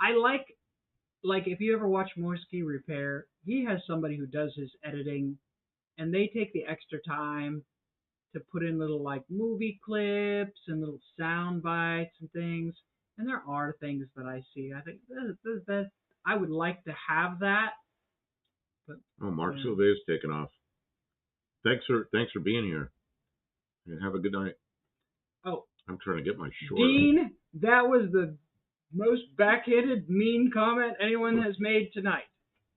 I like if you ever watch Morsky Repair, he has somebody who does his editing, and they take the extra time to put in little like movie clips and little sound bites and things. And there are things that I see. I think that I would like to have that. But
Mark Silve's taken off. Thanks for being here. And have a good night.
Oh,
I'm trying to get my short.
Dean, that was the most backhanded, mean comment anyone has made tonight.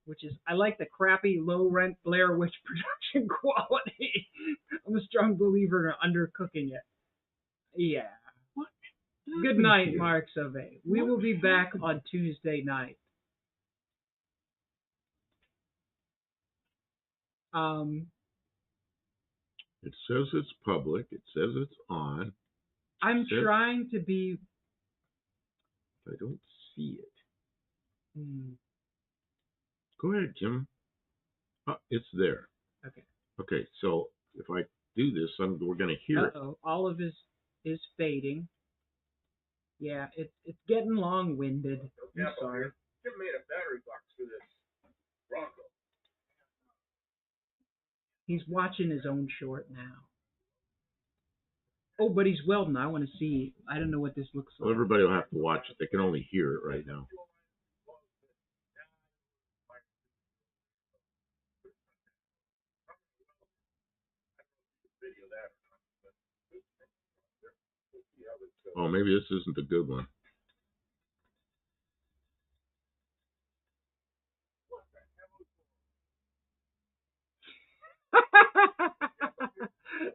Which is, I like the crappy, low-rent Blair Witch production quality. I'm a strong believer in undercooking it. Yeah.
What?
Good night, Mark Sauvé. We will be back on Tuesday night.
It says it's public. It says it's on.
I'm trying to be.
I don't see it.
Hmm.
Go ahead, Jim. Oh, it's there.
Okay.
Okay, so if I do this, we're going to hear it.
Olive is fading. Yeah, it's getting long-winded. I'm sorry.
Jim made a battery box for this Bronco.
He's watching his own short now. Oh, but he's welding. I want to see. I don't know what this looks like.
Well, everybody will have to watch it. They can only hear it right now. Oh, maybe this isn't a good one.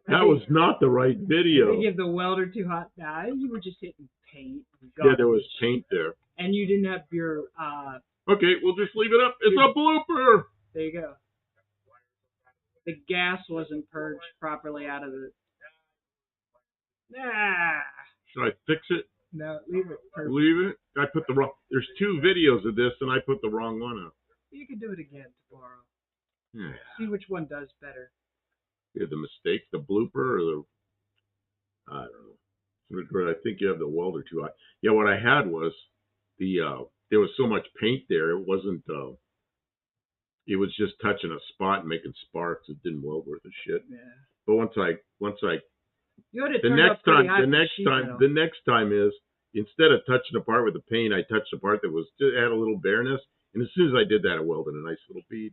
That was not the right video.
Did they give the welder too hot? Nah, you were just hitting paint.
Yeah, there was paint there.
And you didn't have your.
Okay, we'll just leave it up. It's a blooper.
There you go. The gas wasn't purged properly out of the. Nah.
Should I fix it?
No, leave it. Perfect.
Leave it. I put the wrong. There's 2 videos of this, and I put the wrong one up.
You can do it again tomorrow.
Yeah.
See which one does better.
Yeah, the mistake, the blooper, or the. I don't know. I think you have the welder too hot. Yeah, what I had was there was so much paint there. It wasn't. It was just touching a spot and making sparks. It didn't weld worth a shit.
Yeah.
But once I
You had it
the
turned
next
up pretty
time
high
the next time is instead of touching the part with the paint, I touched the part that was just had a little bareness, and as soon as I did that, I welded a nice little bead.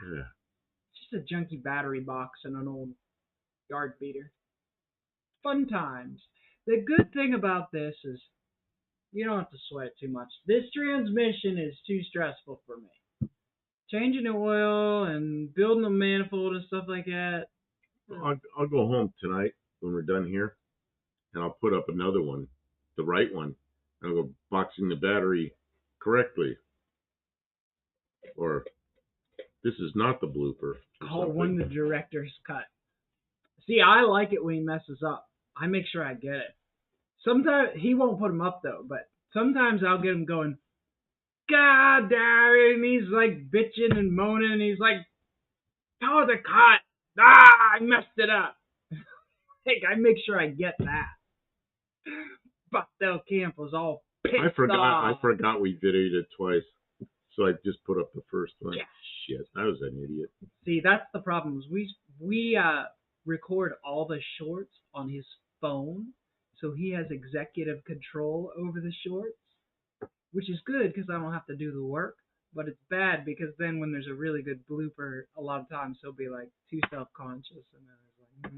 Yeah.
It's just a junky battery box and an old yard beater. Fun times. The good thing about this is you don't have to sweat too much. This transmission is too stressful for me. Changing the oil and building a manifold and stuff like that.
I'll go home tonight when we're done here, and I'll put up another one, the right one, and I'll go boxing the battery correctly. Or this is not the blooper.
Oh, one of the director's cut. See, I like it when he messes up. I make sure I get it. Sometimes he won't put them up though, but sometimes I'll get him going, God damn it, and he's like bitching and moaning, and he's like, that was a cut. I messed it up. I make sure I get that. But Del Campo's all pissed off.
I forgot we videoed it twice, so I just put up the first one.
Yeah.
Shit, I was an idiot.
See, that's the problem. We record all the shorts on his phone, so he has executive control over the shorts, which is good because I don't have to do the work. But it's bad because then when there's a really good blooper, a lot of times he'll be like too self-conscious, and then it's like,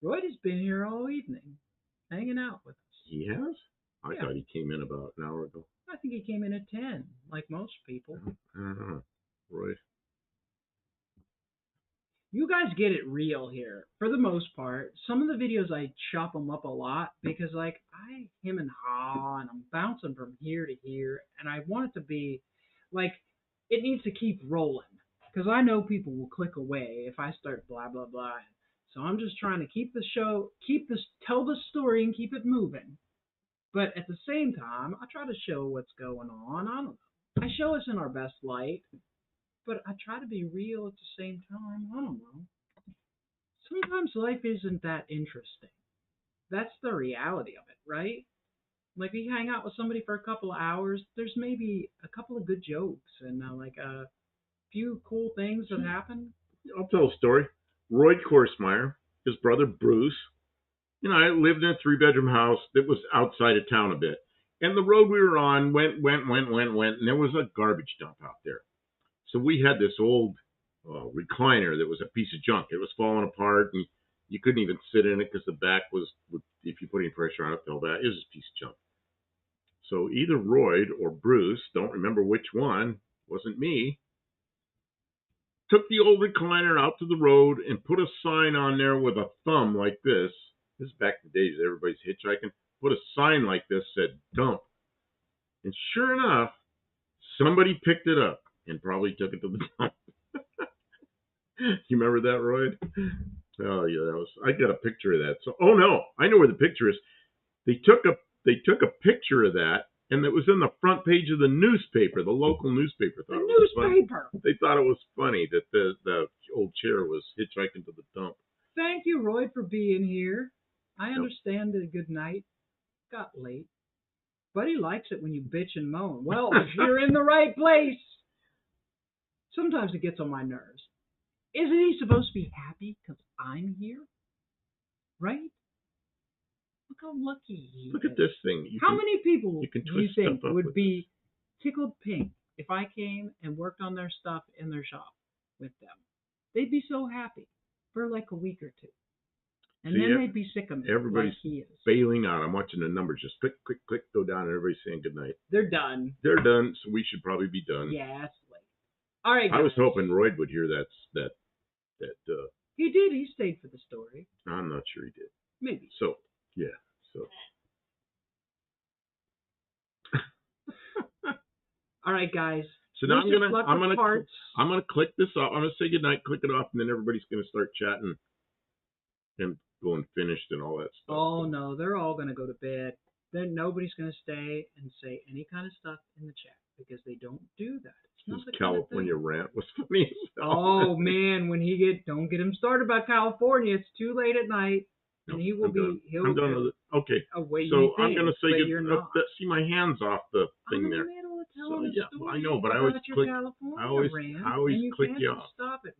Royd has been here all evening, hanging out with us.
He has? I thought he came in about an hour ago.
I think he came in at 10, like most people.
Right.
You guys get it real here, for the most part. Some of the videos I chop them up a lot because, like, I him and ha, and I'm bouncing from here to here, and I want it to be, like, it needs to keep rolling because I know people will click away if I start blah blah blah. So I'm just trying to keep the show, tell the story and keep it moving. But at the same time, I try to show what's going on. I don't know. I show us in our best light. But I try to be real at the same time. I don't know. Sometimes life isn't that interesting. That's the reality of it, right? Like, you hang out with somebody for a couple of hours, there's maybe a couple of good jokes and like a few cool things that happen.
I'll tell a story. Roy Korsmeyer, his brother Bruce, I lived in a 3-bedroom house that was outside of town a bit. And the road we were on went, and there was a garbage dump out there. So we had this old recliner that was a piece of junk. It was falling apart, and you couldn't even sit in it because the back was, if you put any pressure on it, fell back. It was a piece of junk. So either Royd or Bruce, don't remember which one, wasn't me, took the old recliner out to the road and put a sign on there with a thumb like this. This is back in the days everybody's hitchhiking. Put a sign like this, said dump. And sure enough, somebody picked it up and probably took it to the dump. You remember that, Roy? Oh yeah, I got a picture of that. So, oh no, I know where the picture is. They took a picture of that, and it was in the front page of the newspaper, the local newspaper.
The newspaper.
They thought it was funny that the old chair was hitchhiking to the dump.
Thank you, Roy, for being here. I understand the good night got late. Buddy likes it when you bitch and moan. Well, you're in the right place. Sometimes it gets on my nerves. Isn't he supposed to be happy because I'm here? Right? Look how lucky he is.
Look at this thing.
How many people
do
you think would be tickled pink if I came and worked on their stuff in their shop with them? They'd be so happy for like a week or two. And then they'd be sick of me.
Everybody's
like he is.
bailing out. I'm watching the numbers just click, click, click, go down, and everybody's saying goodnight.
They're done.
They're done, so we should probably be done.
Yeah, it's late. All right, guys.
I was hoping Roy would hear that.
He did. He stayed for the story.
I'm not sure he did.
Maybe.
So, yeah. So.
All right, guys.
So now I'm gonna click this off. I'm gonna say goodnight, click it off, and then everybody's gonna start chatting and going finished and all that stuff.
Oh no, they're all gonna go to bed. Then nobody's gonna stay and say any kind of stuff in the chat because they don't do that.
This California rant was funny.
Oh man, when don't get him started about California. It's too late at night, and he will
I'm done with it. Okay. So I'm gonna say see my hands off the thing there. So yeah, I know, but I always click. I always click you off.
Stop it.